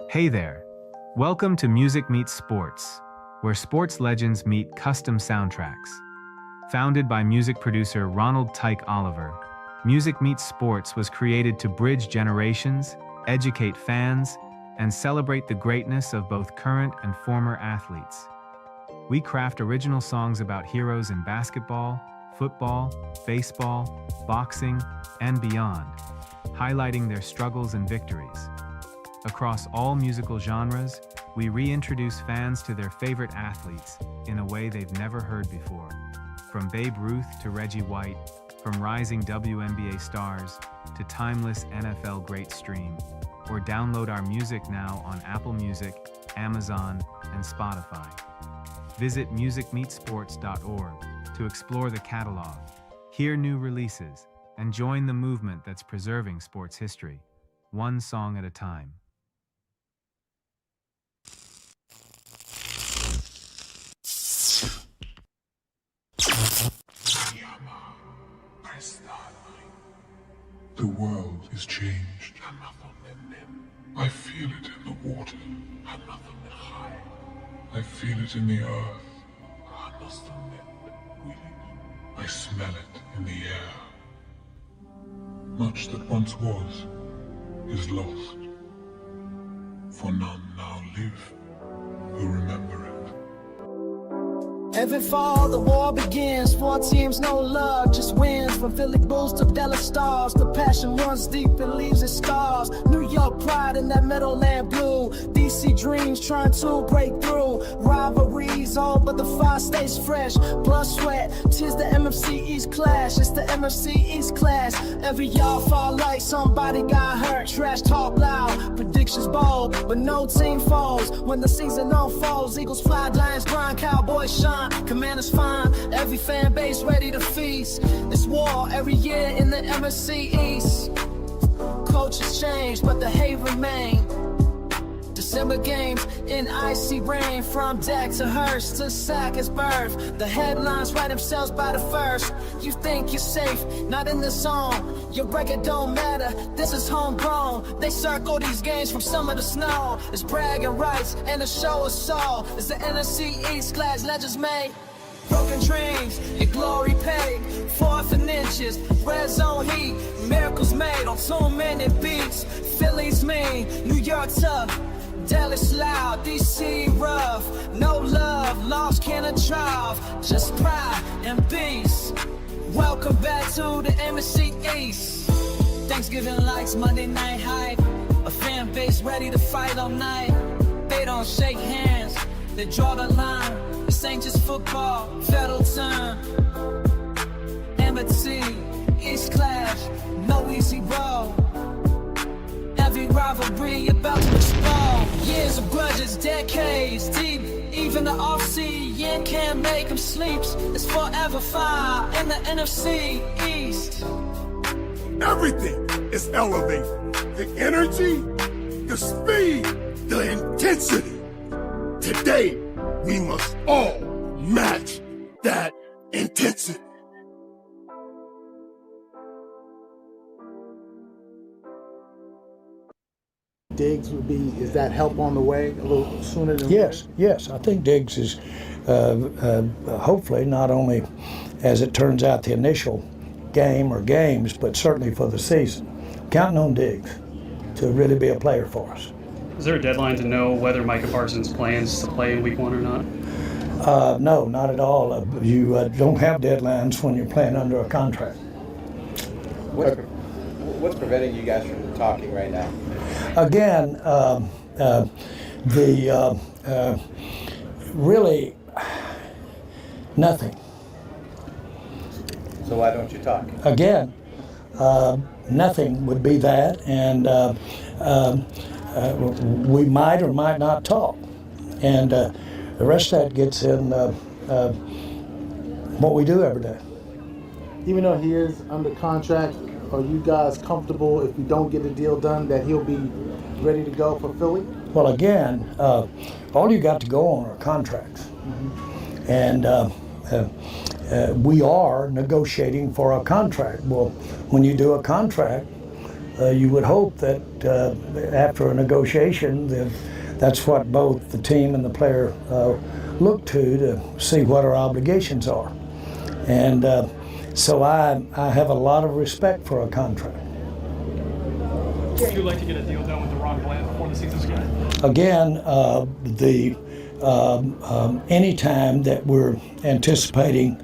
Hey there. Welcome to Music Meets Sports, where sports legends meet custom soundtracks. Founded by music producer Ronald Tyke Oliver, Music Meets Sports was created to bridge generations, educate fans, and celebrate the greatness of both current and former athletes. We craft original songs about heroes in basketball, football, baseball, boxing, and beyond, highlighting their struggles and victories. Across all musical genres, we reintroduce fans to their favorite athletes in a way they've never heard before. From Babe Ruth to Reggie White, from rising WNBA stars to timeless NFL great stream, or download our music now on Apple Music, Amazon, and Spotify. Visit musicmeetsports.org to explore the catalog, hear new releases, and join the movement that's preserving sports history, one song at a time. The world is changed. I feel it in the water. I feel it in the earth. I smell it in the air. Much that once was is lost. For none now live who remember it. Every fall, the war begins. 4 teams, no love, just wins. From Philly Bulls to Dallas Stars, the passion runs deep and leaves its scars. New York pride in that Meadowland blue. DC dreams trying to break through. Rivalries on, but the fire stays fresh. Blood, sweat, tis the NFC East clash. It's the NFC East clash. Every yard fall like somebody got hurt. Trash talk loud, predictions bold, but no team falls. When the season unfolds, Eagles fly, Giants grind, Cowboys shine. Commanders fine, every fan base ready to feast. It's war every year in the NFC East. Coaches change, but the hate remain. December games in icy rain. From Dak to Hurst to sack his birth. The headlines write themselves by the first. You think you're safe, not in the zone. Your record don't matter, this is homegrown. They circle these games from summer to snow. It's bragging rights and the show is soul. It's the NFC East class legends made. Broken dreams, your glory paid. 4th and inches, red zone heat. Miracles made on too many beats. Philly's mean, New York tough. Dallas loud, DC rough. No love, lost can't drive. Just pride and peace. Welcome back to the NFC East. Thanksgiving lights, Monday night hype. A fan base ready to fight all night. They don't shake hands, they draw the line. This ain't just football, federal time. Amity, East clash, no easy road. Every rivalry about to explode. Years of grudges, decades deep. Even the off-season can't make them sleep. It's forever fire in the NFC East. Everything is elevated. The energy, the speed, the intensity. Today, we must all match that intensity. Diggs would be, is that help on the way a little sooner than Yes. I think Diggs is hopefully not only, as it turns out, the initial game or games, but certainly for the season. Counting on Diggs to really be a player for us. Is there a deadline to know whether Micah Parsons plans to play in week 1 or not? No, not at all. You don't have deadlines when you're playing under a contract. What's preventing you guys from talking right now? Again, really nothing. So why don't you talk? Again, nothing would be that, and we might or might not talk. And the rest of that gets in what we do every day. Even though he is under contract, are you guys comfortable if you don't get a deal done that he'll be ready to go for Philly? Well, again, all you got to go on are contracts. And we are negotiating for a contract. Well, when you do a contract, you would hope that after a negotiation, that's what both the team and the player look to see what our obligations are. And so I have a lot of respect for a contract. Would you like to get a deal done with the Ron Bland before the season's good? Again, anytime that we're anticipating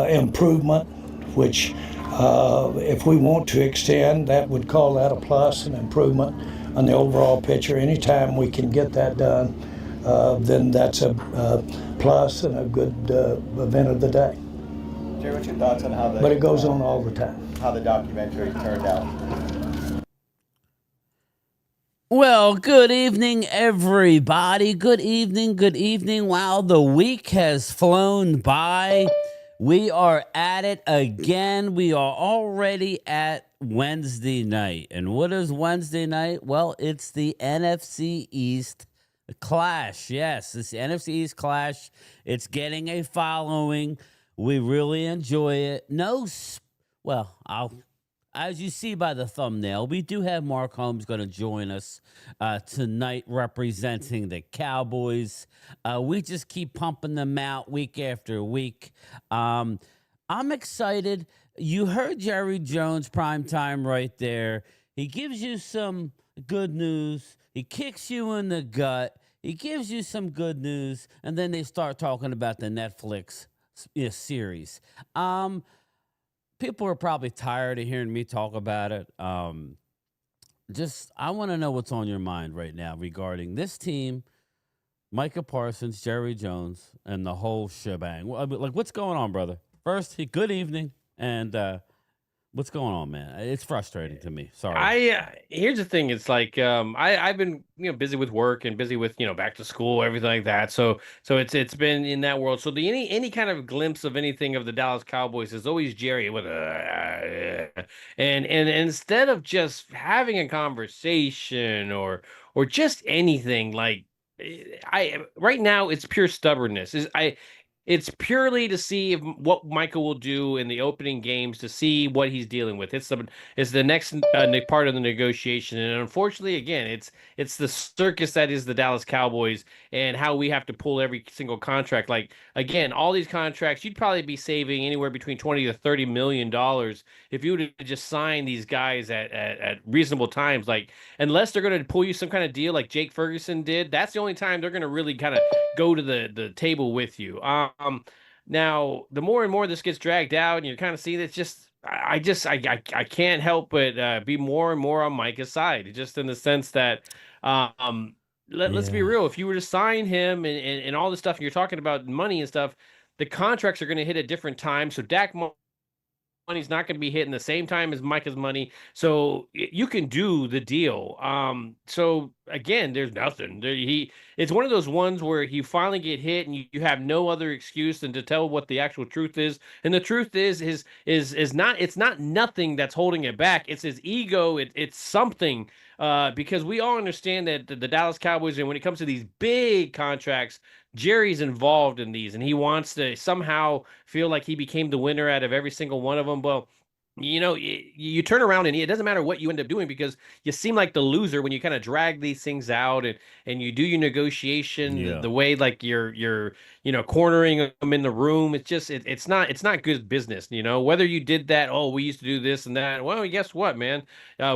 improvement, which if we want to extend, that would call that a plus, an improvement on the overall picture. Anytime we can get that done, then that's a plus and a good event of the day. Jerry, what's your thoughts on how But it goes on all the time. how the documentary turned out? Well, good evening, everybody. Good evening, good evening. Wow, the week has flown by. We are at it again. We are already at Wednesday night. And what is Wednesday night? Well, it's the NFC East clash. Yes, it's the NFC East clash. It's getting a following. We really enjoy it. As you see by the thumbnail, we do have Mark Holmes going to join us tonight representing the Cowboys. We just keep pumping them out week after week. I'm excited. You heard Jerry Jones primetime right there. He gives you some good news. He kicks you in the gut. He gives you some good news. And then they start talking about the Netflix series. People are probably tired of hearing me talk about it. I want to know what's on your mind right now regarding this team, Micah Parsons, Jerry Jones, and the whole shebang. Like, what's going on, brother? First, good evening, and what's going on, man? It's frustrating to me. Sorry. Here's the thing. It's like I've been busy with work and busy with back to school, everything like that. So it's been in that world. So any kind of glimpse of anything of the Dallas Cowboys is always Jerry with and instead of just having a conversation or just anything like right now it's pure stubbornness. It's purely to see what Michael will do in the opening games to see what he's dealing with. It's the next part of the negotiation, and unfortunately, again, it's the circus that is the Dallas Cowboys and how we have to pull every single contract. Like again, all these contracts, you'd probably be saving anywhere between $20 to $30 million if you would just sign these guys at reasonable times. Like unless they're going to pull you some kind of deal like Jake Ferguson did, that's the only time they're going to really kind of go to the table with you. Now the more and more this gets dragged out, and you kind of see that it's just I can't help but be more and more on Micah's side, just in the sense that let's be real. If you were to sign him and all this stuff, and you're talking about money and stuff, the contracts are going to hit at different times. So Dak money's not going to be hitting the same time as Micah's money, so you can do the deal. So again, there's nothing. It's one of those ones where you finally get hit, and you have no other excuse than to tell what the actual truth is. And the truth is not. It's not nothing that's holding it back. It's his ego. It's something. Because we all understand that the Dallas Cowboys, and when it comes to these big contracts, Jerry's involved in these, and he wants to somehow feel like he became the winner out of every single one of them. Well, you turn around and it doesn't matter what you end up doing, because you seem like the loser when you kind of drag these things out and you do your negotiation the way like you're cornering them in the room. It's just it's not good business. Whether you did that, we used to do this and that. Well, guess what, man?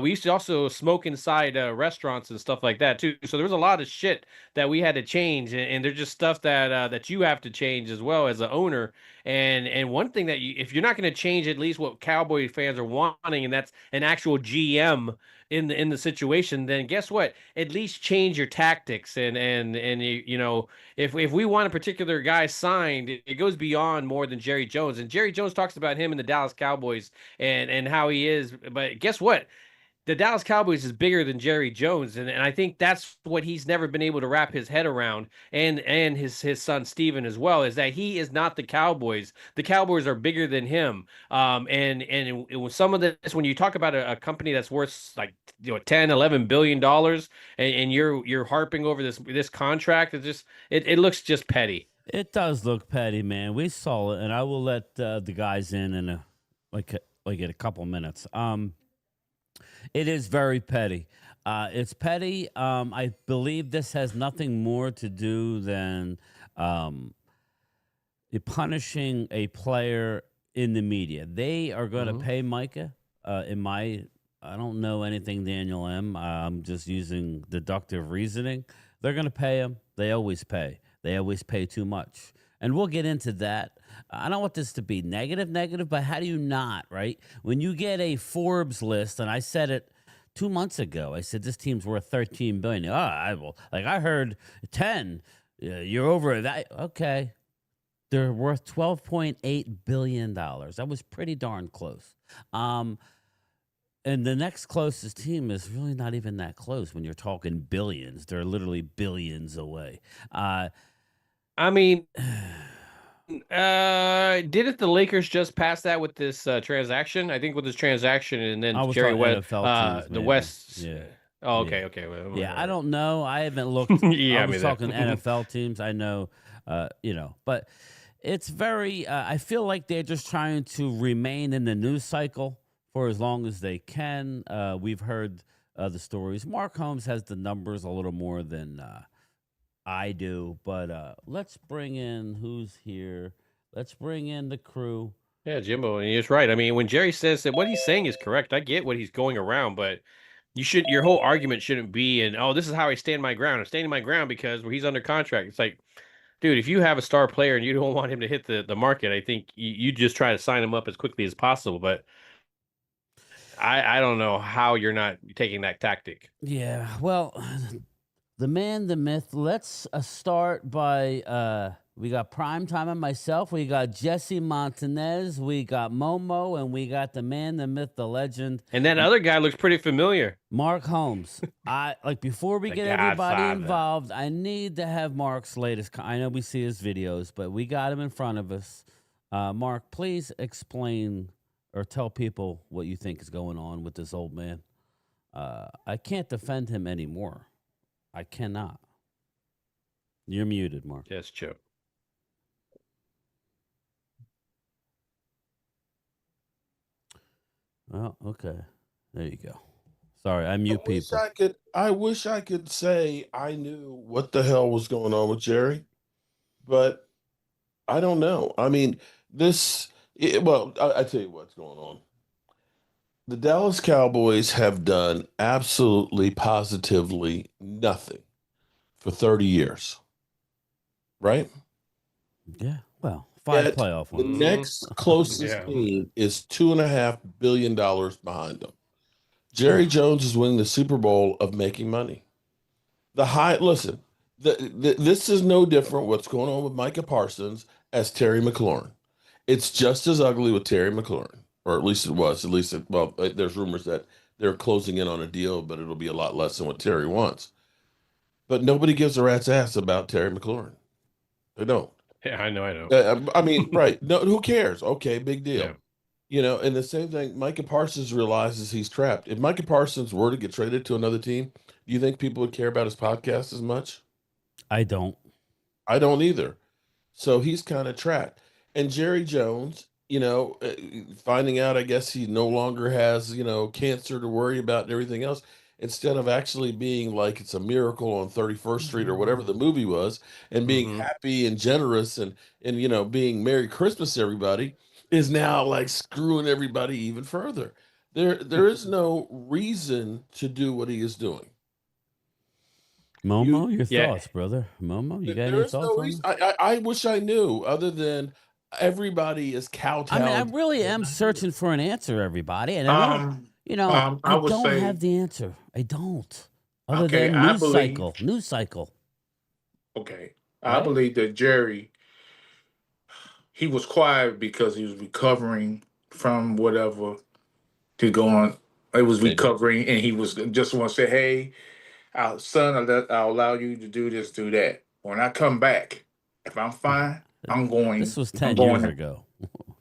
We used to also smoke inside restaurants and stuff like that too. So there was a lot of shit that we had to change, and there's just stuff that you have to change as well as an owner. And one thing that if you're not going to change at least what Cowboy fans are wanting, and that's an actual GM in the situation, then guess what? At least change your tactics. And if we want a particular guy signed, it goes beyond more than Jerry Jones. And Jerry Jones talks about him in the Dallas Cowboys and how he is. But guess what? The Dallas Cowboys is bigger than Jerry Jones, and I think that's what he's never been able to wrap his head around, and his son Steven as well, is that he is not the Cowboys. The Cowboys are bigger than him. And it was some of this, when you talk about a company that's worth like 10, 11 billion dollars, and you're harping over this contract, it looks just petty. It does look petty, man. We saw it, and I will let the guys in a couple minutes. It is very petty. It's petty. I believe this has nothing more to do than punishing a player in the media. They are going to pay Micah. I don't know anything, Daniel M. I'm just using deductive reasoning. They're going to pay him. They always pay. They always pay too much. And we'll get into that. I don't want this to be negative, but how do you not, right? When you get a Forbes list, and I said it 2 months ago, I said this team's worth $13 billion. I heard 10. You're over that. Okay. They're worth $12.8 billion. That was pretty darn close. And the next closest team is really not even that close when you're talking billions. They're literally billions away. I mean, didn't the Lakers just pass that with this transaction? I think with this transaction, and then Jerry West, the West. Yeah. Oh, okay, okay. Yeah, I don't know. I haven't looked. I was talking NFL teams. I know, but it's very. I feel like they're just trying to remain in the news cycle for as long as they can. We've heard the stories. Mark Holmes has the numbers a little more than I do, but let's bring in who's here. Let's bring in the crew. Yeah, Jimbo, and he's right. I mean, when Jerry says that what he's saying is correct, I get what he's going around, but your whole argument shouldn't be this is how I stand my ground. I'm standing my ground because he's under contract. It's like, dude, if you have a star player and you don't want him to hit the market, I think you just try to sign him up as quickly as possible. But I don't know how you're not taking that tactic. Yeah, well, the man, the myth. Let's start by we got Primetime and myself. We got Jesse Montanez. We got Momo, and we got the man, the myth, the legend. And that other guy looks pretty familiar. Mark Holmes. Before we get everybody involved, I need to have Mark's latest. I know we see his videos, but we got him in front of us. Mark, please explain or tell people what you think is going on with this old man. I can't defend him anymore. I cannot. You're muted, Mark. Yes, Joe. Well, okay. There you go. Sorry, I mute people. I wish I could say I knew what the hell was going on with Jerry, but I don't know. I mean, I tell you what's going on. The Dallas Cowboys have done absolutely, positively nothing for 30 years, right? Yeah, well, 5 playoff ones. The next closest team is $2.5 billion behind them. Jerry Jones is winning the Super Bowl of making money. This is no different what's going on with Micah Parsons as Terry McLaurin. It's just as ugly with Terry McLaurin. Or at least it was. There's rumors that they're closing in on a deal, but it'll be a lot less than what Terry wants. But nobody gives a rat's ass about Terry McLaurin. They don't. Yeah, I know. I mean, right. No, who cares? Okay, big deal. Yeah. And the same thing, Micah Parsons realizes he's trapped. If Micah Parsons were to get traded to another team, do you think people would care about his podcast as much? I don't. I don't either. So he's kind of trapped. And Jerry Jones, finding out, I guess he no longer has, cancer to worry about and everything else, instead of actually being like it's a miracle on 31st Street or whatever the movie was, and being happy and generous and being Merry Christmas, everybody, is now like screwing everybody even further. There is no reason to do what he is doing. Momo, your thoughts, brother? Momo, you got any thoughts on it? I wish I knew, other than everybody is kowtowed. I mean, I really am searching for an answer, everybody, and I don't have the answer. I don't. Other than news cycle. Okay, right? I believe that Jerry, he was quiet because he was recovering from whatever to go on. It was recovering, and he was just want to say, "Hey, son, I'll allow you to do this, do that. When I come back, if I'm fine, I'm going." This was 10 years ago,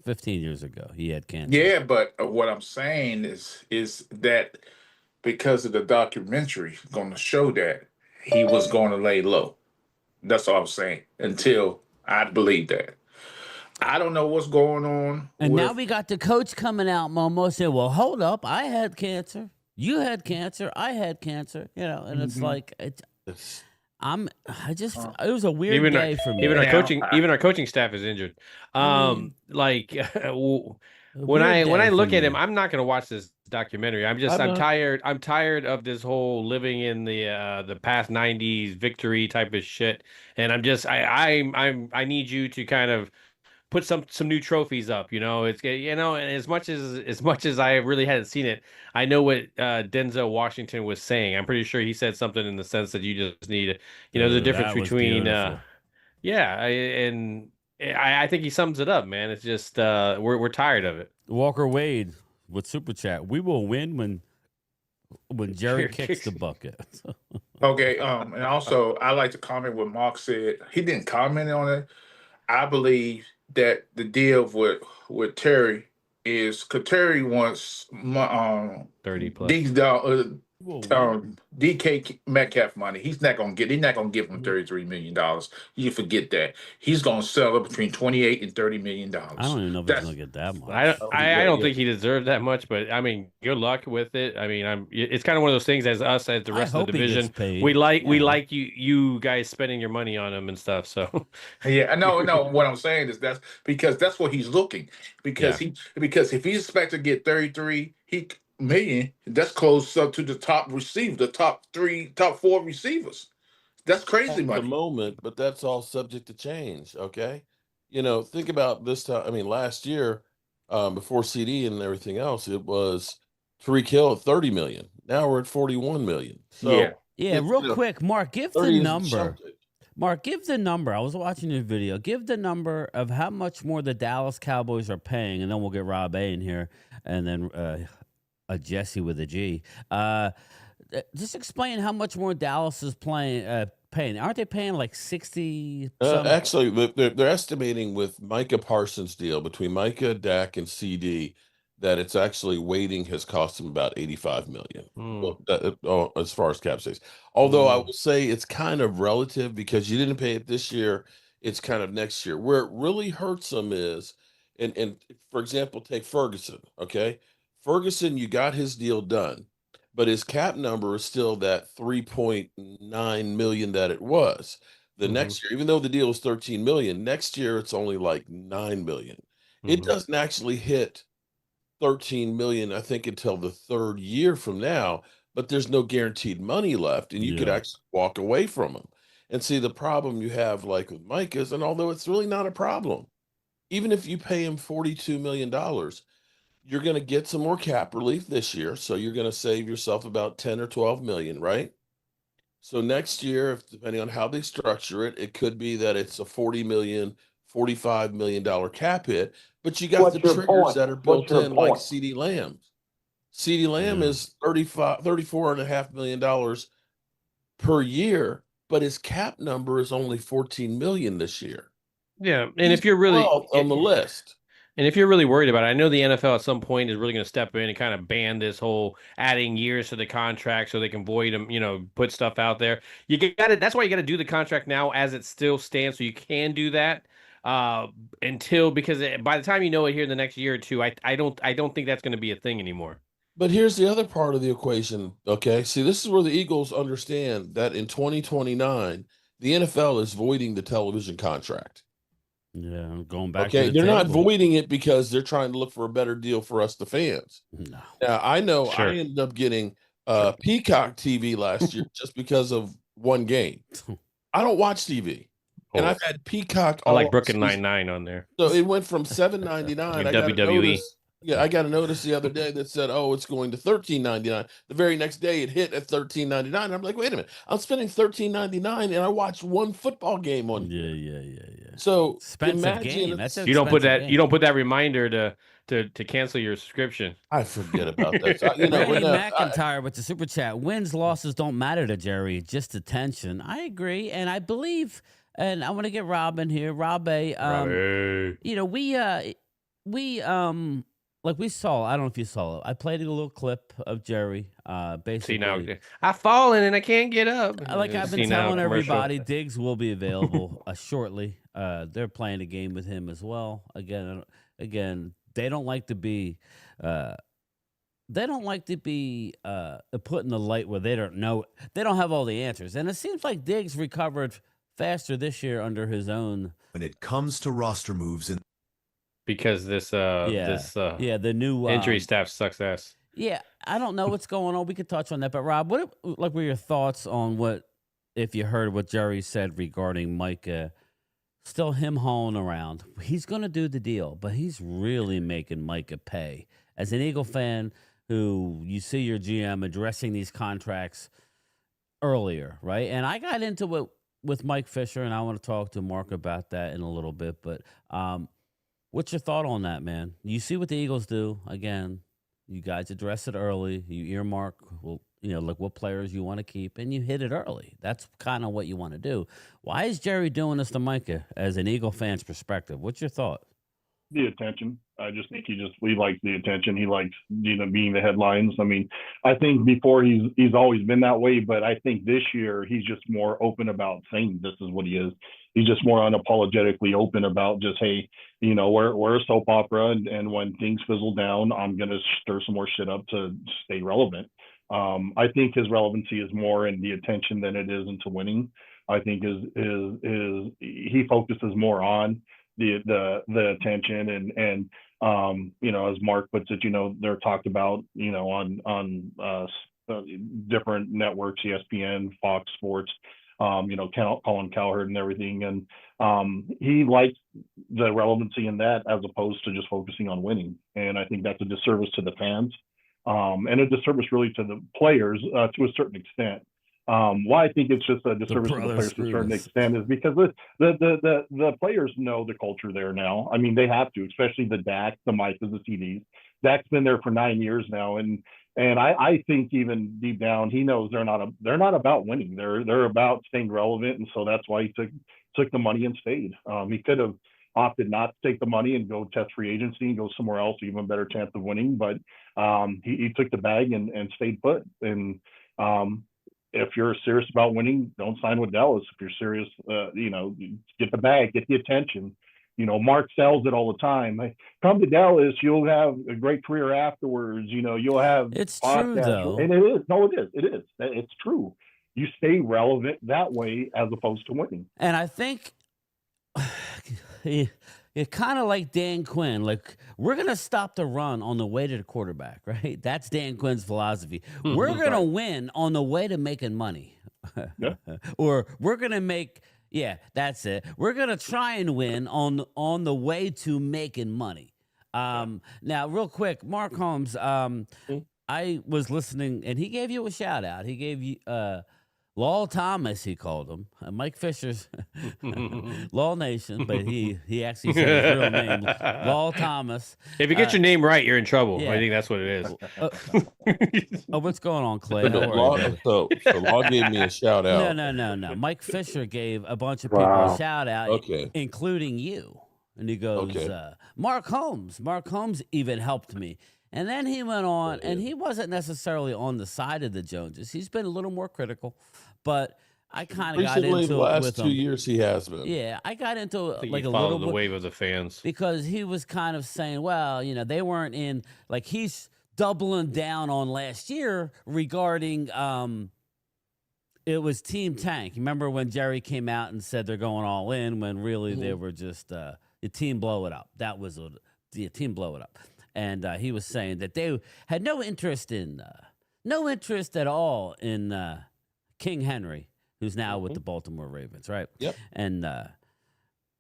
15 years ago. He had cancer. Yeah, but what I'm saying is that because of the documentary going to show that he was going to lay low. That's all I'm saying. Until I believe that. I don't know what's going on. And now we got the coach coming out, Momo, saying, "Well, hold up, I had cancer." You had cancer. I had cancer. You know, and it's like it was a weird Even day for me. even our coaching staff is injured. Like when weird I day for look at him, me. I'm not going to watch this documentary. I'm tired. I'm tired of this whole living in the past '90s victory type of shit. And I need you to kind of put some new trophies up. You know, and as much as I really hadn't seen it, I know what Denzel Washington was saying. I'm pretty sure he said something in the sense that you just need, the difference That was between beautiful. I think he sums it up, man. It's just we're tired of it. Walker Wade with Super Chat. We will win when Jerry kicks the bucket. Okay, and also I like to comment what Mark said. He didn't comment on it. I believe that the deal with Terry is because Terry wants 30 plus. DK Metcalf money. He's not gonna give him $33 million. You forget that. He's gonna sell it between $28 and $30 million. I don't even know if he's gonna get that much. I don't think he deserved that much, but I mean, good luck with it. I mean, it's kind of one of those things as the rest of the division. We like you guys spending your money on him and stuff. So yeah, no. What I'm saying is that's because that's what he's looking because if he's expected to get 33 million, that's close up to the top receiver, the top 4 receivers. That's crazy money. At the moment, but that's all subject to change. Okay, think about this time. I mean, last year, before CD and everything else, it was Tariq Hill at 30 million. Now we're at 41 million. So real quick, Mark, give the number. Mark, give the number. I was watching the video. Give the number of how much more the Dallas Cowboys are paying, and then we'll get Rob A in here, and then a Jesse with a G. Just explain how much more Dallas is paying. Aren't they paying like 60? Actually, they're estimating with Micah Parsons' deal between Micah, Dak, and CD that it's actually waiting has cost them about $85 million. As far as cap space. Although I will say it's kind of relative because you didn't pay it this year, it's kind of next year. Where it really hurts them is, and for example, take Ferguson. Okay, Ferguson, you got his deal done, but his cap number is still that 3.9 million that it was. The next year, even though the deal was 13 million, next year it's only like 9 million. It doesn't actually hit 13 million, I think, until the third year from now, but there's no guaranteed money left, and you could actually walk away from them. And see, the problem you have, like with Mike, is, and although it's really not a problem, even if you pay him $42 million, you're going to get some more cap relief this year. So you're going to save yourself about 10 or 12 million, right? So next year, depending on how they structure it, it could be that it's a $40 million, $45 million cap hit, but you got the triggers that are built in, like CeeDee Lamb. CeeDee Lamb is $34.5 million per year, but his cap number is only 14 million this year. Yeah, and if you're really on the list. And if you're really worried about it, I know the NFL at some point is really going to step in and kind of ban this whole adding years to the contract so they can void them, put stuff out there. You got it. That's why you got to do the contract now as it still stands, so you can do that because by the time you know it here in the next year or two, I don't think that's going to be a thing anymore. But here's the other part of the equation. Okay, see, this is where the Eagles understand that in 2029, the NFL is voiding the television contract. Yeah, going back. Okay, they're not voiding it because they're trying to look for a better deal for us, the fans. No. Now, I know I ended up getting Peacock TV last year just because of one game. I don't watch TV, and I've had Peacock. I like Brooklyn Nine-Nine on there. So it went from $7.99. WWE. I got a notice the other day that said, "Oh, it's going to $13.99." The very next day, it hit at $13.99. I'm like, "Wait a minute! I'm spending $13.99 and I watched one football game on." Yeah. So expensive game. That's you don't put that. Game. You don't put that reminder to cancel your subscription. I forget about that. So, Randy McIntyre with the super chat. Wins, losses don't matter to Jerry. Just attention. I agree, and I believe. And I want to get Rob in here. Rob A. We saw, I don't know if you saw it. I played a little clip of Jerry. Basically, see now, I've fallen and I can't get up. Like I've been telling everybody, Diggs will be available shortly. They're playing a game with him as well. Again, they don't like to be they don't like to be put in the light where they don't know, they don't have all the answers. And it seems like Diggs recovered faster this year under his own. When it comes to roster moves and because this the new injury staff sucks ass. Yeah, I don't know what's going on. We could touch on that, but Rob, what were your thoughts on what, if you heard what Jerry said regarding Micah? Still him hauling around. He's going to do the deal, but he's really making Micah pay. As an Eagle fan, who you see your GM addressing these contracts earlier, right? And I got into it with Mike Fisher, and I want to talk to Mark about that in a little bit. But what's your thought on that, man? You see what the Eagles do. Again, you guys address it early. You earmark, like what players you want to keep, and you hit it early. That's kind of what you want to do. Why is Jerry doing this to Micah as an Eagle fan's perspective? What's your thought? The attention. I just think he likes the attention. He likes, being the headlines. I mean, I think before he's always been that way, but I think this year he's just more open about saying this is what he is. He's just more unapologetically open about just, hey, we're a soap opera, and when things fizzle down, I'm gonna stir some more shit up to stay relevant. I think his relevancy is more in the attention than it is into winning. I think is he focuses more on the attention and as Mark puts it, they're talked about, on different networks, ESPN, Fox Sports, Colin Cowherd and everything. And he likes the relevancy in that as opposed to just focusing on winning. And I think that's a disservice to the fans, and a disservice really to the players to a certain extent. Why I think it's just a disservice to the players to a certain extent is because the players know the culture there now. I mean, they have to, especially the Dak, the Micahs, the CDs. Dak's been there for 9 years now, and I think even deep down he knows they're not about winning. They're about staying relevant, and so that's why he took the money and stayed. He could have opted not to take the money and go test free agency and go somewhere else, even better chance of winning. But he took the bag and stayed put. And if you're serious about winning, don't sign with Dallas. If you're serious, get the bag, get the attention. Mark sells it all the time. Come to Dallas, you'll have a great career afterwards. You'll have. It's true though, and it is. No, it is. It is. It's true. You stay relevant that way as opposed to winning. And I think it's kind of like Dan Quinn. Like, we're going to stop the run on the way to the quarterback, right? That's Dan Quinn's philosophy. We're going to win on the way to making money. Yeah. Or we're going to make, that's it. We're going to try and win on the way to making money. Now, real quick, Mark Holmes, I was listening, and he gave you a shout out. He gave you Law Thomas, he called him. Mike Fisher's Law Nation, but he actually said his real name, Law Thomas. If you get your name right, you're in trouble. Yeah. I think that's what it is. What's going on, Clay? So Law gave me a shout out. No. Mike Fisher gave a bunch of people a shout out, including you. And he goes, Mark Holmes. Mark Holmes even helped me. And then he went on, and he wasn't necessarily on the side of the Joneses. He's been a little more critical, but I kind of got into the it last with 2 him. years he has been. Yeah, I got into I think like he a followed little the wave of the fans because he was kind of saying, well, they weren't in, like, he's doubling down on last year regarding it was Team Tank. Remember when Jerry came out and said they're going all in when really they were just the team blow it up. That was the team blow it up. And he was saying that they had no interest at all in King Henry, who's now with the Baltimore Ravens, right? Yep. And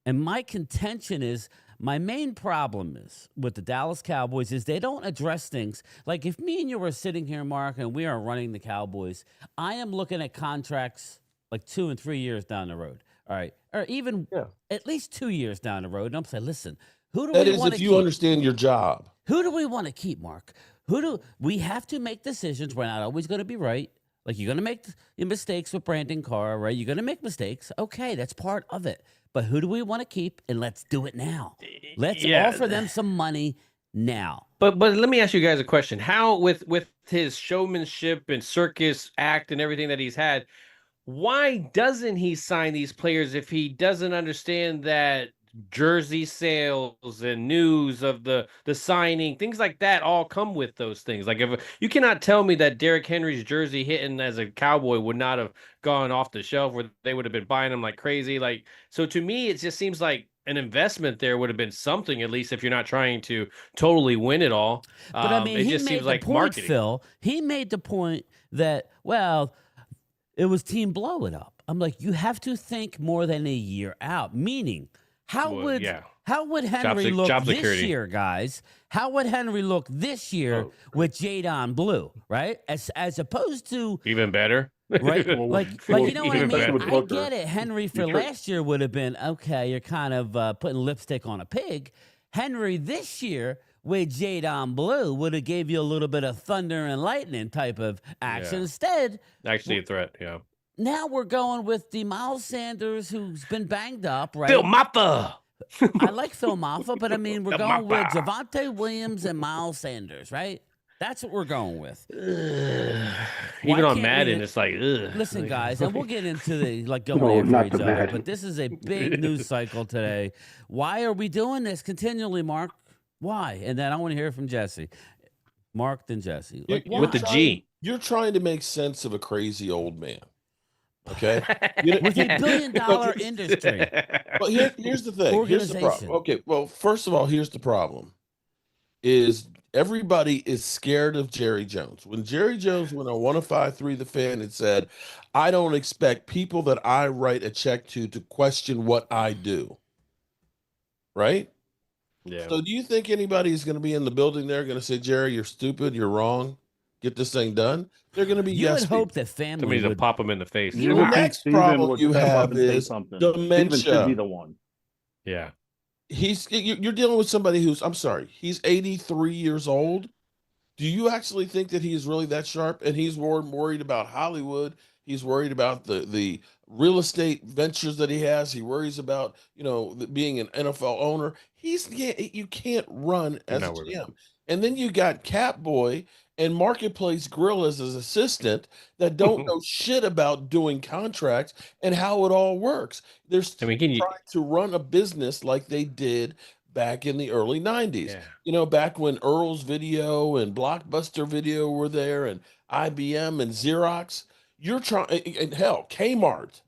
my contention is, my main problem is with the Dallas Cowboys is they don't address things. Like, if me and you were sitting here, Mark, and we are running the Cowboys, I am looking at contracts like 2 and 3 years down the road, all right? Or even at least 2 years down the road. And I'm saying, listen, who do we want to keep? That is if you understand your job. Who do we want to keep, Mark? We have to make decisions. We're not always going to be right. Like, you're going to make mistakes with Brandon Carr, right? You're going to make mistakes. Okay, that's part of it. But who do we want to keep? And let's do it now. Let's offer them some money now. But let me ask you guys a question. How, with his showmanship and circus act and everything that he's had, why doesn't he sign these players if he doesn't understand that jersey sales and news of the signing, things like that all come with those things. Like if you cannot tell me that Derrick Henry's jersey hitting as a Cowboy would not have gone off the shelf, where they would have been buying them like crazy. Like, so to me, it just seems like an investment there would have been something, at least if you're not trying to totally win it all. But I mean, it he just made seems the like point, marketing. Phil. He made the point that, well, it was team blow it up. I'm like, you have to think more than a year out. Meaning, how would Henry look this year, guys? How would Henry look this year with Jadon Blue, right? As opposed to even better, right? like you know what I mean? I get it. Henry for You're last year would have been okay. You're kind of putting lipstick on a pig. Henry this year with Jadon Blue would have gave you a little bit of thunder and lightning type of action. Yeah. Instead, Actually a threat, yeah. Now we're going with the Miles Sanders, who's been banged up, right? Phil Maffa. I like Phil Maffa, but I mean, we're going with Javonte Williams and Miles Sanders, right? That's what we're going with. Even on Madden, it's like, ugh. Listen, guys, and we'll get into the going after each other, but this is a big news cycle today. Why are we doing this continually, Mark? Why? And then I want to hear from Jesse. Mark, then Jesse. Like, with the G. You're trying to make sense of a crazy old man. Okay, with a $1 billion industry. Well, here's the thing. Here's the problem. Okay, well, first of all, here's the problem: is everybody is scared of Jerry Jones. When Jerry Jones went on 105.3 The Fan and said, "I don't expect people that I write a check to question what I do." Right? Yeah. So, do you think anybody is going to be in the building there going to say, "Jerry, you're stupid. You're wrong. Get this thing done"? They're going to be. You would hope that family somebody would to pop them in the face. The next problem you have is dementia. Steven should be the one. Yeah. You're dealing with somebody who's, I'm sorry, he's 83 years old. Do you actually think that he's really that sharp? And he's more worried about Hollywood. He's worried about the real estate ventures that he has. He worries about, being an NFL owner. You can't run as a GM. And then you got Catboy and Marketplace Grill as his assistant that don't know shit about doing contracts and how it all works. They're still trying to run a business like they did back in the early 90s. Yeah. Back when Earl's Video and Blockbuster Video were there and IBM and Xerox. You're trying, and hell, Kmart.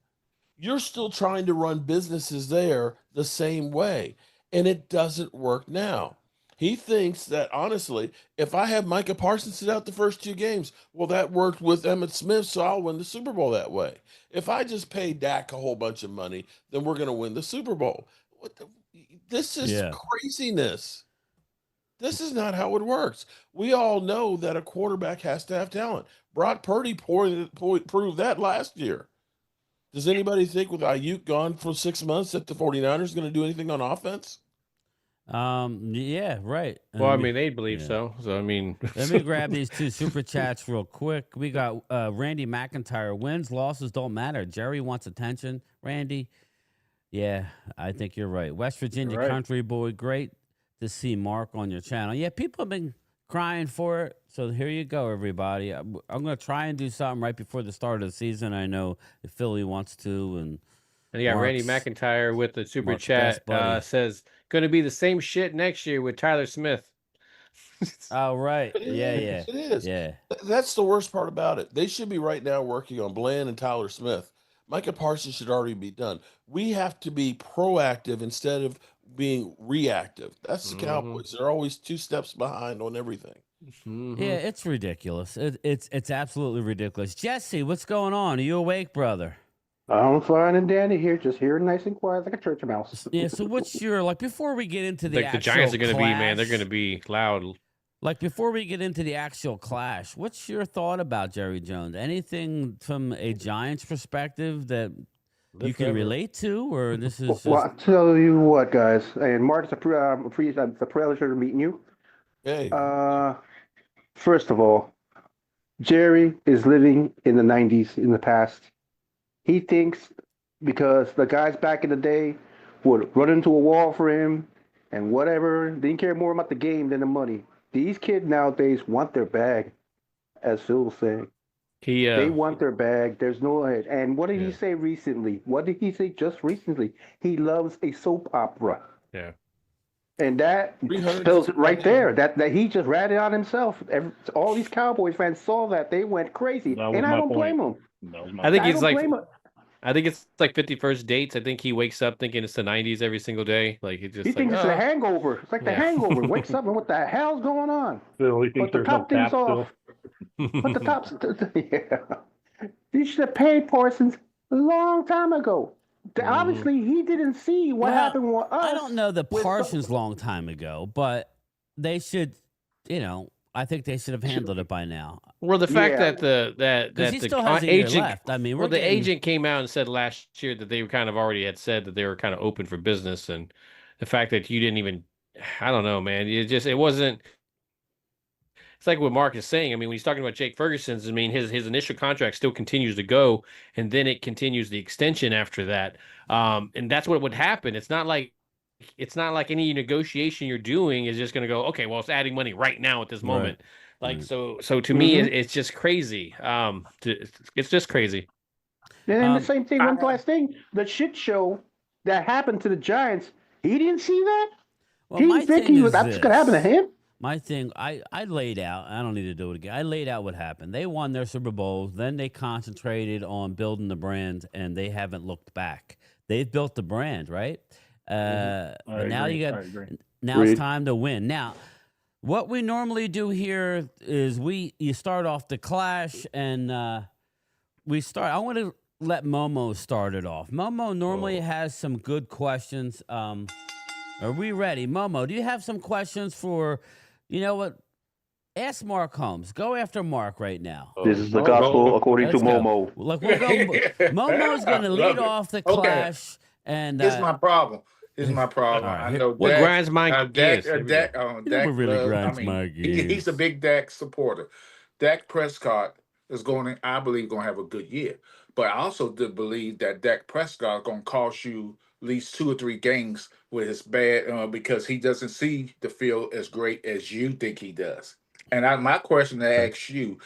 You're still trying to run businesses there the same way. And it doesn't work now. He thinks that, honestly, if I have Micah Parsons sit out the first 2 games, well, that worked with Emmitt Smith, so I'll win the Super Bowl that way. If I just pay Dak a whole bunch of money, then we're going to win the Super Bowl. This is craziness. This is not how it works. We all know that a quarterback has to have talent. Brock Purdy proved that last year. Does anybody think with Ayuk gone for 6 months that the 49ers are going to do anything on offense? Yeah, right. Well, I mean, they believe so. So, I mean, let me grab these 2 super chats real quick. We got Randy McIntyre. Wins, losses don't matter. Jerry wants attention. Randy, yeah, I think you're right. West Virginia country boy, great to see Mark on your channel. Yeah, people have been crying for it. So here you go, everybody. I'm going to try and do something right before the start of the season. I know if Philly wants to, and you got Randy McIntyre with the super chat says, going to be the same shit next year with Tyler Smith. Oh, right. It It is. Yeah. That's the worst part about it. They should be right now working on Bland and Tyler Smith. Micah Parsons should already be done. We have to be proactive instead of being reactive. That's the Cowboys. They're always 2 steps behind on everything. Yeah, it's ridiculous. It's absolutely ridiculous. Jesse, what's going on? Are you awake, brother? I'm fine and dandy here, just here nice and quiet like a church mouse. Yeah, so what's your, before we get into the the Giants are going to be, man, they're going to be loud. Before we get into the actual clash, what's your thought about Jerry Jones? Anything from a Giants perspective that you can relate to, or this is just... Well, I'll tell you what, guys, and Mark, it's a pleasure meeting you. Hey. First of all, Jerry is living in the 90s, in the past. He thinks because the guys back in the day would run into a wall for him and whatever, didn't care more about the game than the money. These kids nowadays want their bag, as Phil was saying. They want their bag. There's no way. And what did he say recently? What did he say just recently? He loves a soap opera. Yeah. And that spells it right there. That he just ratted on himself. All these Cowboys fans saw that. They went crazy. And I don't blame them. I think it's like I think it's like 51st dates. I think he wakes up thinking it's the 90s every single day. Like he just He thinks it's a hangover. It's like the hangover. Wakes up and what the hell's going on? Still, he thinks But the top thing's off. But the top's You should have paid Parsons a long time ago. Obviously, he didn't see what happened with us. I don't know the Parsons long time ago, but they should, I think they should have handled it by now. Well, the fact that he still has a year left. I mean, the agent came out and said last year that they kind of already had said that they were kind of open for business, and the fact that you didn't even, I don't know, man, it wasn't. It's like what Mark is saying. I mean, when he's talking about Jake Ferguson's, I mean, his initial contract still continues to go, and then it continues the extension after that. And that's what would happen. It's not like any negotiation you're doing is just going to go, okay, well, it's adding money right now at this moment. Right. Like, so to me, it's just crazy. It's just crazy. And the same thing, one last thing, the shit show that happened to the Giants, he didn't see that? Well, he think that's going to happen to him? My thing, I laid out, I don't need to do it again. I laid out what happened. They won their Super Bowls, then they concentrated on building the brand, and they haven't looked back. They've built the brand, right? But now it's time to win. Now, what we normally do here is you start off the clash, and I want to let Momo start it off. Momo normally has some good questions. Are we ready? Momo, do you have some questions for... You know what? Ask Mark Holmes. Go after Mark right now. This is the gospel according to Momo. Look, Momo's going to lead off the clash. And here's my problem. I know what grinds my gears. Dak really grinds my gears. He's a big Dak supporter. Dak Prescott is I believe, going to have a good year. But I also did believe that Dak Prescott is going to cost you at least 2 or 3 games with his bad because he doesn't see the field as great as you think he does. And my question to ask you,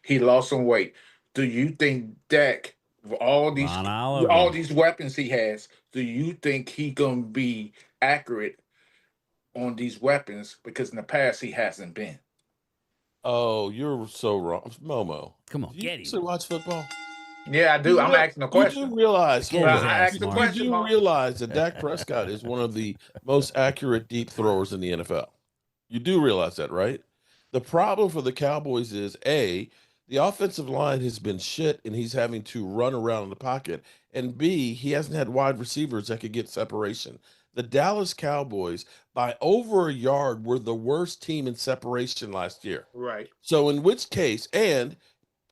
he lost some weight. Do you think Dak, with all these weapons he has, do you think he gonna be accurate on these weapons? Because in the past he hasn't been. Oh, you're so wrong, Momo. Come on, get him. You watch football? Yeah, I do. I'm asking a question. You do realize, I asked the question. You do realize that Dak Prescott is one of the most accurate deep throwers in the NFL. You do realize that, right? The problem for the Cowboys is A, the offensive line has been shit, and he's having to run around in the pocket, and B, he hasn't had wide receivers that could get separation. The Dallas Cowboys, by over a yard, were the worst team in separation last year. Right. So in which case, and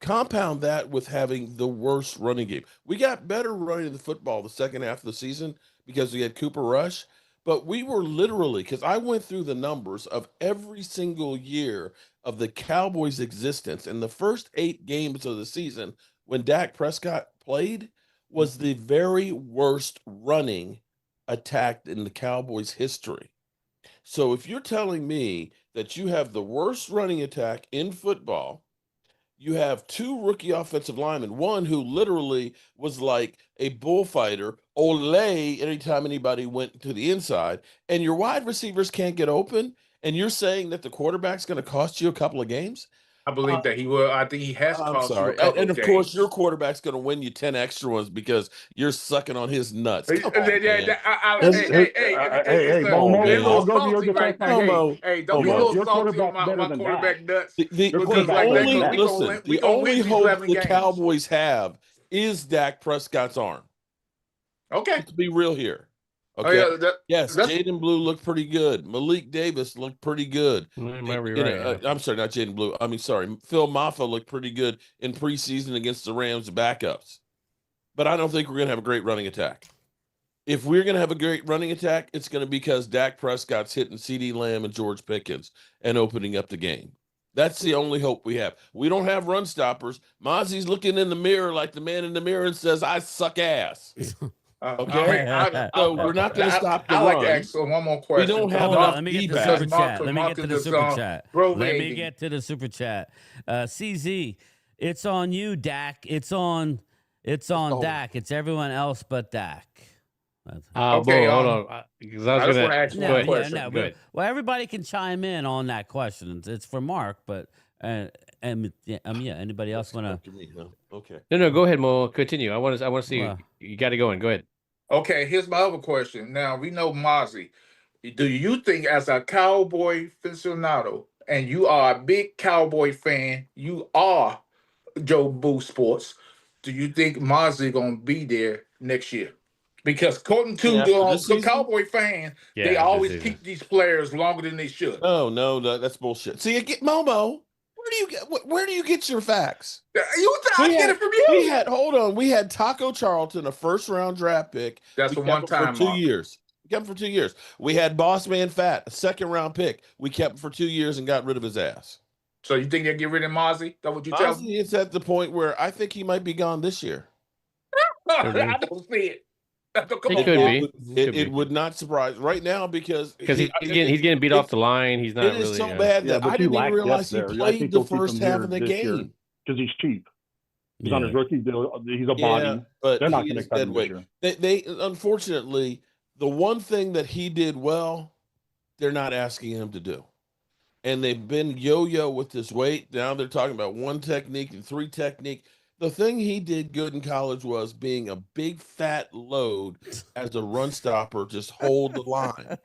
compound that with having the worst running game. We got better running the football the second half of the season because we had Cooper Rush, but we were literally, because I went through the numbers of every single year of the Cowboys' existence, and the first 8 games of the season when Dak Prescott played was the very worst running attack in the Cowboys' history. So if you're telling me that you have the worst running attack in football, you have 2 rookie offensive linemen, one who literally was like a bullfighter, ole, anytime anybody went to the inside, and your wide receivers can't get open, and you're saying that the quarterback's going to cost you a couple of games? I believe that he will. I think he has cost you a couple and of games. course, your quarterback's going to win you 10 extra ones because you're sucking on his nuts. Come on, Hey, Momo, I'll go to your defense. Hey, don't be a little salty on my quarterback nuts. The only hope the Cowboys have is Dak Prescott's arm. Okay. Let's be real here. Okay. Jaden Blue looked pretty good. Malik Davis looked pretty good. I'm sorry, not Jaden Blue. Phil Maffa looked pretty good in preseason against the Rams backups. But I don't think we're going to have a great running attack. If we're going to have a great running attack, it's going to be because Dak Prescott's hitting CeeDee Lamb and George Pickens and opening up the game. That's the only hope we have. We don't have run stoppers. Mozzie's looking in the mirror like the man in the mirror and says, I suck ass. Okay, so we're not going to stop the run. I like to ask one more question. We don't have enough. Let me get to the super chat. Let me get to the super chat. CZ, It's on you, Dak. It's on Dak. It's everyone else but Dak. Okay, hold on. Because I was just going want to ask to one question. Go ahead. Well, everybody can chime in on that question. It's for Mark, but anybody else want to? Okay. No, go ahead, Mo. Continue. I want to see. You got to go in. Go ahead. Okay, here's my other question. Now we know Mazi. Do you think, as a Cowboy aficionado, and you are a big Cowboy fan, you are Joe Boo Sports, do you think Mazi gonna be there next year? Because according to the Cowboy fans, they always keep these players longer than they should. No, that's bullshit. See, Momo, where do you get your facts? I get it from you. We had Taco Charlton, a first-round draft pick. That's a one-time for 2 years. We kept him for 2 years. We had Boss Man Fat, a second-round pick. We kept him for 2 years and got rid of his ass. So you think they'll get rid of Mazi? That what you tell me? It's at the point where I think he might be gone this year. I don't see it. It would not surprise right now because he's getting beat off the line. He's not. It is so bad that I didn't even realize he played the first half of the game because he's cheap. He's on his rookie deal. He's a body, but they're not going to cut him this year. They unfortunately, the one thing that he did well, they're not asking him to do. And they've been yo-yo with this weight. Now they're talking about 1 technique and 3 technique. The thing he did good in college was being a big fat load as a run stopper, just hold the line.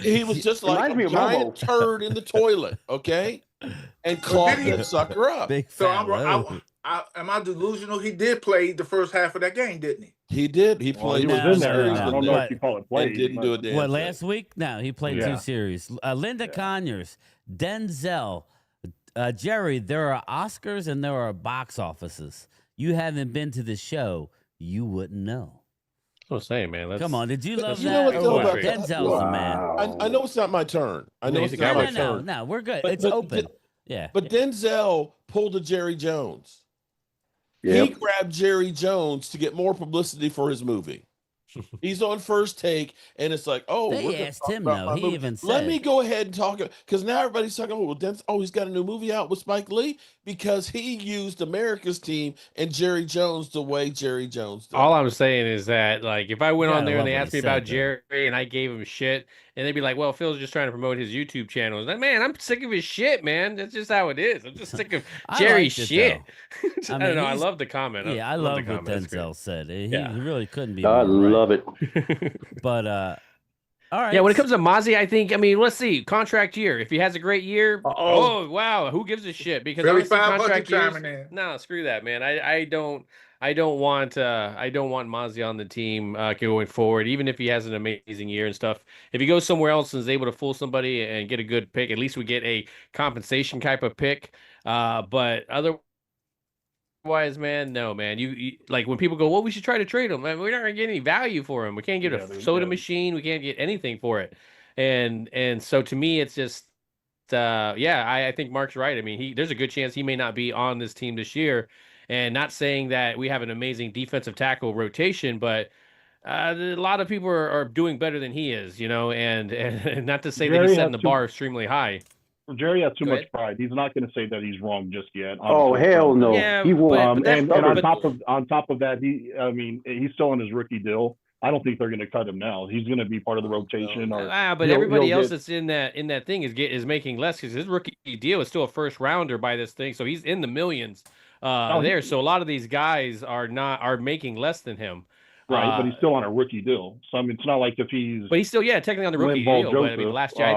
He was just like a giant turd in the toilet, okay? And clogged that sucker up. So am I delusional? He did play the first half of that game, didn't he? He did. He played. He was in there. I don't know if you call it play. Didn't do a damn thing. Last week? No, he played 2 series. Linda Conyers, Denzel, Jerry, there are Oscars and there are box offices. You haven't been to the show, you wouldn't know. I'm saying, man. Come on, did you love you that? Know what Denzel's a man. I know it's not my turn. I know it's not my turn. No, we're good. It's open. But Denzel pulled a Jerry Jones. Yep. He grabbed Jerry Jones to get more publicity for his movie. He's on First Take, and it's like, oh, they asked him though. He even said, "Let me go ahead and talk," because now everybody's talking. He's got a new movie out with Spike Lee because he used America's Team and Jerry Jones the way Jerry Jones did. All I'm saying is that, like, if I went on there and they asked me about Jerry and I gave him shit, and they'd be like, "Well, Phil's just trying to promote his YouTube channel." Like, man, I'm sick of his shit, man. That's just how it is. I'm just sick of Jerry's shit. I don't know. I love the comment. I love what Denzel said. He really couldn't be. I love it. But all right. Yeah, when it comes to Mazi, I think, let's see, contract year. If he has a great year, oh wow, who gives a shit? Because contract years, no, screw that, man. I don't want Mazi on the team going forward, even if he has an amazing year and stuff. If he goes somewhere else and is able to fool somebody and get a good pick, at least we get a compensation type of pick. But otherwise, man, no, man. You like when people go, well, we should try to trade him. Man, we're not gonna get any value for him. We can't get a soda machine. We can't get anything for it. And so to me, it's just, I think Mark's right. I mean, there's a good chance he may not be on this team this year. And not saying that we have an amazing defensive tackle rotation, but a lot of people are doing better than he is, and not to say that he's setting the bar extremely high. Jerry has too much pride. He's not going to say that he's wrong just yet. Oh, hell no. Yeah, he won't. And on top of that, he's still on his rookie deal. I don't think they're going to cut him now. He's going to be part of the rotation. But everybody else that's in that thing is making less because his rookie deal is still a first rounder by this thing, so he's in the millions there. So a lot of these guys are making less than him. Right, but he's still on a rookie deal. So it's not like if he's. But he's still, technically on the rookie deal. Joseph, but last year,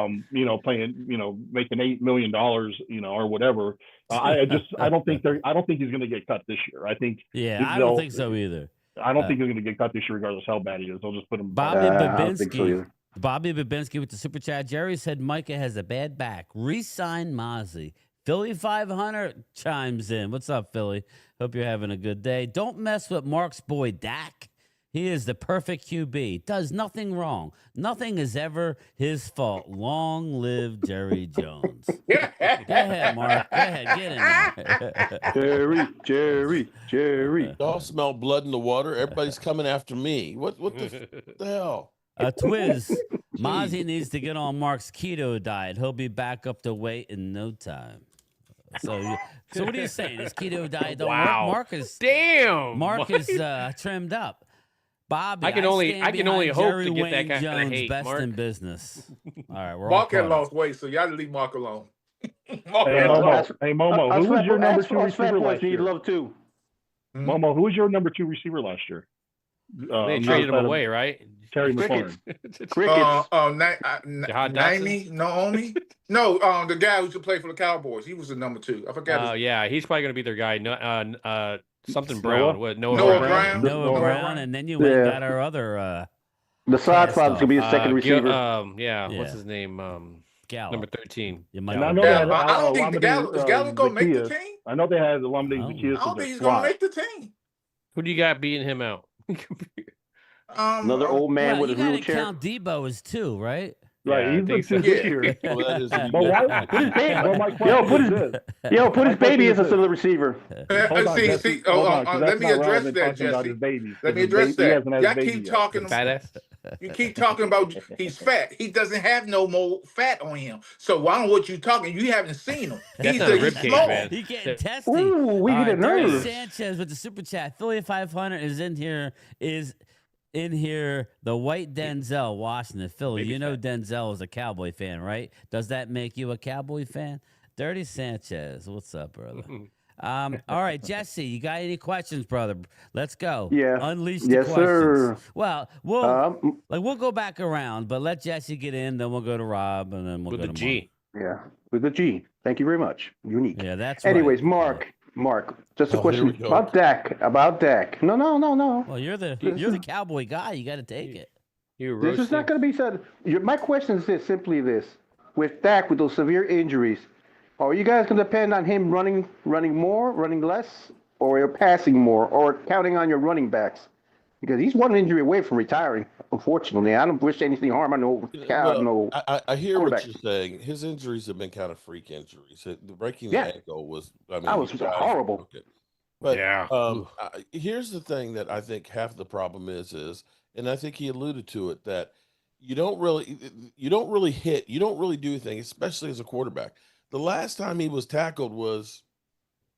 playing, making $8 million, or whatever. I don't think he's going to get cut this year. I think. Yeah, I don't think so either. I don't think he's going to get cut this year, regardless how bad he is. They'll just put him. Bobby Babinski with the super chat. Jerry said Micah has a bad back. Resign Mazi. Philly 500 chimes in. What's up, Philly? Hope you're having a good day. Don't mess with Mark's boy Dak. He is the perfect QB. Does nothing wrong. Nothing is ever his fault. Long live Jerry Jones. Go ahead, Mark. Go ahead. Get in there. Jerry. Y'all smell blood in the water. Everybody's coming after me. What the hell? Twiz. Mazi needs to get on Mark's keto diet. He'll be back up to weight in no time. So what are you saying? His keto diet don't work? Wow. Mark is trimmed up. Bobby, I can only hope Jerry to get Wayne that kind of Jones, hate, best Mark. in business. All right, we're Mark all had caught lost weight, so y'all leave Mark alone. Mark Hey, had lost. Momo, who was your number two receiver last need year? love too. Momo, who was your number 2 receiver last year? They traded him away, right? Terry McLaurin. Crickets. Naomi? No, the guy who used to play for the Cowboys. He was the number 2. I forgot. Oh, yeah. He's probably going to be their guy. No, something Noah? Brown. What? Noah Brown. Noah Brown, and then you went and got our other. The side father's gonna be the second receiver. What's his name? Gallup. Number 13. And I know they had, I don't think Gallup gonna make the Zacchaeus. team. I know they had Lamade Zacchaeus. I don't think he's gonna make the team. Who do you got beating him out? Another old man with a wheelchair. Count Debo as 2, right? Right, he's been 2 this year. Well, that is But why? Put his baby. Put his baby as a still receiver. Let me address that, Jesse. Let me address that. Y'all keep talking. You keep talking about he's fat. He doesn't have no more fat on him. So I don't know what you talking. You haven't seen him. He's small. He getting testy. Ooh, we get nervous. Sanchez with the super chat. Philly 500 is in here. The white Denzel, Washington, Philly. You know Denzel is a Cowboy fan, right? Does that make you a Cowboy fan? Dirty Sanchez, what's up, brother? All right, Jesse, you got any questions, brother? Let's go. Yeah. Unleash the questions. Sir. Well, we'll go back around, but let Jesse get in, then we'll go to Rob, and then we'll go to G. Yeah, with the G. Thank you very much. Unique. Yeah, that's Anyways, right. Mark, just a question about Dak. No. Well, you're the Cowboy guy. You got to take it. This is not going to be said. My question is simply this: with Dak, with those severe injuries, are you guys going to depend on him running more, running less, or passing more, or counting on your running backs? Because he's one injury away from retiring. Unfortunately, I don't wish anything harm. I hear what you're saying. His injuries have been kind of freak injuries. Breaking the ankle was, that was horrible. Okay. But here's the thing that I think half the problem is, and I think he alluded to it, that you don't really do anything, especially as a quarterback. The last time he was tackled was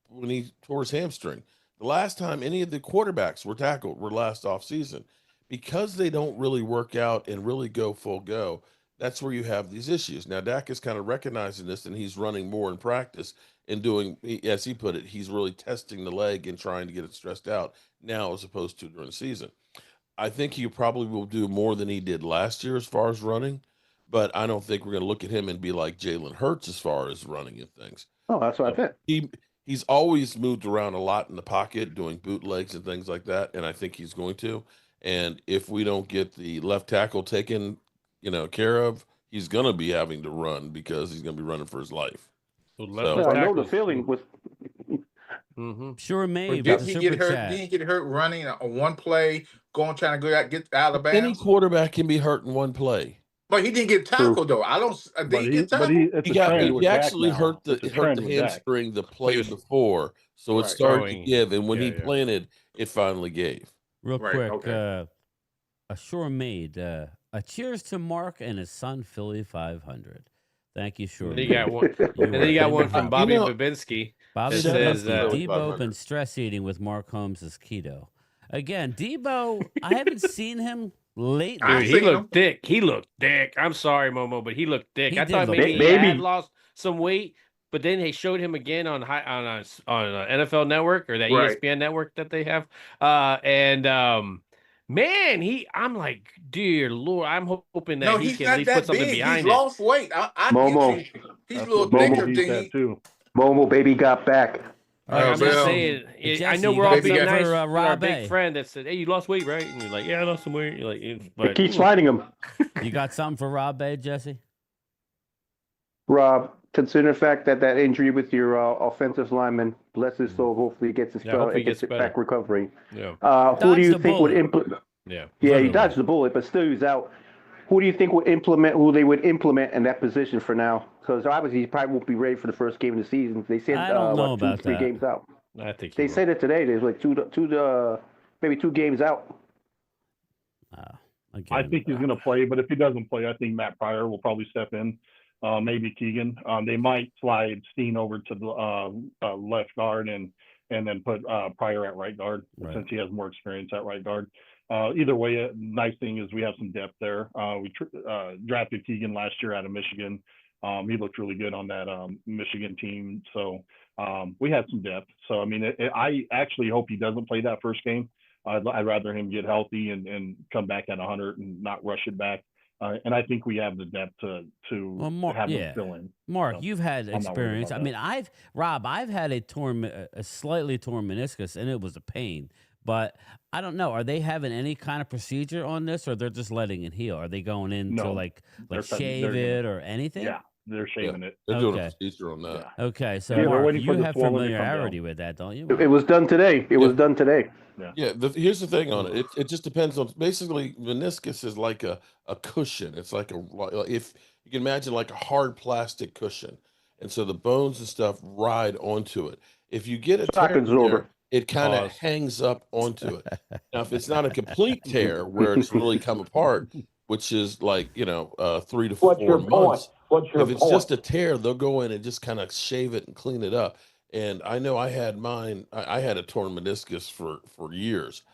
when he tore his hamstring. The last time any of the quarterbacks were tackled were last offseason. Because they don't really work out and really go full go, that's where you have these issues. Now, Dak is kind of recognizing this, and he's running more in practice and doing, as he put it, he's really testing the leg and trying to get it stressed out now as opposed to during the season. I think he probably will do more than he did last year as far as running, but I don't think we're going to look at him and be like Jalen Hurts as far as running and things. Oh, that's what I think. He's always moved around a lot in the pocket, doing bootlegs and things like that, and I think he's going to. And if we don't get the left tackle taken, care of, he's going to be having to run because he's going to be running for his life. I know the feeling with. Sure, maybe. Did he get hurt? Did he get hurt running on one play, trying to get out of bounds? Any quarterback can be hurt in one play. But he didn't get tackled though. I don't. Did he get tackled? He actually hurt the hamstring the play before, so it started to give, and when he planted, it finally gave. Real quick, a Sure Made. A cheers to Mark and his son, Philly 500. Thank you, Sure. And then you got one from Bobby Babinski. Bobby says, Debo been stress eating with Mark Holmes' keto. Again, Debo, I haven't seen him lately. Dude, he looked thick. I'm sorry, Momo, but he looked thick. I thought maybe he had lost some weight, but then they showed him again on NFL Network or that ESPN network that they have. Man, I'm like, dear Lord, I'm hoping that he can at least put something behind it. He's lost weight. Momo. He's a little thicker than too. Momo baby got back. I'm just saying. I know we're all being nice for our big friend that said, "Hey, you lost weight, right?" And you're like, "Yeah, I lost some weight." You're like, it keeps finding him. You got something for Rob, Jesse? Rob, consider the fact that injury with your offensive lineman, bless his soul, hopefully he gets his back recovering. Yeah. Who do you think would implement? Yeah. Yeah, he dodged the bullet, but still he's out. Who do you think who they would implement in that position for now? Because obviously he probably won't be ready for the first game of the season. They said I don't know about 2-3 that. games out. I think they said it today. There's like maybe 2 games out. I think he's going to play, but if he doesn't play, I think Matt Pryor will probably step in. maybe Keegan. They might slide Steen over to the left guard and then put Pryor at right guard since he has more experience at right guard. Either way, nice thing is we have some depth there. We drafted Keegan last year out of Michigan. He looked really good on that Michigan team. So we had some depth. So, I mean, I actually hope he doesn't play that first game. I'd rather him get healthy and come back at 100 and not rush it back. And I think we have the depth to have him fill in. Mark, so you've had experience. I mean, I've had a slightly torn meniscus, and it was a pain. But I don't know. Are they having any kind of procedure on this, or they're just letting it heal? Are they going in to like shave it or anything? Yeah, they're shaving it. They're doing a procedure on that. Yeah. Okay, so Mark, you have familiarity with that, don't you? It was done today. It was done today. Yeah. Here's the thing on it. It just depends on. Basically, meniscus is like a cushion. It's like if you can imagine like a hard plastic cushion, and so the bones and stuff ride onto it. If you get a tear, it kind of hangs up onto it. Now, if it's not a complete tear where it's really come apart, which is like 3 to 4 months. If it's just a tear, they'll go in and just kind of shave it and clean it up. And I know I had mine. I had a torn meniscus for years,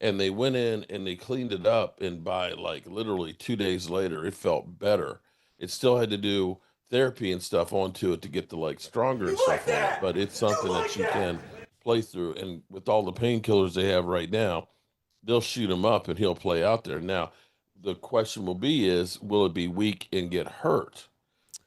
and they went in and they cleaned it up. And by like literally 2 days later, it felt better. It still had to do therapy and stuff onto it to get the like stronger and stuff on it, but it's something that you can play through. And with all the painkillers they have right now, they'll shoot him up and he'll play out there. Now, the question will be will it be weak and get hurt?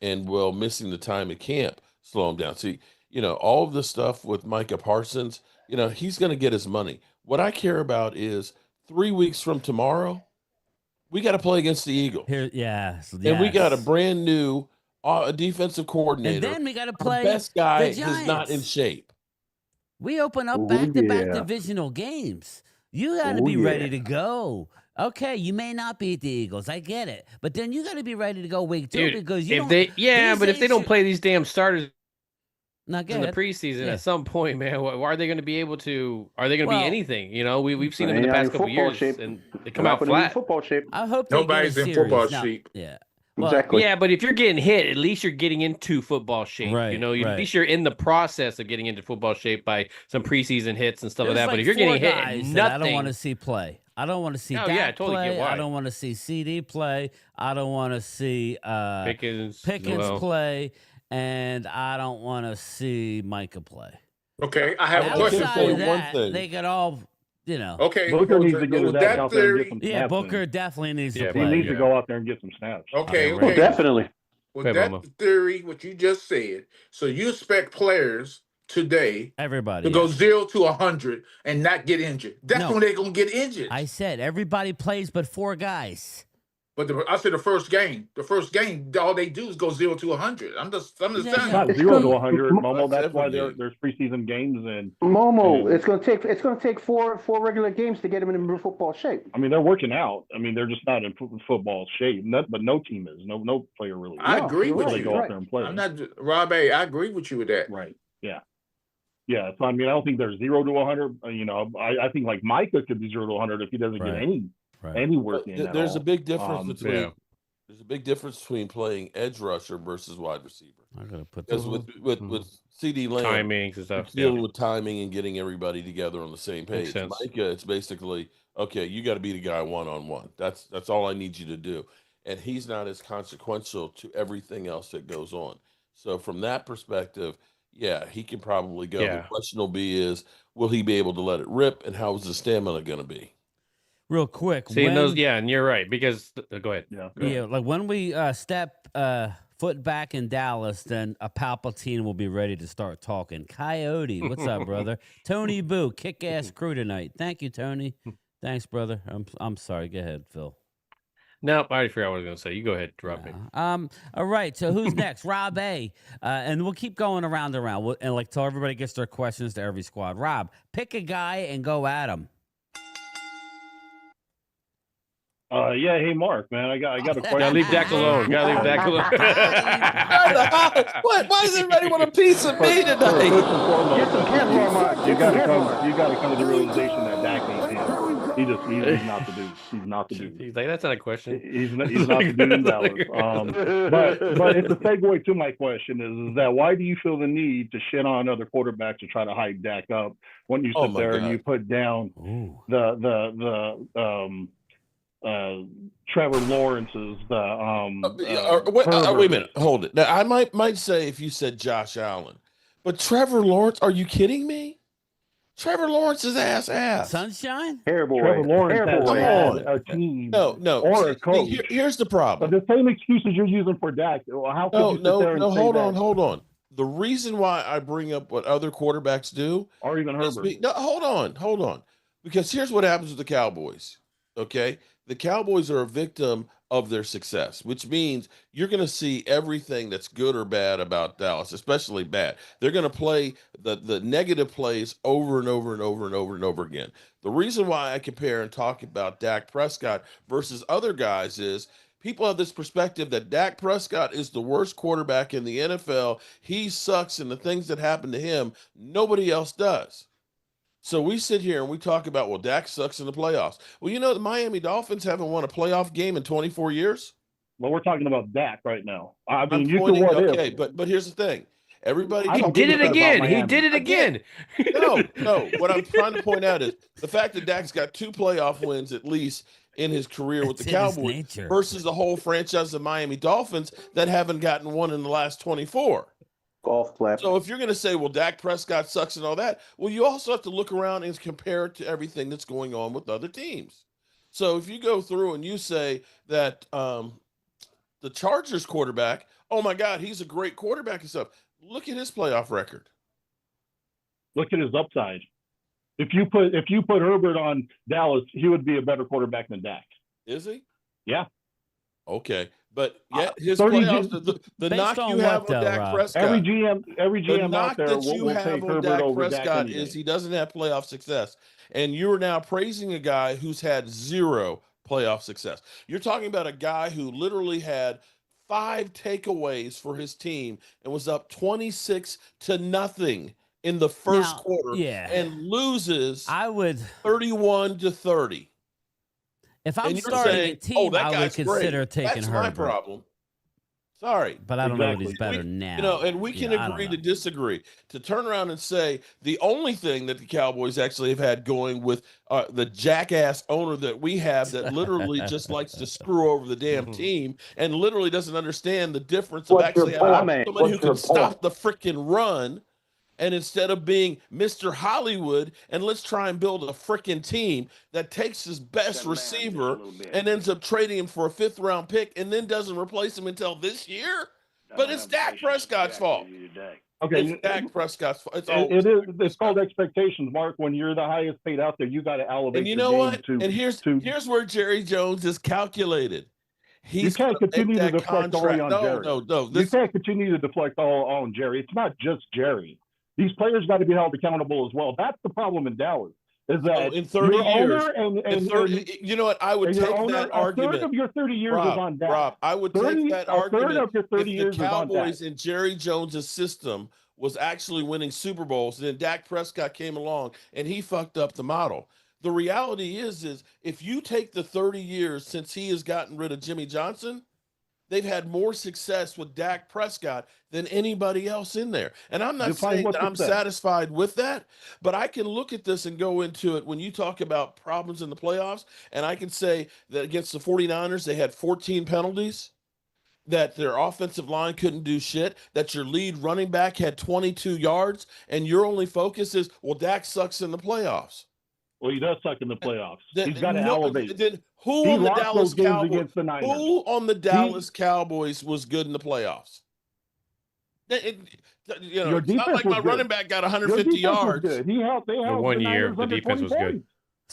And will missing the time at camp slow him down? See, all of the stuff with Micah Parsons, he's going to get his money. What I care about is 3 weeks from tomorrow, we got to play against the Eagles. And we got a brand new defensive coordinator. And then we got to play the best guy who's not in shape. We open up back-to-back divisional games. You got to be ready to go. Okay, you may not beat the Eagles. I get it. But then you got to be ready to go week 2 because if they don't play these damn starters in the ahead. preseason at some point, man, are they going to be able to? Are they going to be anything? We've seen them in the past couple of years, and they come out flat. Football shape. I hope nobody's in football shape. Yeah. Well, exactly. Yeah, but if you're getting hit, at least you're getting into football shape. Right, At least you're in the process of getting into football shape by some preseason hits and stuff like that. But if you're getting hit, nothing. I don't want to see play. I don't want to see Dak play. I don't want to see CD play. I don't want to see Pickens play, and I don't want to see Micah play. Okay, I have a question for you. One thing. They could all. Okay, Booker needs to get his ass out there and get some snaps. Yeah, Booker definitely needs to play. He needs to go out there and get some snaps. Okay. Well, definitely. With that theory, what you just said, so you expect players today everybody to go 0 to 100 and not get injured. That's when they're going to get injured. I said everybody plays but 4 guys. But I said the first game, all they do is go 0 to 100. I'm just saying. Not 0 to 100, Momo. That's why there's preseason games and Momo. It's going to take four regular games to get them in football shape. I mean, they're working out. I mean, they're just not in football shape. But no team is. No player really is. I agree with you. Go out there and play. I'm not Rob A. I agree with you with that. Right. Yeah. Yeah. So I mean, I don't think there's 0 to 100. I think like Micah could be 0 to 100 if he doesn't get any work in. There's a big difference between. There's a big difference between playing edge rusher versus wide receiver. I'm gonna put because with CD Lamb, timings and stuff, dealing with timing and getting everybody together on the same page. Micah, it's basically okay. You got to beat a guy 1-on-1. That's all I need you to do, and he's not as consequential to everything else that goes on. So from that perspective, he can probably go. The question will be will he be able to let it rip, and how is the stamina going to be? Real quick. And you're right, because go ahead. Yeah, like when we step foot back in Dallas, then a Palpatine will be ready to start talking. Coyote, what's up, brother? Tony Boo, kick-ass crew tonight. Thank you, Tony. Thanks, brother. I'm sorry. Go ahead, Phil. No, I already forgot what I was going to say. You go ahead, Rob. All right, so who's next? Rob A. And we'll keep going around and around. And till everybody gets their questions to every squad. Rob, pick a guy and go at him. Hey Mark, man, I got a question. Gotta leave Dak alone. Why does everybody want a piece of me tonight? You gotta come to the realization that Dak ain't him. He's not the dude. He's not the dude. He's like, that's not a question. He's not the dude in Dallas. But it's a segue to my question is that why do you feel the need to shit on other quarterbacks to try to hype Dak up when you sit there and you put down Trevor Lawrence's wait a minute, hold it. Now I might say if you said Josh Allen, but Trevor Lawrence, are you kidding me? Trevor Lawrence's ass. Sunshine? Hair boy. Trevor Lawrence has on. a team. No. Or a coach. Here's the problem. But the same excuses you're using for Dak. How could you sit there and say hold that? on. The reason why I bring up what other quarterbacks do, or even Herbert. Hold on. Because here's what happens with the Cowboys. Okay, the Cowboys are a victim of their success, which means you're going to see everything that's good or bad about Dallas, especially bad. They're going to play the negative plays over and over and over and over and over again. The reason why I compare and talk about Dak Prescott versus other guys is people have this perspective that Dak Prescott is the worst quarterback in the NFL. He sucks, and the things that happen to him, nobody else does. So we sit here and we talk about, well, Dak sucks in the playoffs. Well, you know, the Miami Dolphins haven't won a playoff game in 24 years. Well, we're talking about Dak right now. I mean, you can what okay, if. but here's the thing. Everybody did it again. He did it again. No. What I'm trying to point out is the fact that Dak's got 2 playoff wins at least in his career with the Cowboys versus the whole franchise of Miami Dolphins that haven't gotten one in the last 24. Golf clap. So if you're going to say, well, Dak Prescott sucks and all that, well, you also have to look around and compare it to everything that's going on with other teams. So if you go through and you say that the Chargers quarterback, oh my God, he's a great quarterback and stuff. Look at his playoff record. Look at his upside. If you put Herbert on Dallas, he would be a better quarterback than Dak. Is he? Yeah. Okay. But yet his playoffs, the knock you have on Dak Prescott. Every GM out there that you have on Dak Prescott is he doesn't have playoff success. And you are now praising a guy who's had 0 playoff success. You're talking about a guy who literally had 5 takeaways for his team and was up 26-0 in the first quarter and loses 31-30. If I'm starting a team, I would consider taking Herbert. That's my problem. Sorry. But I don't know that he's better now. You know, and we can agree to disagree. To turn around and say the only thing that the Cowboys actually have had going with the jackass owner that we have that literally just likes to screw over the damn team and literally doesn't understand the difference of actually having someone who can stop the freaking run. And instead of being Mr. Hollywood, and let's try and build a freaking team that takes his best receiver and ends up trading him for a 5th-round pick and then doesn't replace him until this year. But it's Dak Prescott's fault. Okay, it's Dak Prescott's fault. It's called expectations, Mark. When you're the highest paid out there, you got to elevate. And you know what? And here's where Jerry Jones is calculated. You can't continue to deflect all on Jerry. No. You can't continue to deflect all on Jerry. It's not just Jerry. These players got to be held accountable as well. That's the problem in Dallas. Is that in 30 years, you know what? I would take that argument. A third of your 30 years is on Dak. Rob, I would take that argument. A third of your 30 years the Cowboys is on Dak. in Jerry Jones's system was actually winning Super Bowls. Then Dak Prescott came along and he fucked up the model. The reality is if you take the 30 years since he has gotten rid of Jimmy Johnson, they've had more success with Dak Prescott than anybody else in there. And I'm not saying that I'm satisfied with that, but I can look at this and go into it when you talk about problems in the playoffs, and I can say that against the 49ers, they had 14 penalties, that their offensive line couldn't do shit, that your lead running back had 22 yards, and your only focus is, well, Dak sucks in the playoffs. Well, he does suck in the playoffs. He's got to elevate. Then who on the Dallas Cowboys? Who on the Dallas Cowboys was good in the playoffs? It's not like my running back got 150 yards. He helped. They helped. The 1 year, the defense was good.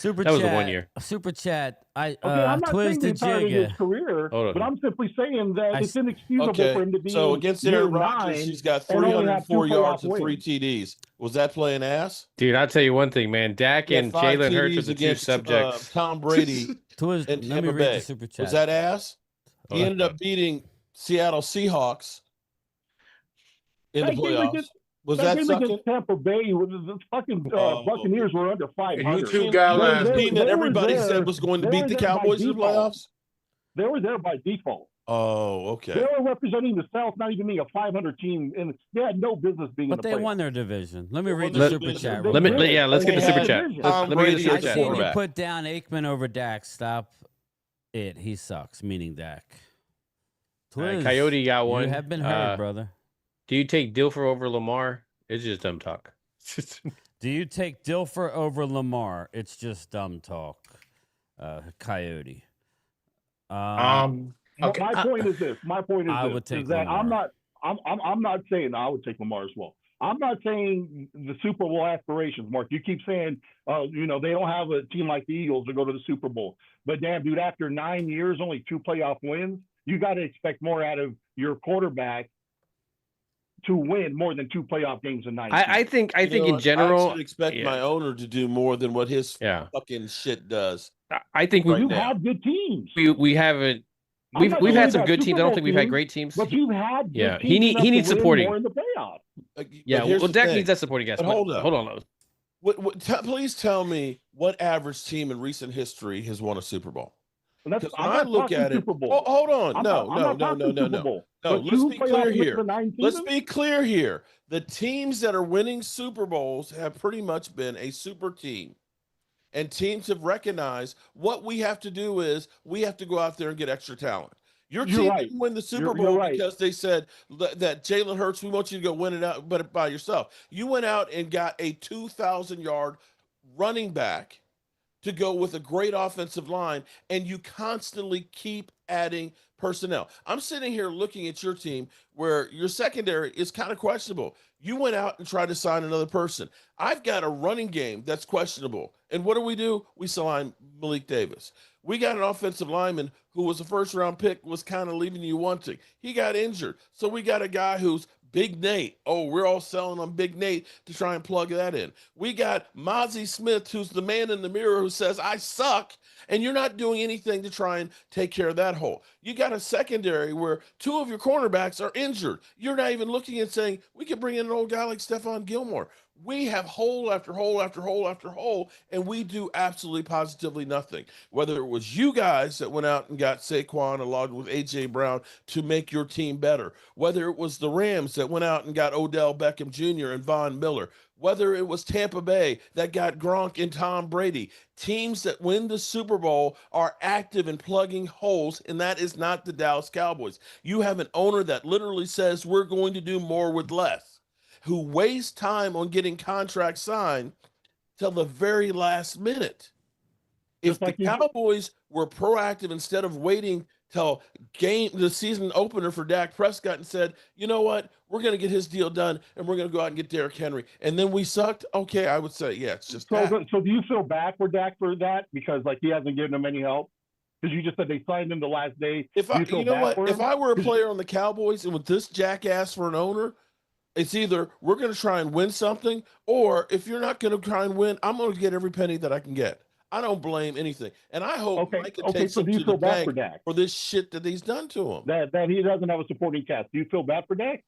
That was the 1 year. Super chat. I'm not saying the entirety of his career, but I'm simply saying that it's inexcusable for him to be. So against Aaron Rodgers, he's got 304 yards and 3 TDs. Was that playing ass? Dude, I'll tell you one thing, man. Dak and Jalen Hurts are the 2 subjects. Tom Brady and Tampa Bay. Was that ass? He ended up beating Seattle Seahawks in the playoffs. Was that that game sucking? against Tampa Bay? The fucking Buccaneers were under 500. You two guys, the team that everybody there, said was going to they beat were the there by Cowboys in the default. playoffs. They were there by default. Oh, okay. They were representing the South, not even being a 500 team, and they had no business being in the playoffs. But they won their division. Let me read the super chat. Let's get the super chat. Tom Let me get the Brady super as chat. I see you quarterback. put down Aikman over Dak. Stop it. He sucks, meaning Dak. Twiz, Coyote got one. You have been heard, brother. Do you take Dilfer over Lamar? It's just dumb talk. Do you take Dilfer over Lamar? It's just dumb talk. Coyote. Okay. My point is this. My point is take that Lamar. I'm not saying I would take Lamar as well. I'm not saying the Super Bowl aspirations, Mark. You keep saying, they don't have a team like the Eagles to go to the Super Bowl. But damn, dude, after 9 years, only 2 playoff wins, you got to expect more out of your quarterback to win more than 2 playoff games in 9 years. I think in general, I should expect my owner to do more than what his fucking shit does. I think you have good teams. We haven't. We've had some good teams. I don't think we've had great teams. But you've had good he needs supporting. More in the playoffs. Well, Dak needs that supporting guest. Hold on. Please tell me what average team in recent history has won a Super Bowl. Because when I look at it, hold on, no. Let's be clear here. Let's be clear here. The teams that are winning Super Bowls have pretty much been a super team. And teams have recognized what we have to do is we have to go out there and get extra talent. Your team didn't win the Super Bowl because they said that Jalen Hurts, we want you to go win it out but by yourself. You went out and got a 2,000-yard running back to go with a great offensive line, and you constantly keep adding personnel. I'm sitting here looking at your team where your secondary is kind of questionable. You went out and tried to sign another person. I've got a running game that's questionable. And what do? We sign Malik Davis. We got an offensive lineman who was a first-round pick, was kind of leaving you wanting. He got injured. So we got a guy who's Big Nate. Oh, we're all selling on Big Nate to try and plug that in. We got Mazi Smith, who's the man in the mirror who says, I suck, and you're not doing anything to try and take care of that hole. You got a secondary where 2 of your cornerbacks are injured. You're not even looking and saying, we could bring in an old guy like Stephon Gilmore. We have hole after hole after hole after hole, and we do absolutely positively nothing. Whether it was you guys that went out and got Saquon along with A.J. Brown to make your team better, whether it was the Rams that went out and got Odell Beckham Jr. and Von Miller, whether it was Tampa Bay that got Gronk and Tom Brady, teams that win the Super Bowl are active in plugging holes, and that is not the Dallas Cowboys. You have an owner that literally says we're going to do more with less, who wastes time on getting contracts signed till the very last minute. If the Cowboys were proactive instead of waiting till the season opener for Dak Prescott and said, you know what, we're going to get his deal done and we're going to go out and get Derrick Henry, and then we sucked, okay, I would say, yeah, it's just so do you feel bad for Dak for that? Because he hasn't given them any help? Because you just said they signed him the last day. If I were a player on the Cowboys and with this jackass for an owner, it's either we're going to try and win something, or if you're not going to try and win, I'm going to get every penny that I can get. I don't blame anything. And I hope Micah takes him to the bank for this shit that he's done to him. That he doesn't have a supporting cast. Do you feel bad for Dak?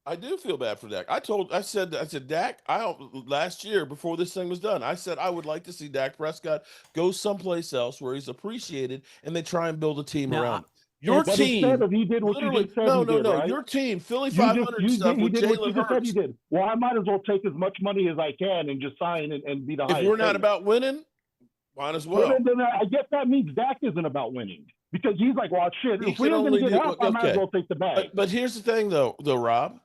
I do feel bad for Dak. I said, Dak, last year before this thing was done, I said I would like to see Dak Prescott go someplace else where he's appreciated and they try and build a team around him. Your team, he did what you just said. No. Your team, Philly 500 stuff with Jalen Hurts. He did. Well, I might as well take as much money as I can and just sign and be the highest. If we're not about winning, might as well. Then I guess that means Dak isn't about winning because he's like, well, shit. If we don't going to get out, I might as well take the bag. But here's the thing, though, Rob.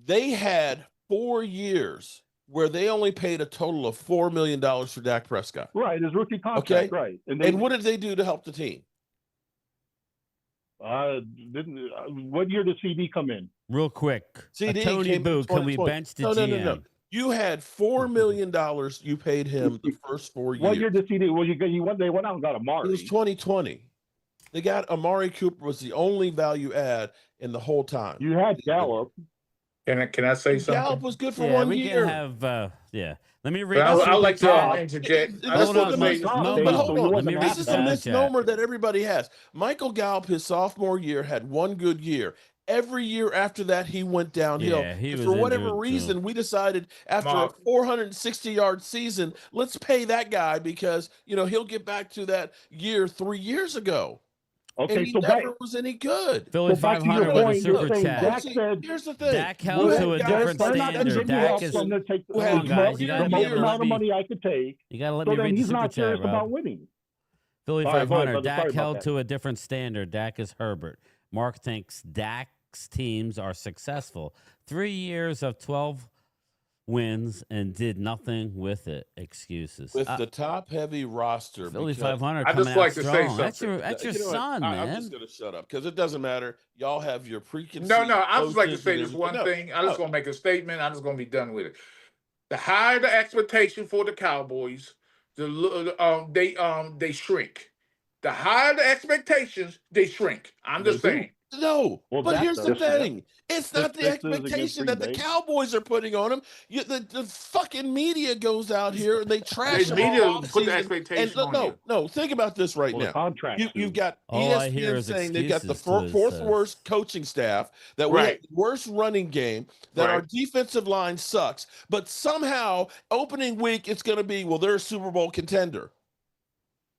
They had 4 years where they only paid a total of $4 million for Dak Prescott. Right, his rookie contract. Right, and what did they do to help the team? What year did CD come in? Real quick. CD Tony Boo, can we bench the GM? No. You had $4 million you paid him the first 4 years. What year did CD? Well, they went out and got Amari. It was 2020. They got Amari Cooper was the only value add in the whole time. You had Gallup. Can I say something? Gallup was good for 1 year. Let me read. I like to interject. This is a misnomer that everybody has. Michael Gallup, his sophomore year, had one good year. Every year after that, he went downhill. Yeah, he And was for whatever injured, reason, too. we decided after Mark. a 460-yard season, let's pay that guy because, he'll get back to that year 3 years ago. Okay, And he so never was any good. Philly so back to your 500 with a point, you're super saying chat. Dak said Here's the thing. Dak held to a different they're not standard. giving you Dak up is. from the take Come on, guys, you gotta the be most able to amount let of me. money I could take. You gotta let So me then read the he's super not chat, serious Rob. about winning. Philly All right, go ahead, 500. brother. Sorry Dak about held that. to a different standard. Dak is Herbert. Mark thinks Dak's teams are successful. 3 years of 12 wins and did nothing with it. Excuses. With the top-heavy roster. Philly because- 500 I coming just out like to say strong. That's your something. You know what? son, man. I'm just going to shut up because it doesn't matter. Y'all have your preconceived No, I just like to notions say and this one everything. thing. I'm just gonna make a statement. I'm just gonna be done with it. The higher the expectation for the Cowboys, they shrink. The higher the expectations, they shrink. I'm just saying. No, Well, but Dak here's the does that. thing. It's not the This is against expectation Green that the Bay. Cowboys are putting on them. The fucking media goes out here and they trash The them media all put the offseason. expectation And on you. no, think about this right Well, the now. contracts You've do. got All I hear ESPN is saying they've got the excuses to his, fourth worst coaching staff, that we have Right. the worst running game, that our Right. defensive line sucks, but somehow opening week it's going to be, well, they're a Super Bowl contender.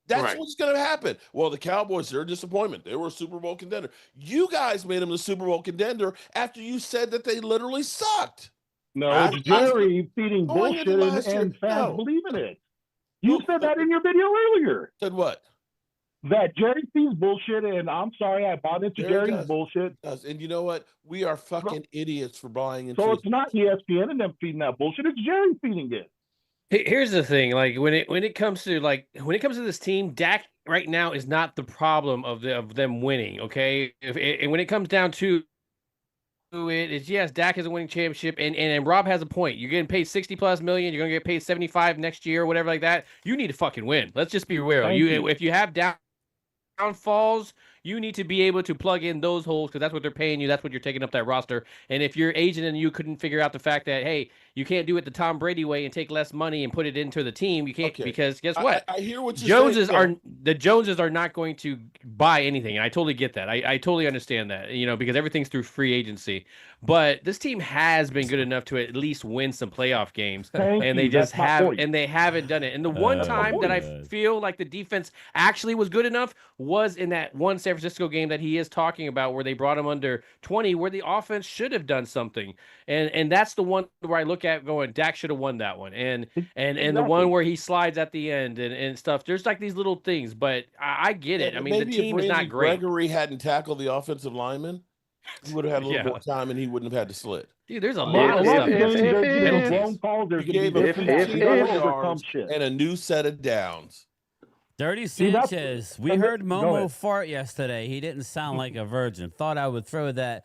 That's Right. what's going to happen. Well, the Cowboys, they're a disappointment. They were a Super Bowl contender. You guys made them the Super Bowl contender after you said that they literally sucked. No, it's Jerry feeding Going into bullshit last year, and fans no. believing it. You said that in your video earlier. Said what? That Jerry feeds bullshit, and I'm sorry I bought into Jerry Jerry's does. bullshit. And you know what? We are fucking idiots for buying into So this. it's not ESPN and them feeding that bullshit. It's Jerry feeding it. Here's the thing, like when it comes to this team, Dak right now is not the problem of them winning. Okay, and when it comes down to it's yes, Dak is a winning championship, and Rob has a point. You're getting paid $60+ million. You're gonna get paid $75 next year, or whatever like that. You need to fucking win. Let's just be real. If you have downfalls, you need to be able to plug in those holes because that's what they're paying you. That's what you're taking up that roster. And if your agent and you couldn't figure out the fact that, hey, you can't do it the Tom Brady way and take less money and put it into the team, you can't because guess what? I hear what you're saying. The Joneses are not going to buy anything. And I totally get that. I totally understand that, because everything's through free agency. But this team has been good enough to at least win some playoff games. And they just they haven't done it. And the one time that I feel like the defense actually was good enough was in that one San Francisco game that he is talking about where they brought him under 20, where the offense should have done something. And that's the one where I look at going, Dak should have won that one. And the one where he slides at the end and stuff. There's like these little things, but I get it. I mean, the team is not great. Gregory hadn't tackled the offensive lineman, he would have had a little more time and he wouldn't have had to slit. Dude, there's a lot of stuff. You gave him 15 yards and a new set of downs. Dirty Sanchez. We heard Momo fart yesterday. He didn't sound like a virgin. Thought I would throw that,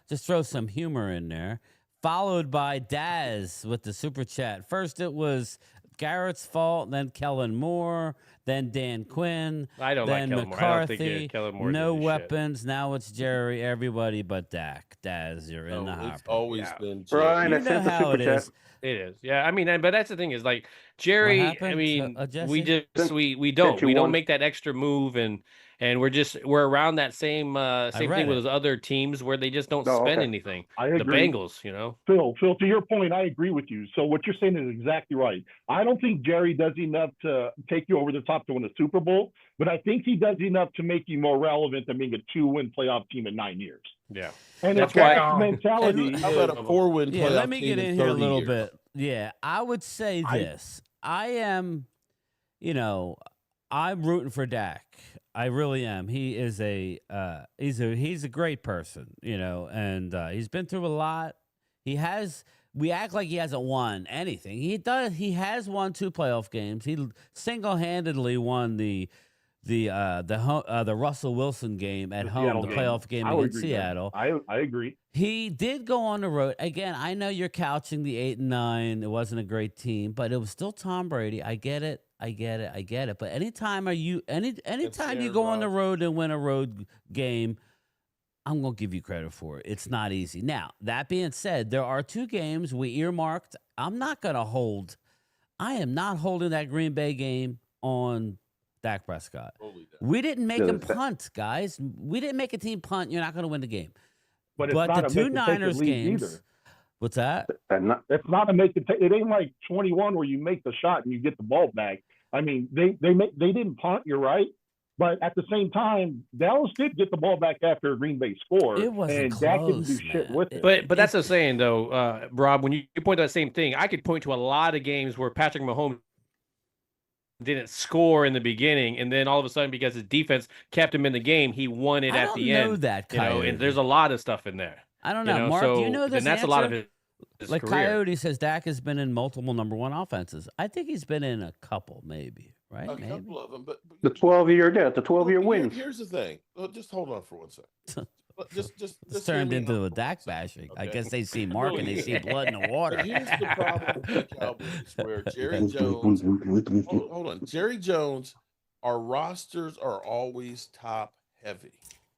just throw some humor in there. Followed by Daz with the super chat. First it was Garrett's fault, then Kellen Moore, then Dan Quinn, I don't then like Kellen McCarthy. Moore. I don't think Kellen Moore no did weapons. Shit. Now it's Jerry. Everybody but Dak. Daz, you're in the hopper. It's always been Jerry. Brian, you know how it is. It is. Yeah, I mean, but that's the thing is like Jerry, I mean, we don't make that extra move and we're around that same thing with those other teams where they just don't spend anything. I agree. The Bengals, Phil, to your point, I agree with you. So what you're saying is exactly right. I don't think Jerry does enough to take you over the top to win a Super Bowl, but I think he does enough to make you more relevant than being a 2-win playoff team in 9 years. Yeah. And that's why mentality. How about a 4-win playoff let me get in here a little years? bit. Yeah, I would say this. I am, I'm rooting for Dak. I really am. He is he's a great person, and he's been through a lot. We act like he hasn't won anything. He does. He has won 2 playoff games. He single-handedly won the Russell Wilson game at home, the playoff game against Seattle. I agree. He did go on the road. Again, I know you're couching the 8-9. It wasn't a great team, but it was still Tom Brady. I get it. But anytime you go on the road and win a road game, I'm going to give you credit for it. It's not easy. Now, that being said, there are 2 games we earmarked. I am not holding that Green Bay game on Dak Prescott. We didn't make him punt, guys. We didn't make a team punt. You're not going to win the game. but it's But not the a two make or take Niners league games. either. What's that? It's not a make it. It ain't like 21 where you make the shot and you get the ball back. I mean, they didn't punt. You're right, but at the same time, Dallas did get the ball back after a Green Bay score, It wasn't and close, Dak didn't do shit man. with it. But that's the saying though, Rob. When you point to that same thing, I could point to a lot of games where Patrick Mahomes didn't score in the beginning, and then all of a sudden, because his defense kept him in the game, he won it at the end. I don't know that, Coyote. And there's a lot of stuff in there. I don't know, Mark. So, do you know this and that's answer? a lot of his like career. Coyote says, Dak has been in multiple number one offenses. I think he's been in a couple, maybe. Right? A maybe. couple of them, but The 12-year wins. Here's the thing. Just hold on for one second. Just It's turned into a Dak bashing. I guess they see Mark and they see blood in the water. But here's the problem with the Cowboys, where Jerry Jones. Hold on, Jerry Jones. Our rosters are always top heavy,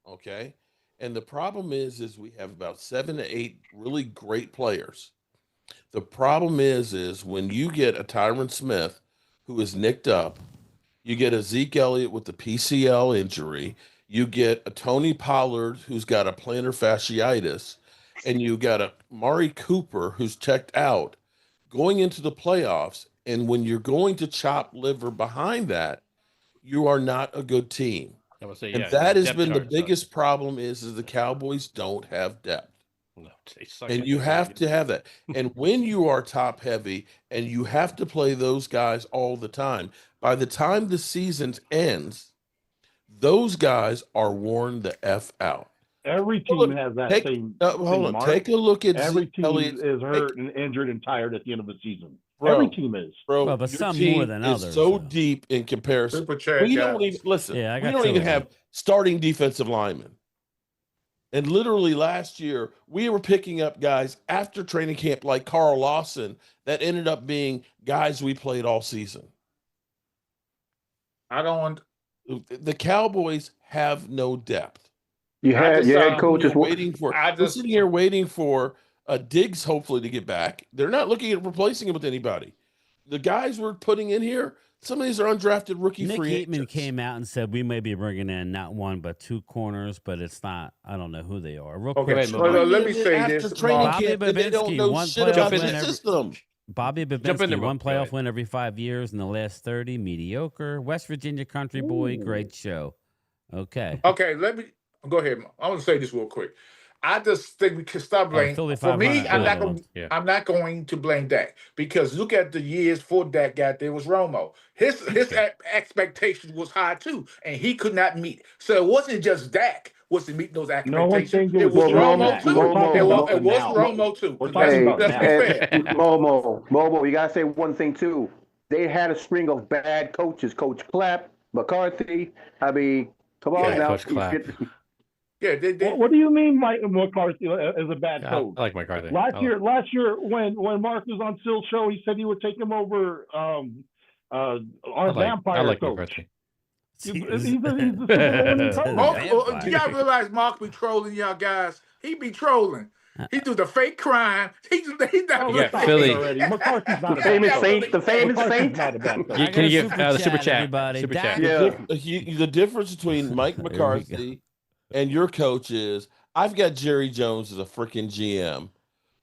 okay. And the problem is we have about 7 to 8 really great players. The problem is when you get a Tyron Smith who is nicked up, you get a Zeke Elliott with the PCL injury, you get a Tony Pollard who's got a plantar fasciitis, and you got a Mari Cooper who's checked out going into the playoffs. And when you're going to chop liver behind that, you are not a good team. I would say, And yeah, that has depth been the chart biggest problem is the Cowboys don't have depth. No, they suck And at you it. have to have that. And when you are top heavy and you have to play those guys all the time, by the time the season ends, those guys are worn the F out. Every team has that same. Hold on. Mark. Take a look at every Zeke team Elliott. is hurt and injured and tired at the end of the season. Bro, Every team is. Bro, Well, but your some team more than is others, so though. deep in comparison. Super chat, We don't guys. even listen. Yeah, I we got don't two even of them. have starting defensive linemen. And literally last year, we were picking up guys after training camp like Carl Lawson that ended up being guys we played all season. The Cowboys have no depth. Your head coach is We're sitting here waiting for Diggs hopefully to get back. They're not looking at replacing him with anybody. The guys we're putting in here, some of these are undrafted rookie Nick free Heatman agents. came out and said we may be bringing in not one but two corners, but it's not. I don't know who they are. Real Okay, quick, so let me say After this. training Bobby camp, they don't Babinski, know one shit playoff about win the every- system. Bobby Jump in Babinski, there, one Mo. Go playoff ahead. win every 5 years. In the last 30, mediocre. West Virginia country boy, great show. Okay. Okay, let me go ahead. I want to say this real quick. I just think we can stop blaming. Philly For me, 500, I'm not Philly going. won. Yeah. I'm not going to blame Dak because look at the years before Dak got there was Romo. His expectations was high too, and he could not meet. So it wasn't just Dak was to meet those No one expectations. thinks It was Romo Dak. too. We're talking about It was now. Romo too. We're talking about Let's be now. fair. Momo, you gotta say one thing too. They had a string of bad coaches. Coach Clapp, McCarthy. I mean, come on Yeah, now. Coach Clapp. Yeah, they What do you mean, Mike McCarthy is a bad I coach? like McCarthy. Last year, when Mark was on Sill's show, he said he would take him over our vampire I like coach. McCarthy. He's the Super Bowl winning coach. Do y'all realize Mark be trolling y'all guys? He be trolling. He do the fake crime. He's not Yeah, Philly. Already. McCarthy's not The a famous bad saint. coach. The famous McCarthy's saint. not a bad coach. Can you got give a the super chat? everybody. Super Dak- chat. Yeah. The difference between Mike McCarthy and your coach is I've got Jerry Jones as a freaking GM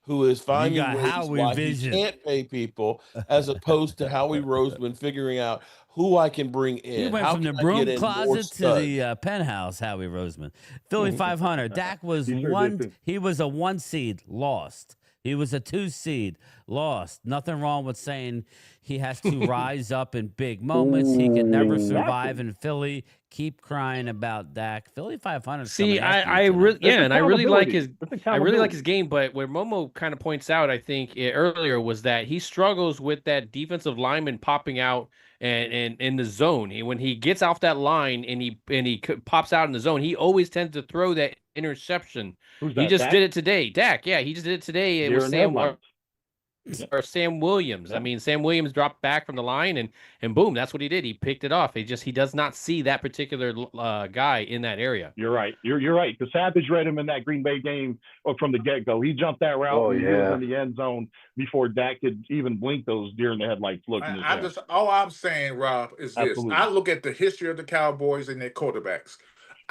who is finding got ways Howie why Vision. he can't pay people as opposed to Howie Roseman figuring out who I can bring in. He went How from the can I get broom in more closet to studs? the penthouse. Howie Roseman, Philly 500. Dak was He sure one. did. He was a 1 seed, lost. He was a 2 seed, lost. Nothing wrong with saying he has to rise up in big moments. He can never survive in Philly. Keep crying about Dak. Philly 500. See, I really, yeah, and I really like his, It's I really like accountability. his game. But where Momo kind of points out, I think earlier was that he struggles with that defensive lineman popping out and in the zone. When he gets off that line and he pops out in the zone, he always tends to throw that interception. Who's He that, just Dak? did it today. Dak, yeah, he just did it today. It Deer was in the Sam headlights. or Sam Williams. I mean, Sam Williams dropped back from the line and boom, that's what he did. He picked it off. He does not see that particular guy in that area. You're right. You're right. The Savage read him in that Green Bay game from the get-go. He jumped that route and he was in the end zone before Dak could even blink those deer in the headlights look in his head. All I'm saying, Rob, is this. Absolutely. I look at the history of the Cowboys and their quarterbacks.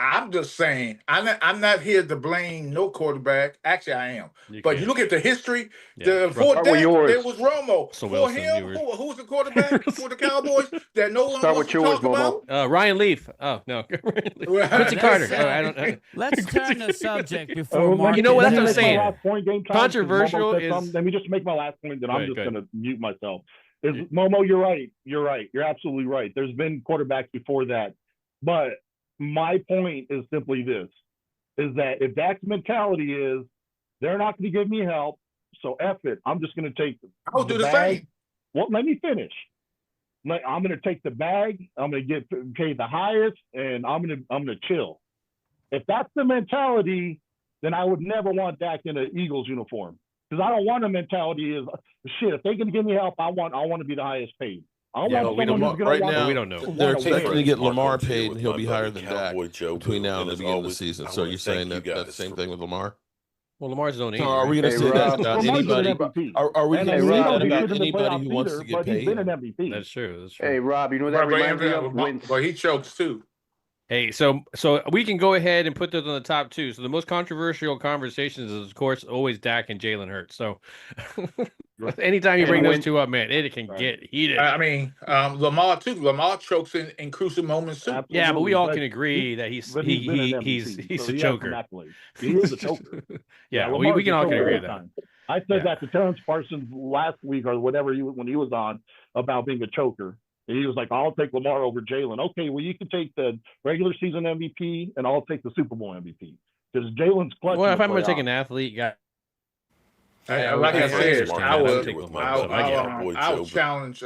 I'm just saying, I'm not here to blame no quarterback. Actually, I am. But you look at the history. Before Dak, there was Romo. For him, who was the quarterback for the Cowboys that no one wants to talk about? Ryan Leaf. Oh no, Quincy Carter. I don't know. Let's turn the subject before Mark. You know what? That's what I'm My saying. last point, game time, Controversial is. Let me just make my last point. Then I'm just going to mute myself. Momo, you're right. You're right. You're absolutely right. There's been quarterbacks before that, but my point is simply this: is that if Dak's mentality is they're not going to give me help, so F it. I'm just going to take. I'll do the same. Well, let me finish. I'm going to take the bag. I'm going to get paid the highest, and I'm going to chill. If that's the mentality, then I would never want Dak in an Eagles uniform, because I don't want a mentality is shit. If they're going to give me help, I want to be the highest paid. I want someone who's going to right now. We don't know. They're expecting to get Lamar paid, and he'll be higher than Dak between now and the beginning of the season. So you're saying that that's the same thing with Lamar? Well, Lamar's no So are we going to say that about anybody? Are we going to say that about anybody who wants to get paid? He's been an MVP. That's true. Hey, Rob, you know that reminds me of Wentz. But he chokes too. Hey, so we can go ahead and put those on the top two. So the most controversial conversations is, of course, always Dak and Jalen Hurts. So anytime you bring those two up, man, it can get heated. I mean, Lamar too. Lamar chokes in crucial moments too. Absolutely. Yeah, but we all can agree that he's a choker. He is a choker. Yeah, we can all agree with that. I said that to Terrence Parsons last week or whatever when he was on about being a choker. And he was like, I'll take Lamar over Jalen. Okay, well, you can take the regular season MVP, and I'll take the Super Bowl MVP. Because Jalen's clutch. Well, if I'm going to take an athlete, like I said, I would challenge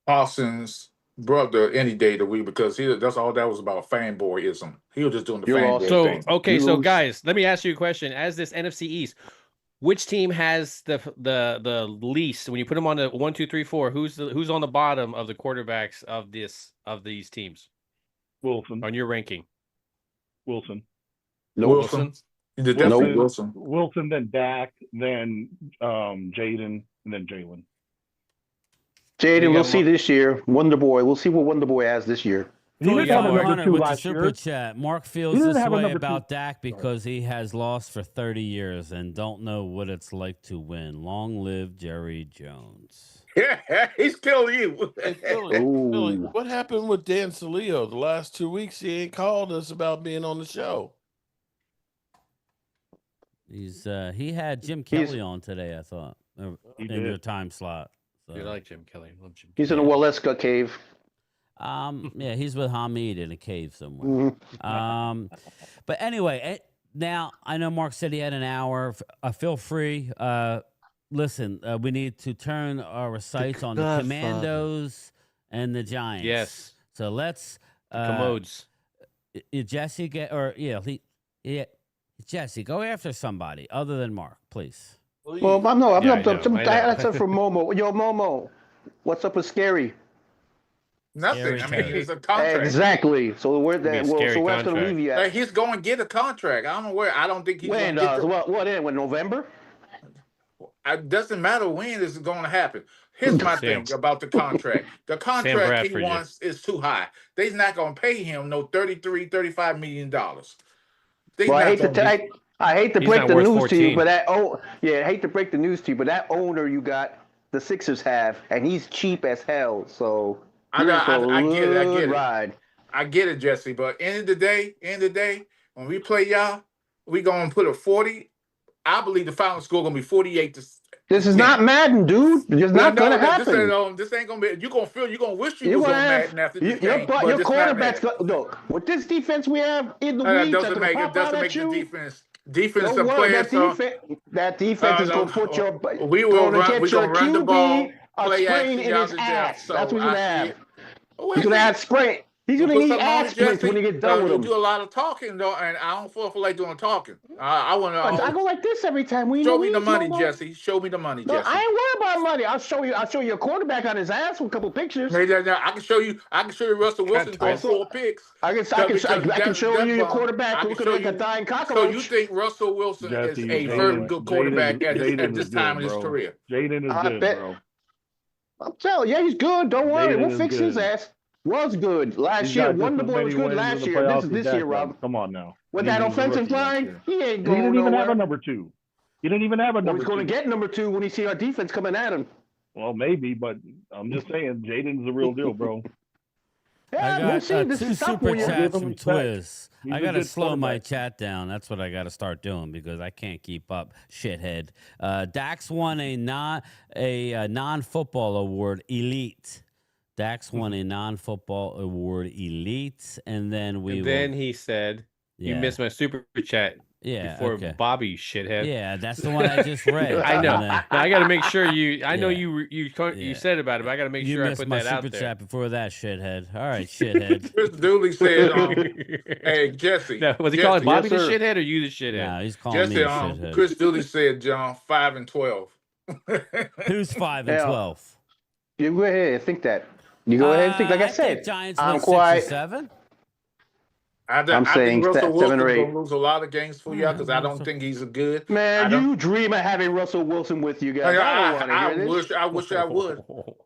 Parsons' brother any day of the week, because that's all that was about, fanboyism. He was just doing the fanboy thing. Okay, so guys, let me ask you a question. As this NFC East, which team has the least? When you put them on the 1, 2, 3, 4, who's on the bottom of the quarterbacks of these teams? Wilson. On your ranking. Wilson. No Wilson. Wilson. Wilson, then Dak, then Jaden, and then Jalen. Jaden, we'll see this year. Wonder Boy. We'll see what Wonder Boy has this year. He didn't have a number 2 with the super chat. Mark feels this way about Dak because he has lost for 30 years and don't know what it's like to win. Long live Jerry Jones. Yeah, he's killing you. Hey, Philly, what happened with Dan Salio the last 2 weeks? He ain't called us about being on the show. He had Jim Kelly on today, I thought, in your time slot. So. You like Jim Kelly? I love Jim Kelly. He's in a Waleska cave. Yeah, he's with Hamid in a cave somewhere. But anyway, now I know Mark said he had an hour. Feel free. Listen, we need to turn our sights on the Commandos and the Giants. Yes. So let's commodes. Jesse Jesse, go after somebody other than Mark, please. Well, I'm that's up for Momo. Yo, Momo, what's up with Scary? Nothing. I mean, it's a contract. Exactly. So where's that? Well, so where's going to leave you at? He's going to get a contract. I don't know where. I don't think he's going to get. What in? When November? It doesn't matter when this is going to happen. Here's my thing about the contract. The contract he wants is too high. They're not going to pay him no $33-35 million. I hate to break the news to you, but I hate to break the news to you, but that owner you got, the Sixers have, and he's cheap as hell. So I get it, Jesse. But end of the day, when we play y'all, we gonna put a 40. I believe the final score gonna be 48 to. This is not Madden, dude. It's not gonna happen. This ain't gonna be. You're gonna wish you was on Madden after this game. Your quarterback's look with this defense we have in the league. It doesn't make the defense. Defensive players. That defense is gonna put your. We're gonna run the ball. Play action in his ass. So that's what he's gonna have. He's gonna have sprain. He's gonna need ass sprints when he gets done with him. Do a lot of talking though, and I don't feel like doing talking. I want to. I go like this every time. Show me the money, Jesse. Show me the money, Jesse. I ain't worried about money. I'll show you a quarterback on his ass with a couple pictures. I can show you Russell Wilson throwing 4 picks. I can show you your quarterback looking like a dying cockroach. So you think Russell Wilson is a very good quarterback at this time in his career? Jaden is good, bro. I'm telling you, he's good. Don't worry, we'll fix his ass. was good last He's year. got just Wonder as Boy was many good wins in last the year. This playoffs is as this Dak year, does. Rob. Come on now. With And that he was a offensive rookie last line, year. he ain't And he going didn't even have a nowhere. number 2. He didn't even have a Well, number he's going 2. to get number 2 when he see our defense coming at him. Well, maybe, but I'm just saying, Jaden's the real deal, bro. Yeah, I we'll got see. This two is tough super for you. chats from respect. Twiz. He's I a got to good slow my quarterback. chat down. That's what I got to start doing because I can't keep up, shithead. Dax won a non-football award, Elite. Dax won a non-football award, Elite, and then he said, "You missed my super chat." Yeah, before okay. Bobby, you shithead. Yeah, that's the one I just read. I know. Now, I got to make sure you. I know Yeah. you said about it, but I got to make you sure I missed put my that out super there. chat before that, shithead. All right, shithead. Chris Dooley said, "Hey Jesse." No, was he Jesse, calling Bobby the sir. shithead or you the shithead? No, he's calling me Jesse, a shithead. Chris Dooley said, "John 5 and 12." Who's 5 and Yeah. 12? You go ahead and think that. You go ahead and think. Like I said, think Giants I'm win 6 or quiet. 7. I saying think Russell 7 or Wilson's 8. gonna lose a lot of games for y'all because I don't think he's a good. Man, I don't- you dream of having Russell Wilson with you guys. I don't want to hear this. I wish I would.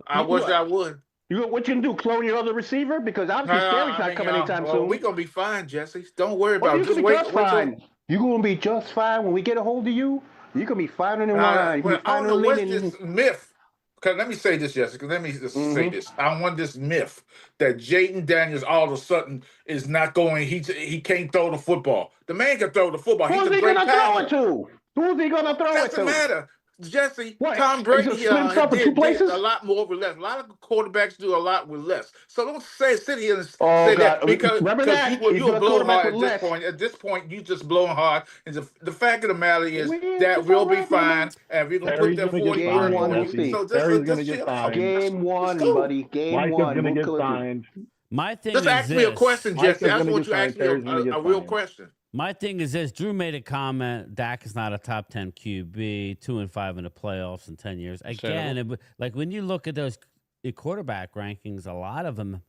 I wish I would. What you can do? Clone your other receiver? Because obviously Scary's not coming anytime soon. We're gonna be fine, Jesse. Don't worry Oh, about you're it. gonna Just be wait. just fine. You're gonna be just fine when we get a hold of you. You're gonna be finer than wine. You're I gonna don't be know finer what's than this myth. Because let me say this, Jessica. Let me just say this. I want this myth that Jaden Daniels all of a sudden is not going. He can't throw the football. The man can throw the football. Who's He's a he great gonna throw passer. it to? Who's he gonna throw it Doesn't to? matter. Jesse, What? Tom He's gonna Brady split himself in two did places? a lot more with less. A lot of quarterbacks do a lot with less. So don't sit here and Oh, say God. that because Remember that? you're He's gonna blowing quarterback hard with at this less. point. At this point, you just blowing hard. And the fact of the matter is that It's we'll all be right, fine, man. and we're gonna Terry's put that gonna get 40 Game burn one, on we'll you. see. So Terry's gonna just get chill out. signed. Game one, buddy. Game Micah's one. gonna We'll get clip it. signed. My thing Just is ask me a this. question, Micah's Jesse. I gonna want get you to ask signed. me Terry's gonna get a real signed. question. My thing is this. Drew made a comment. Dak is not a top 10 QB, 2-5 in the playoffs in 10 years. Again, like when you look at those quarterback rankings, a lot of them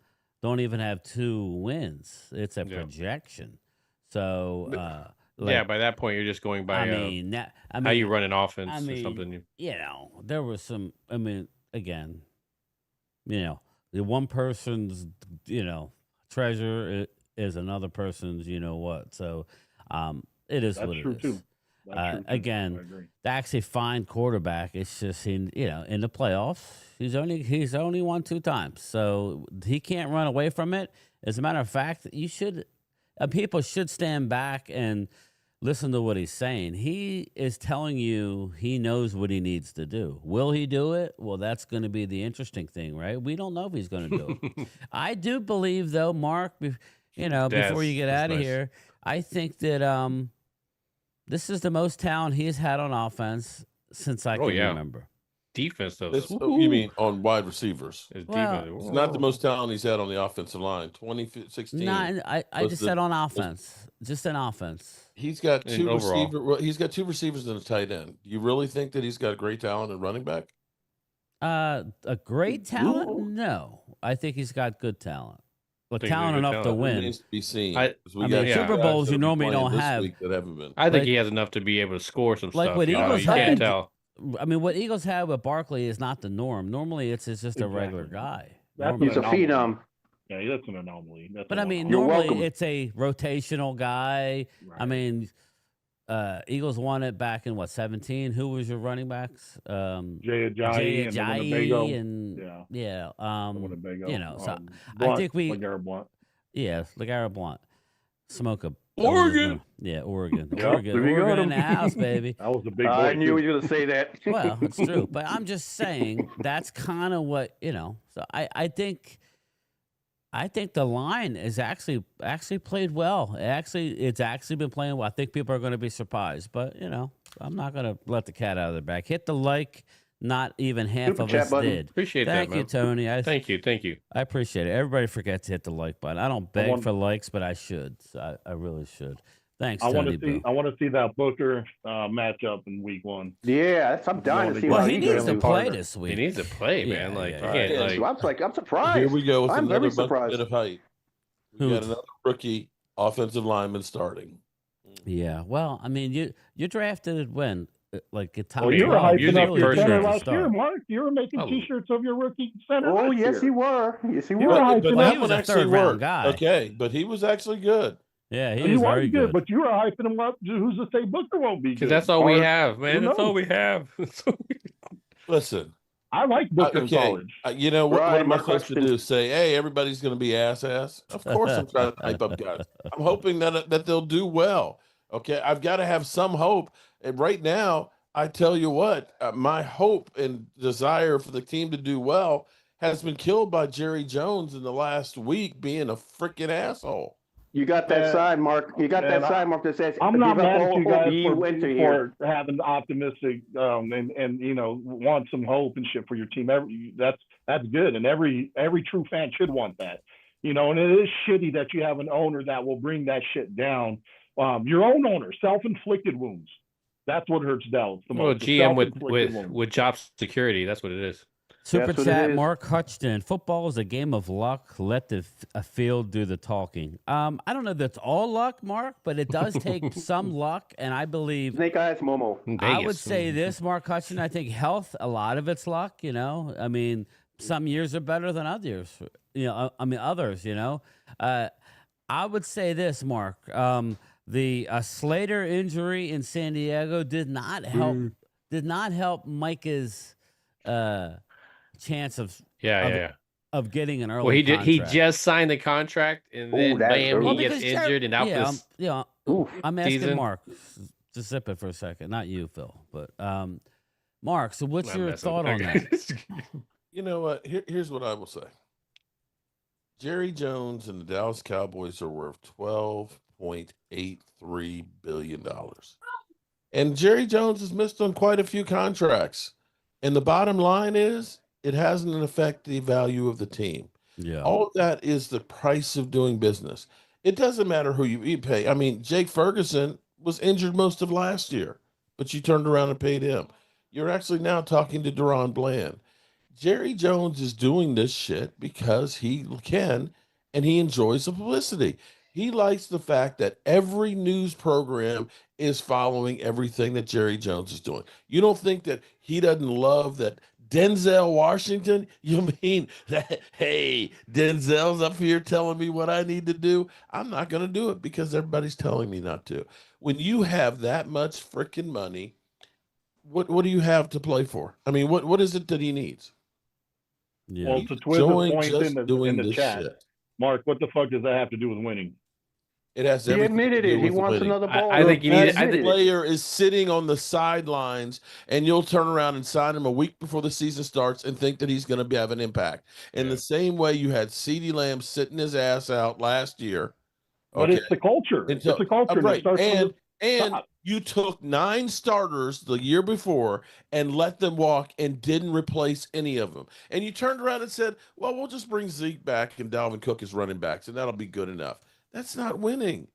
don't even have 2 wins. It's a projection. So, yeah, by that point, you're just going by how you run an offense or something. You know, there was some, again, the one person's, treasure is another person's, what. So it is what it is. Too. Again, Dak's a fine quarterback. It's just in the playoffs, he's only won 2 times, so he can't run away from it. As a matter of fact, people should stand back and listen to what he's saying. He is telling you he knows what he needs to do. Will he do it? Well, that's going to be the interesting thing, right? We don't know if he's going to do it. I do believe, though, Mark, before you get out of here, I think that this is the most talent he's had on offense since I can remember. Defense, though. You mean on wide receivers? It's not the most talent he's had on the offensive line. 2016. No, I just said on offense. Just an offense. He's got 2 receivers. He's got 2 receivers and a tight end. Do you really think that he's got great talent at running back? A great talent? No, I think he's got good talent. Well, talent enough to win. Remains to be seen. Super Bowls you normally don't have. That haven't been. I think he has enough to be able to score some stuff. What Eagles you can't tell. What Eagles have with Barkley is not the norm. Normally, it's just a regular guy. He's a phenom. Yeah, that's an anomaly. Normally it's a rotational guy. Right. Eagles won it back in 17. Who was your running backs? Jay Ajayi and so Blunt, I think LeGarrette Blunt. Yeah, LeGarrette Blunt. Smoke a Oregon. Yeah, Oregon. Yep, Oregon in the house, baby. That was a big boy. I knew you were going to say that. Well, it's true. But I'm just saying that's kind of what, So I think the line is actually played well. It's actually been playing well. I think people are going to be surprised. But, I'm not going to let the cat out of the bag. Hit the like. Not even half Super of chat us button. did. Appreciate Thank that, you, man. Tony. Thank you. I appreciate it. Everybody forgets to hit the like button. I don't beg for likes, but I should. So I really should. Thanks, Tony. I want to see that Booker matchup in week 1. Yeah, I'm dying to see. Well, he needs to play this week. He needs to play, man. I'm surprised. Here we go with I'm another very surprised. bit of height. We got another rookie offensive lineman starting. Yeah. Well, you drafted when like get top Well, you were 12. hyping Usually up your first center round. last year, Mark. You were making Oh. T-shirts of your rookie center. Oh, last yes, year. he were. Yes, he You were were. hyping But up. Well, he that was one a actually third round worked. guy. Okay, but he was actually good. Yeah, He he was was very good, good. but you were hyping him up. Who's to say Booker won't be good? Because that's all we Or have, man. who That's all knows? we have. Listen, I like Booker in okay, college. you know what? What Right, am I no supposed to question. do? Say, hey, everybody's going to be ass? Of course, I'm trying to hype up guys. I'm hoping that they'll do well. Okay, I've got to have some hope. And right now, I tell you what, my hope and desire for the team to do well has been killed by Jerry Jones in the last week being a freaking asshole. You got that sign, Mark. You got that sign, Mark, that says, I'm not give up mad at all you hope guys ye winter here. for having optimistic and you know want some hope and shit for your team. That's good, and every true fan should want that. You know, and it is shitty that you have an owner that will bring that shit down. Your own owner, self-inflicted wounds. That's what hurts Dallas the most. Well, the GM self-inflicted wounds. with job security. That's what it is. Super That's what chat, it is. Mark Hutchton. Football is a game of luck. Let the field do the talking. I don't know if that's all luck, Mark, but it does take some luck, and I believe Snake Eyes Momo. I would say this, Mark Hutchison. I think health, a lot of it's luck. You know, I mean, some years are better than others. You know, I mean, others. You know, I would say this, Mark. The Slater injury in San Diego did not help. Did not help Micah's chance of getting an early. Well, he did. He contract. just signed the contract, and then bam, he gets injured and out this. I'm asking season. Mark. Just zip it for a second, not you, Phil, but Mark. So, what's your thought on that? You know what? Here's what I will say. Jerry Jones and the Dallas Cowboys are worth $12.83 billion. And Jerry Jones has missed on quite a few contracts. And the bottom line is it hasn't affected the value of the team. Yeah. All of that is the price of doing business. It doesn't matter who you pay. I mean, Jake Ferguson was injured most of last year, but you turned around and paid him. You're actually now talking to Deron Bland. Jerry Jones is doing this shit because he can and he enjoys the publicity. He likes the fact that every news program is following everything that Jerry Jones is doing. You don't think that he doesn't love that Denzel Washington? You mean that, hey, Denzel's up here telling me what I need to do? I'm not going to do it because everybody's telling me not to. When you have that much freaking money, what do you have to play for? I mean, what is it that he needs? Yeah. Well, to twist the point in the chat, shit. Mark, what the fuck does that have to do with winning? It has He everything admitted to do it. He with wants winning. another ball. I think you need. I The think player is sitting on the sidelines, and you'll turn around and sign him a week before the season starts and think that he's going to have an impact. In the same way you had CeeDee Lamb sitting his ass out last year. But it's the culture. It's the culture. Right. And And you took 9 starters the year before and let them walk and didn't replace any of them. And you turned around and said, well, we'll just bring Zeke back and Dalvin Cook as running backs, and that'll be good enough. That's not winning.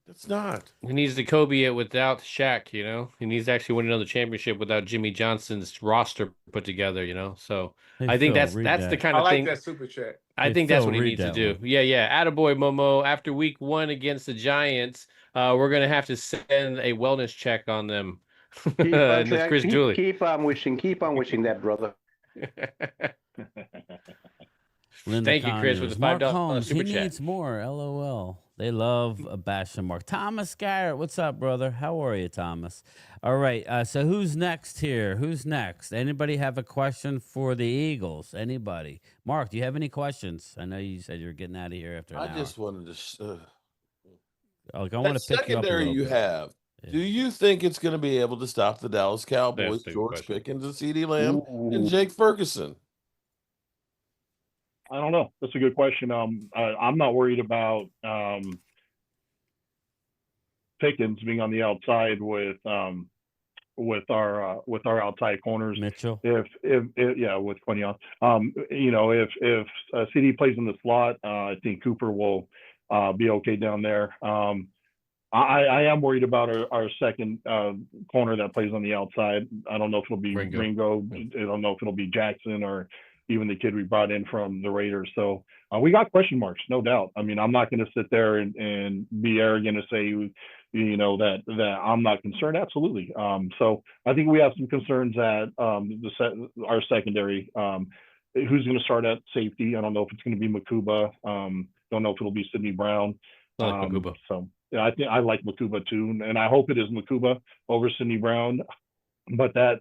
That's not. he needs to Kobe it without Shaq. You know, he needs to actually win another championship without Jimmy Johnson's roster put together. You know, so Hey, I think Phil, that's read the that. kind I of like thing. that super chat. I Hey, think that's Phil, what he read needs to that do. one. Yeah. Attaboy, Momo. After week 1 against the Giants, we're going to have to send a wellness check on them. Keep And that's Chris Julie. keep on wishing that, brother. Linda Thank you, Chris, with the Conyers. Mark $5 Holmes, super he chat. needs more. LOL. They love a bashing Mark. Thomas Garrett, what's up, brother? How are you, Thomas? All right. So who's next here? Who's next? Anybody have a question for the Eagles? Anybody? Mark, do you have any questions? I know you said you're getting out of here after an hour. I just wanted to. I want to pick you up a secondary little you bit. have. Yeah. Do you think it's going to be able to stop the Dallas Cowboys, That's a good George question. Pickens, and CeeDee Lamb, and Jake Ferguson? I don't know. That's a good question. I'm not worried about Pickens being on the outside with our outside corners. Mitchell. If with Quinion. If CD plays in the slot, I think Cooper will be okay down there. I am worried about our second corner that plays on the outside. I don't know if it'll be Ringo. I don't know if it'll be Jackson or even the kid we brought in from the Raiders. So we got question marks, no doubt. I mean, I'm not going to sit there and be arrogant and say that I'm not concerned. Absolutely. So I think we have some concerns at our secondary. Who's going to start at safety? I don't know if it's going to be Makuba. Don't know if it'll be Sidney Brown. I like Makuba. So yeah, I think I like Makuba too, and I hope it is Makuba over Sidney Brown. But that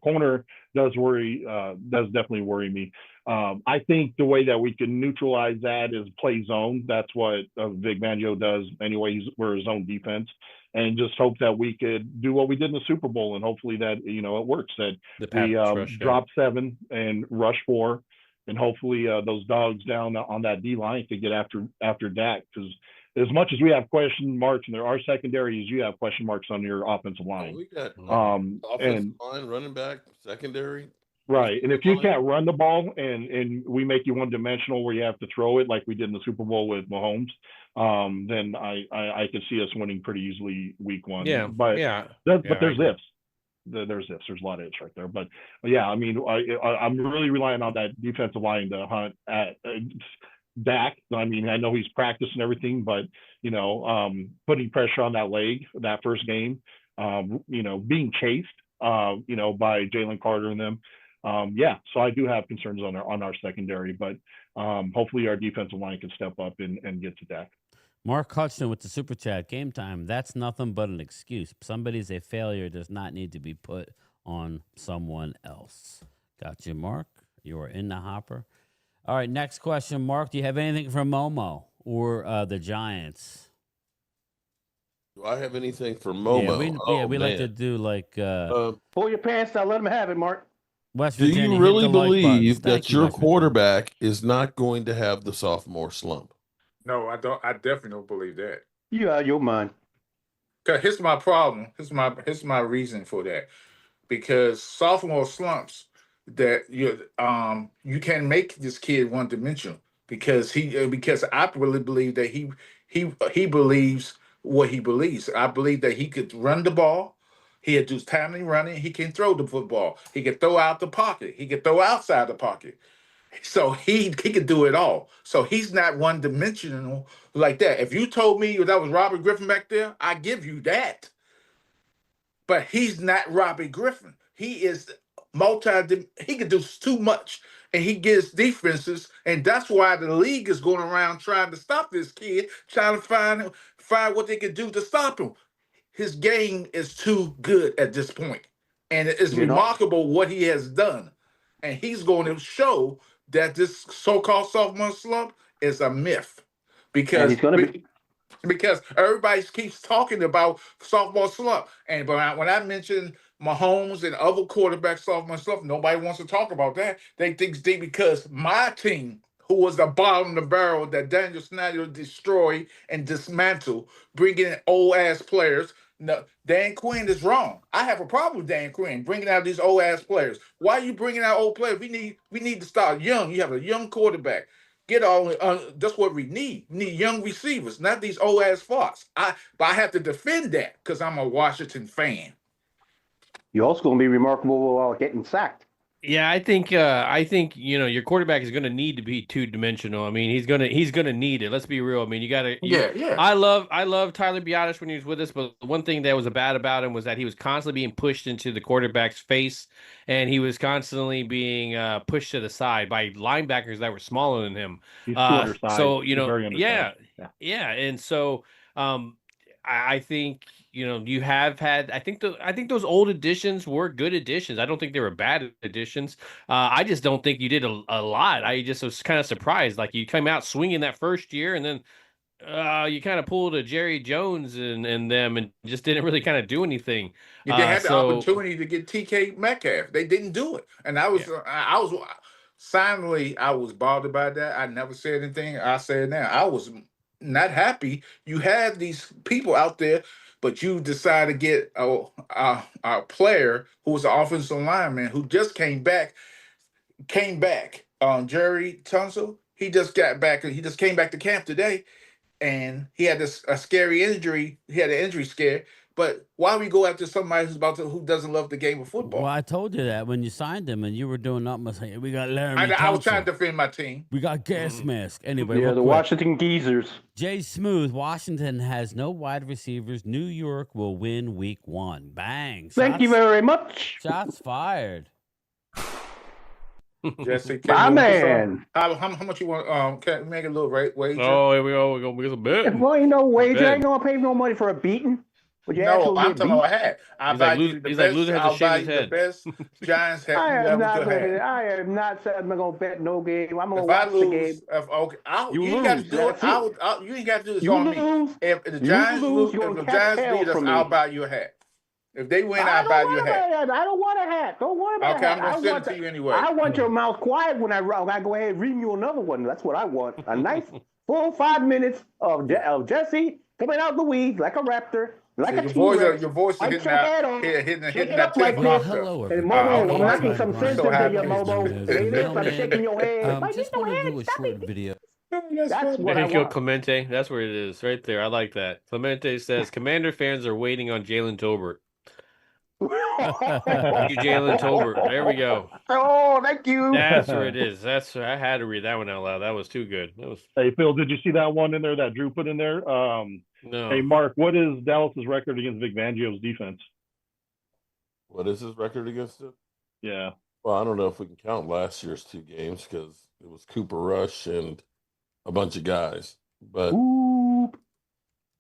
corner does definitely worry me. I think the way that we can neutralize that is play zone. That's what Vic Fangio does anyway. We're a zone defense, and just hope that we could do what we did in the Super Bowl, and hopefully that it works. That we drop 7 and rush 4, and hopefully those dogs down on that D line could get after Dak, because as much as we have question marks in our secondary, as you have question marks on your offensive line. We got offensive line, running back, secondary. Right. And if you can't run the ball and we make you one-dimensional where you have to throw it like we did in the Super Bowl with Mahomes, then I could see us winning pretty easily week 1. Yeah. But there's ifs. There's ifs. There's a lot of ifs right there. But yeah, I mean, I'm really relying on that defensive line to hunt at Dak. I mean, I know he's practiced and everything, but putting pressure on that leg that first game, being chased, by Jalen Carter and them. So I do have concerns on our secondary, but hopefully our defensive line can step up and get to Dak. Mark Hudson with the super chat. Game time. That's nothing but an excuse. Somebody's a failure does not need to be put on someone else. Got you, Mark. You are in the hopper. All right, next question, Mark. Do you have anything for Momo or the Giants? Do I have anything for Momo? We like to do like... pull your pants down. Let him have it, Mark. West Do Virginia, you really hit the like believe buttons. that your quarterback is not going to have the sophomore slump? No, I don't. I definitely don't believe that. You out of your mind. Cause here's my problem. Here's my reason for that. Because sophomore slumps, that you can make this kid one dimensional because I really believe that he believes what he believes. I believe that he could run the ball. He had just timely running. He can throw the football. He can throw out the pocket. He can throw outside the pocket. So he could do it all. So he's not one dimensional like that. If you told me that was Robert Griffin back there, I give you that. But he's not Robbie Griffin. He is he can do too much, and he gets defenses, and that's why the league is going around trying to stop this kid, trying to find what they can do to stop him. His game is too good at this point, and it's remarkable what he has done, and he's going to show that this so-called sophomore slump is a myth, because everybody keeps talking about sophomore slump, and when I mentioned Mahomes and other quarterbacks sophomore slump, nobody wants to talk about that. They think because my team, who was the bottom of the barrel that Daniel Snyder destroyed and dismantled, bringing in old-ass players. No, Dan Quinn is wrong. I have a problem with Dan Quinn bringing out these old-ass players. Why are you bringing out old players? We need to start young. You have a young quarterback. That's what we need. We need young receivers, not these old-ass farts. But I have to defend that because I'm a Washington fan. You're also going to be remarkable while getting sacked. Yeah, I think your quarterback is going to need to be two-dimensional. I mean, he's gonna need it. Let's be real. I mean, you got to. Yeah. I love Tyler Biadasz when he was with us, but one thing that was bad about him was that he was constantly being pushed into the quarterback's face, and he was constantly being pushed to the side by linebackers that were smaller than him. He's too undersized. So very undersized. yeah, and so I think you have had. I think those old additions were good additions. I don't think they were bad additions. I just don't think you did a lot. I just was kind of surprised. Like you came out swinging that first year, and then you kind of pulled a Jerry Jones and them, and just didn't really kind of do anything. They had the opportunity to get TK Metcalf. They didn't do it, and I was silently I was bothered by that. I never said anything. I said now I was not happy. You have these people out there, but you decide to get a player who was an offensive lineman who just came back. Jerry Tunsil, he just got back. He just came back to camp today, and he had a scary injury. He had an injury scare, But why we go after somebody who doesn't love the game of football? Well, I told you that when you signed him, and you were doing nothing but saying, "We got I Laramie was trying Tunsil. to defend my team. We got gas mask." Anyway, Yeah, real the quick. Washington Geezers. Jay Smooth, Washington has no wide receivers. New York will win week 1. Bang. Thank you very much. Shots fired. Jesse, My man. How much you want? Can we make a little wager? Oh, here we go. We're gonna get a bet. Well, ain't no wager. Bet. I ain't gonna pay no money for a beating. Would you No, I'm actually talking about a hat. I'll buy you the He's best. like loser has I'll to buy shave you his the head. best Giants hat I you am ever not could gonna. have. I am not saying I'm gonna bet no game. I'm gonna If I watch the game. lose, you You ain't got to lose, do it. that's it. You ain't got to do this You on lose. me. If the You Giants lose, you're if gonna the catch Giants hell beat us, from me. I'll buy you a hat. If they win, I I'll buy don't you a want hat. a hat. I don't want a hat. Don't worry about Okay, a hat. I'm gonna send it to you anyway. I want your mouth quiet when I go ahead and read you another one. That's what I want. A nice full 5 minutes of Jesse coming out the weeds like a raptor, like a T-Rex. Your voice is Like hitting Chuck out, Head hitting Shake it that up like tip-off this. stuff. Hello, And everybody. Momo, Okay. I'm knocking some So sense into happy. you, Momo. See this? I'm Mailman. shaking your head. Like, Just get want your to do a head. Stop short it. video. That's what I Thank you, want. Clemente. That's where it is, right there. I like that. Clemente says, Commander fans are waiting on Jalen Tolbert. Thank you, Jalen Tolbert. There we go. Oh, thank you. That's where it is. I had to read that one out loud. That was too good. That was Hey, Phil, did you see that one in there that Drew put in there? no. Hey, Mark, what is Dallas's record against Vic Fangio's defense? What is his record against it? Yeah. Well, I don't know if we can count last year's 2 games because it was Cooper Rush and a bunch of guys. But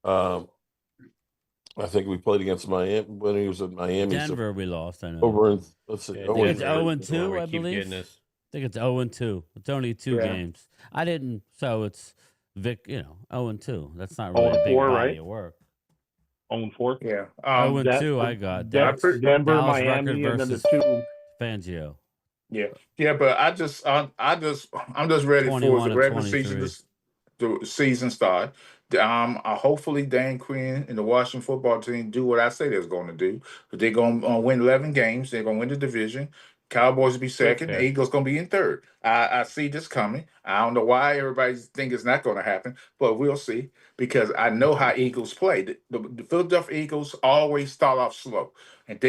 I think we played against Miami when he was in Miami. Denver, we lost. I know. Over in, let's see. I think it's 0-2, I believe. I think it's 0-2. It's only 2 games. I didn't. So it's Vic. 0-2. That's not really a big body of work. 0-4. Yeah. 0-2. I got Denver, Dallas Miami, and then the versus 2. Fangio. Yeah, but I'm just ready for the regular season the season start. Hopefully Dan Quinn and the Washington football team do what I say they're going to do. They're going to win 11 games. They're going to win the division. Cowboys will be second. The Eagles going to be in third. I see this coming. I don't know why everybody think it's not going to happen, but we'll see because I know how Eagles play. The Philadelphia Eagles always start off slow. And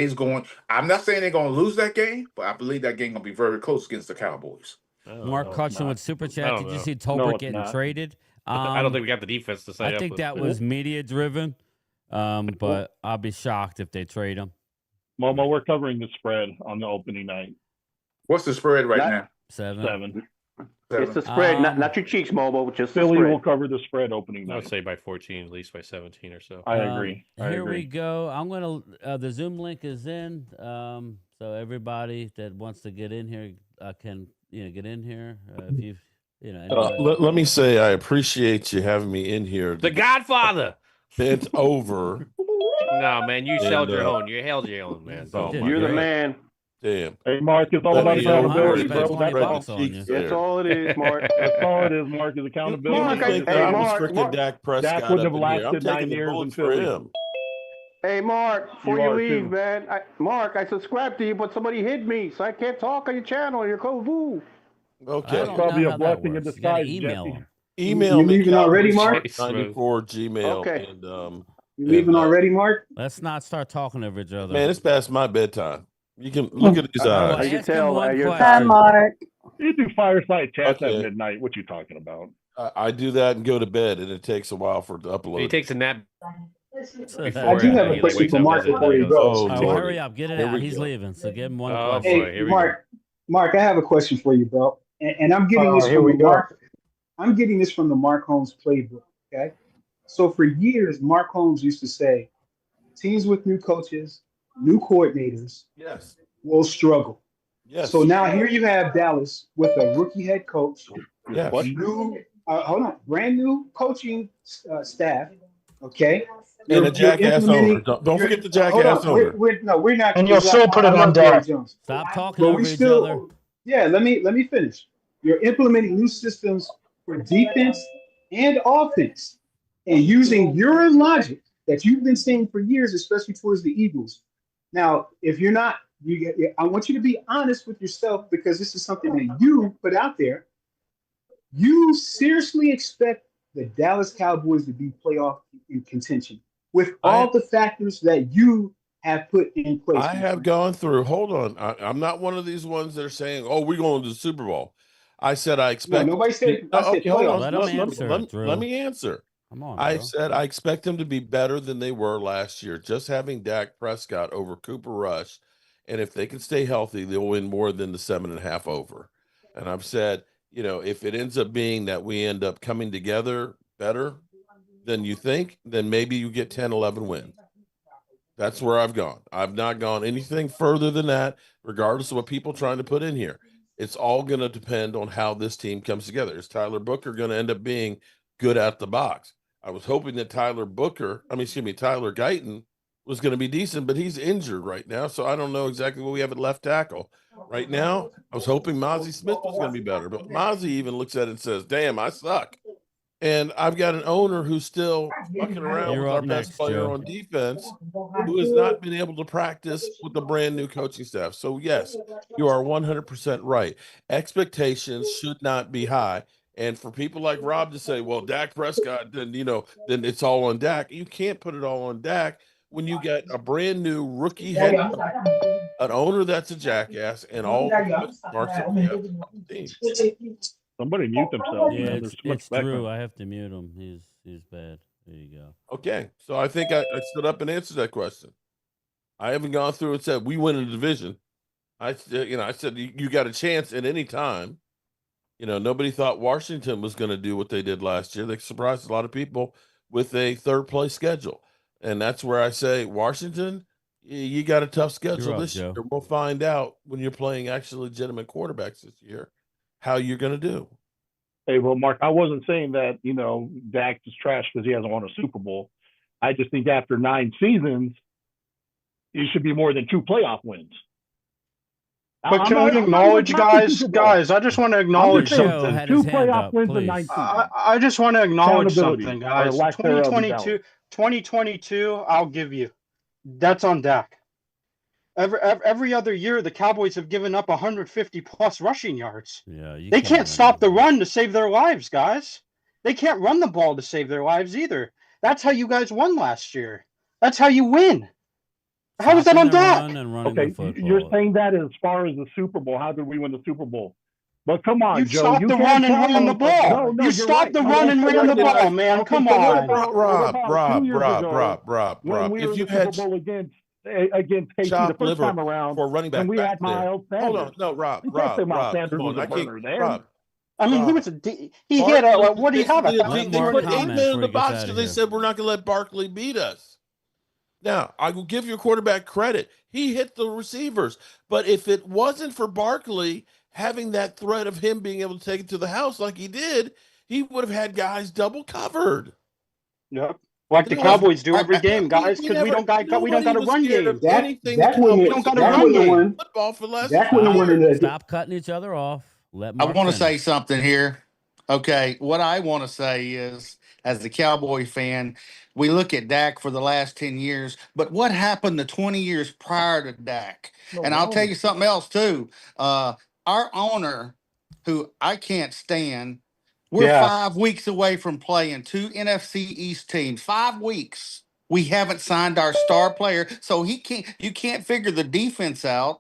I'm not saying they're going to lose that game, but I believe that game going to be very close against the Cowboys. Mark Cutchin with Super Chat. Did you see Tolbert getting traded? I don't think we got the defense to say. I think that was media driven, but I'll be shocked if they trade him. Momo, we're covering the spread on the opening night. What's the spread now? 7. It's the spread, not your cheeks, Momo. Just Philly the spread. will cover the spread opening night. I would say by 14, at least by 17 or so. I agree. Here we go. I'm gonna. The Zoom link is in, so everybody that wants to get in here can get in here. If you let me say I appreciate you having me in here. The Godfather. Bent over. No, man, you held your own. You held your own, man. You're the man. Damn. Hey, Mark, it's all about accountability, bro. That's all it is, Mark. That's all it is, Mark, is accountability. Dak Prescott. Dak wouldn't have lasted 9 years in Philly. Hey, Mark, before you leave, man, Mark, I subscribed to you, but somebody hid me, so I can't talk on your channel. You're Kovu. Okay. That's probably a blessing in disguise, email Jesse. him. Email you me. leaving already, Mark? 94 Gmail. Okay. And, you leaving already, Mark? Let's not start talking over each other. Man, it's past my bedtime. You can look at his eyes. I can tell by your Hi, Mark. You do fireside chats at midnight. What you talking about? I do that and go to bed, and it takes a while for it to upload. He takes a nap. I do have a question for Mark before you go. Hurry up, get it out. He's leaving, so give him one question. Hey, Mark, I have a question for you, bro. And I'm getting this from Mark. I'm getting this from the Mark Holmes playbook. Okay, so for years, Mark Holmes used to say, teams with new coaches, new coordinators, will struggle. Yes. So now here you have Dallas with a rookie head coach, brand new coaching staff. Okay. And a jackass owner. Don't forget the jackass owner. We're not. And you'll still put it on Dak. Stop talking over each other. Yeah, let me finish. You're implementing new systems for defense and offense, and using your logic that you've been saying for years, especially towards the Eagles. Now, if you're not, I want you to be honest with yourself because this is something that you put out there. You seriously expect the Dallas Cowboys to be playoff in contention? with all the factors that you have put in place. I have gone through. Hold on, I'm not one of these ones that are saying, "Oh, we're going to the Super Bowl." I said I expect. No, nobody said. I said okay, hold on. Let him answer, Drew. Let me answer. Come on, I bro. said I expect them to be better than they were last year. Just having Dak Prescott over Cooper Rush, and if they can stay healthy, they'll win more than the 7.5 over. And I've said, if it ends up being that we end up coming together better than you think, then maybe you get 10, 11 wins. That's where I've gone. I've not gone anything further than that, regardless of what people are trying to put in here. It's all going to depend on how this team comes together. Is Tyler Booker going to end up being good at the box? I was hoping that Tyler Guyton was going to be decent, but he's injured right now, so I don't know exactly what we have at left tackle. Right now, I was hoping Mazi Smith was going to be better, but Mazi even looks at it and says, "Damn, I suck." And I've got an owner who's still fucking around with our best player on defense, who has not been able to practice with the brand new coaching staff. So, yes, you are 100% right. Expectations should not be high. And for people like Rob to say, well, Dak Prescott, then it's all on Dak. You can't put it all on Dak when you got a brand new rookie head coach, an owner that's a jackass, and all the marks that we have on the team. Somebody mute themselves. Yeah, it's Drew. I have to mute him. He's bad. There you go. Okay, so I think I stood up and answered that question. I haven't gone through and said we win a division. I said you got a chance at any time. Nobody thought Washington was going to do what they did last year. They surprised a lot of people with a third place schedule, and that's where I say Washington, you got a tough schedule this year. We'll find out when you're playing actually legitimate quarterbacks this year how you're going to do. Hey, well, Mark, I wasn't saying that, Dak is trash because he hasn't won a Super Bowl. I just think after 9 seasons, you should be more than 2 playoff wins. But can we acknowledge, guys, I just want to acknowledge something. 2 playoff wins in 9 seasons. I just want to acknowledge something, guys. 2022, I'll give you. That's on Dak. Every other year, the Cowboys have given up 150-plus rushing yards. Yeah, they can't stop the run to save their lives, guys. They can't run the ball to save their lives either. That's how you guys won last year. That's how you win. How is that on Dak? Okay, you're saying that as far as the Super Bowl. How did we win the Super Bowl? But come on, you Joe. Stopped the run and ran the ball. You stopped the run and ran the ball, man. Come on. Rob. If you had Super Bowl against Casey the first time around, for running back, and we had Miles Sanders. Hold on, no, Rob. Come on, I can't. Rob. I mean, he was he had a what do you have? They put 8 men in the box because they said we're not going to let Barkley beat us. Now, I will give your quarterback credit. He hit the receivers. But if it wasn't for Barkley having that threat of him being able to take it to the house like he did, he would have had guys double covered. Yep. Like the Cowboys do every game, guys, because we don't got a run game. We don't got a run game. Football for less. Stop cutting each other off. I want to say something here. Okay, what I want to say is, as the Cowboy fan, we look at Dak for the last 10 years, but what happened the 20 years prior to Dak? And I'll tell you something else, too. Our owner, who I can't stand, we're 5 weeks away from playing 2 NFC East teams. 5 weeks. We haven't signed our star player, so you can't figure the defense out.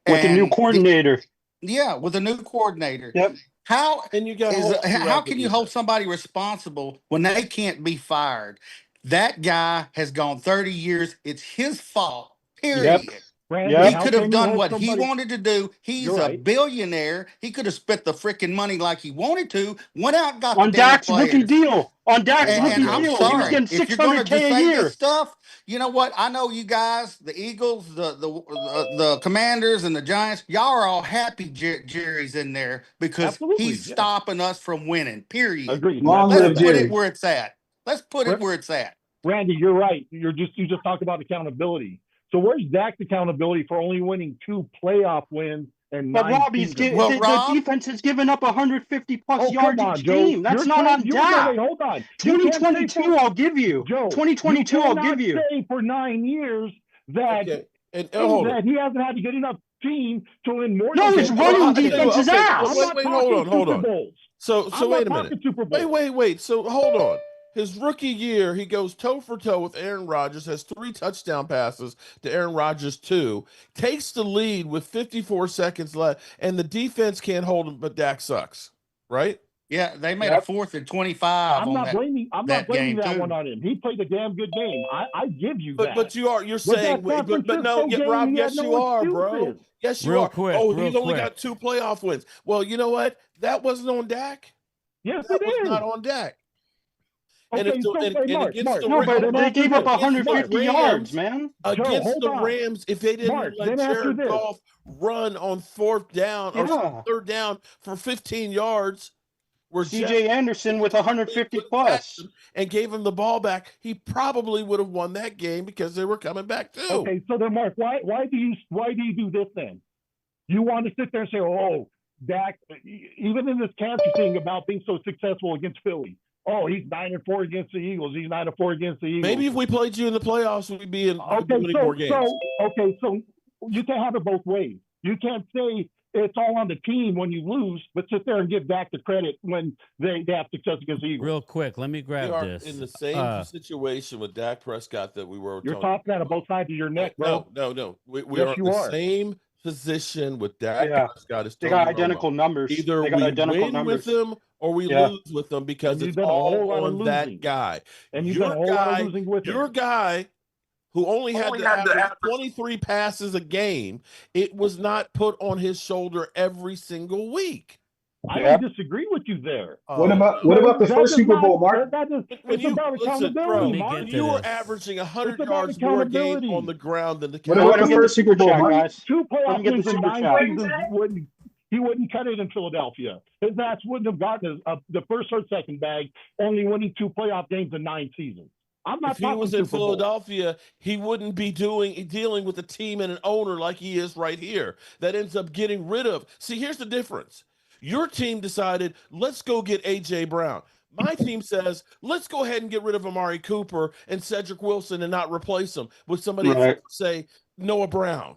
With a new coordinator. With a new coordinator. Yep. How can you hold somebody responsible when they can't be fired? That guy has gone 30 years. It's his fault, period. He could have done what he wanted to do. He's a billionaire. He could have spent the freaking money like he wanted to, went out and got on the damn Dak's players. rookie deal. On Dak's rookie I'm deal. sorry. He was getting $600K a year. This stuff, you know what? I know you guys, the Eagles, the Commanders, and the Giants, y'all are all happy Jerry's in there because he's stopping us from winning, period. Agreed. Let's put it where it's at. Let's put it where it's at. Randy, you're right. You just talked about accountability. So where's Dak's accountability for only winning 2 playoff wins and 9 But Robbie, the defense has given up 150-plus yards each game. That's not on Dak. Hold on. 2022, I'll give you. Joe, 2022, I'll give you. Say for 9 years that that he hasn't had a good enough team to win more. No, his running defense is ass. Wait, hold on. So wait a minute. Wait. So hold on. His rookie year, he goes toe for toe with Aaron Rodgers, has 3 touchdown passes to Aaron Rodgers 2, takes the lead with 54 seconds left, and the defense can't hold him, but Dak sucks, right? Yeah, they made a 4th and 25 I'm on not blaming. I'm not that blaming game that too. one on him. He played a damn good game. I give you that. But you're But saying, that San but no, Francisco Rob, game, he yes had you no are, bro. excuses. Yes you Real are. quick, Oh, real he's only quick. got 2 playoff wins. Well, you know what? That wasn't on Dak. Yes, That it was is. not on Dak. And Okay, if so and, hey, and Mark, against the No, but hold they on. gave up against the 150 yards, Rams, man. against hold the on. Rams, if they didn't Mark, let then after Jared this. Goff run on 4th down or Yeah. 3rd down for 15 yards, where C.J. Anderson with 150 plus. and gave him the ball back, he probably would have won that game because they were coming back too. Okay, so then, Mark, why do you do this then? You want to sit there and say, "Oh, Dak," even in this cancer thing about being so successful against Philly. Oh, he's 9-4 against the Eagles. He's 9-4 against the Eagles. Maybe if we played you in the playoffs, we'd be winning more games. So you can't have it both ways. You can't say it's all on the team when you lose, but sit there and give Dak the credit when they have success against the Eagles. Real quick, let me We grab are this. in the same situation with Dak Prescott that we were. You're talking out of both sides of your neck, bro. No. We Yes, are in you the are. same position with Dak Prescott as They Tony got identical Romo. numbers. Either They got we identical win numbers. with them or we Yeah. lose with them because And you've it's done a whole lot all of on that losing. guy. And you've done a whole lot of losing with Your him. guy who only had to average 23 passes a game, it was not put on his shoulder every single week. I don't disagree with you there. What about the first Super Bowl, Mark? It's about accountability, Mark. When you were averaging 100 It's about yards more a game accountability. on the ground than the What about the Cowboys. first Super Bowl, Mark? 2 playoff get the wins in super 9 chat. seasons he wouldn't cut it in Philadelphia. His ass wouldn't have gotten the first or second bag, only winning 2 playoff games in 9 seasons. I'm not If he talking was in Super Bowl. Philadelphia, he wouldn't be dealing with a team and an owner like he is right here that ends up getting rid of. See, here's the difference. Your team decided, let's go get A.J. Brown. My team says, let's go ahead and get rid of Amari Cooper and Cedric Wilson and not replace them with somebody, say, Noah Brown.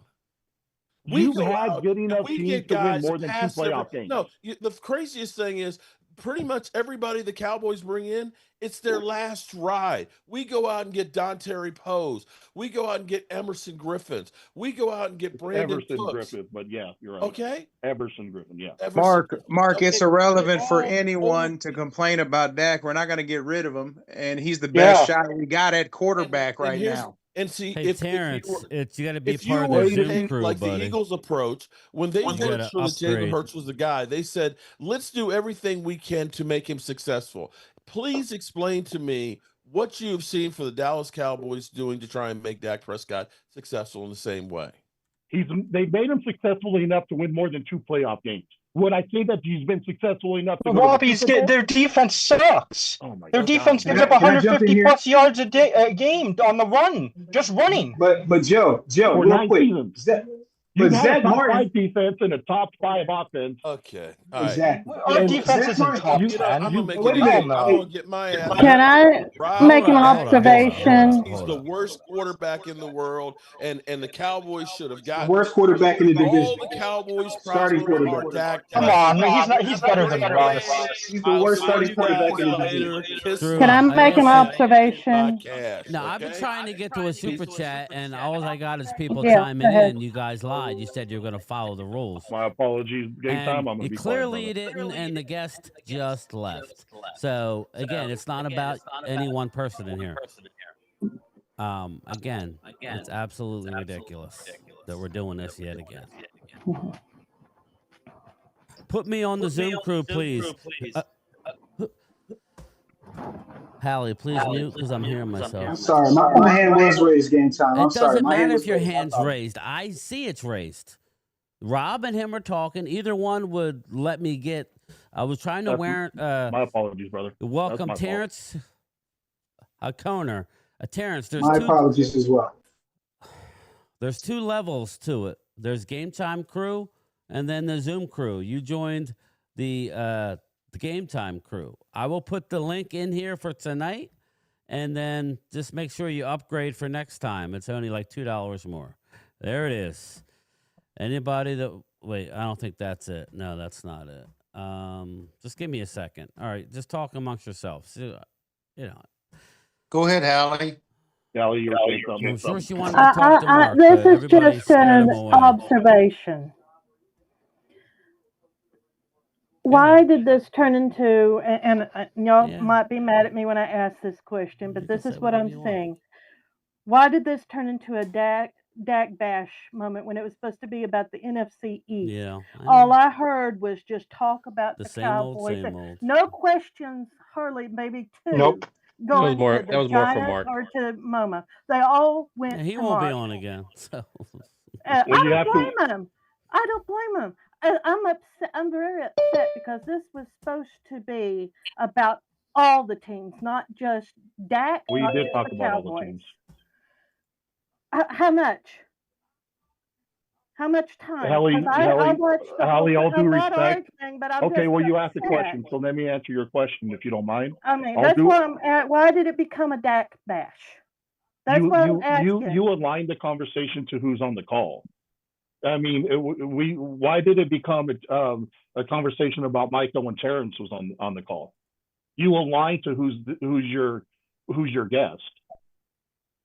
You've had good enough teams to win more than 2 playoff games. No, the craziest thing is pretty much everybody the Cowboys bring in, it's their last ride. We go out and get Dontari Pose. We go out and get Emerson Griffins. We go out and get Brandon Cooks. Griffin, but yeah, you're right. Okay. Everson Griffin, yeah. Mark, Okay, it's irrelevant for all anyone to complain about Dak. We're not going to get rid of him, and he's the best shot we got at quarterback right now. And see, Hey, if Terrence, you got to be if part you of were the to Zoom take crew, like buddy. the Eagles' approach, when they You weren't gotta sure that Jalen upgrade. Hurts was the guy, they said, let's do everything we can to make him successful. Please explain to me what you have seen for the Dallas Cowboys doing to try and make Dak Prescott successful in the same way. They made him successful enough to win more than 2 playoff games. Would I say that he's been successful enough to Rob, their defense sucks. Oh my Their God. defense gives Can up I jump in 150 here? plus yards a game on the run, just running. But Joe, For real 9 quick. seasons. You have a top 5 defense and a top 5 offense. Okay. All right. Exactly. Our And defense Zach isn't Martin- top I'm 10. gonna make wait it a minute. easy. I'm gonna get my ass. Can I Rob, make an observation? He's the worst quarterback in the world, and the Cowboys should have gotten Worst quarterback in the all division. the Cowboys' Starting problems are quarterback. Dak. Come on, man. He's better than Russ. He's the worst I'll see starting you quarterback in the guys division. later. Kiss Can I my make an ass. observation? Cash, No, I've been okay? trying to get to a super chat, and all I got is people Yeah, chiming go ahead. in. You guys lied. You said you were going to follow the rules. My apologies. Game And time. I'm going to you be clearly quiet, didn't, and the guest just left. So again, it's not about any one person in here. Again, it's absolutely ridiculous that we're doing this yet again. Put me on the Zoom crew, please. Hallie, please mute because I'm hearing myself. I'm sorry. My hand was raised game time. I'm It sorry. doesn't My hand matter was if your raised. hand's raised. I see it's raised. Rob and him are talking. Either one would let me get. I was trying to wear. My apologies, brother. Welcome, That's my fault. Terrence. Coner. Terrence, there's My two. apologies as well. There's 2 levels to it. There's Game Time crew, and then the Zoom crew. You joined the Game Time crew. I will put the link in here for tonight, and then just make sure you upgrade for next time. It's only like $2 more. There it is. Anybody that wait, I don't think that's it. No, that's not it. Just give me a second. All right, just talk amongst yourselves. You know. Go ahead, Hallie. Hallie, you were saying something. I'm sure she wanted to talk to Mark. This is Everybody just scared an him away. observation. Why did this turn into, and y'all might be mad at me when I ask this question, but this is what I'm saying. Why did this turn into a Dak bash moment when it was supposed to be about the NFC East? Yeah. All I heard was just talk about the same Cowboys. Same old. No questions, hardly, maybe two. Nope. Going more- to that the was more from Giants Mark. or to Moma. They all went He to won't Mark. be on again. So. I don't blame him. I don't blame him. I'm upset. I'm very upset because this was supposed to be about all the teams, not just Dak. We not did just talk the about Cowboys. all the teams. How much? How much time? Hallie, I watched the Hallie, all due I'm not respect. arguing, but I'm Okay, just well, you upset. asked a question, so let me answer your question if you don't mind. I mean, that's why I'm at. Why did it become a Dak bash? That's what I'm asking. You aligned the conversation to who's on the call. I mean, why did it become a conversation about Michael when Terrence was on the call? You aligned to who's your guest,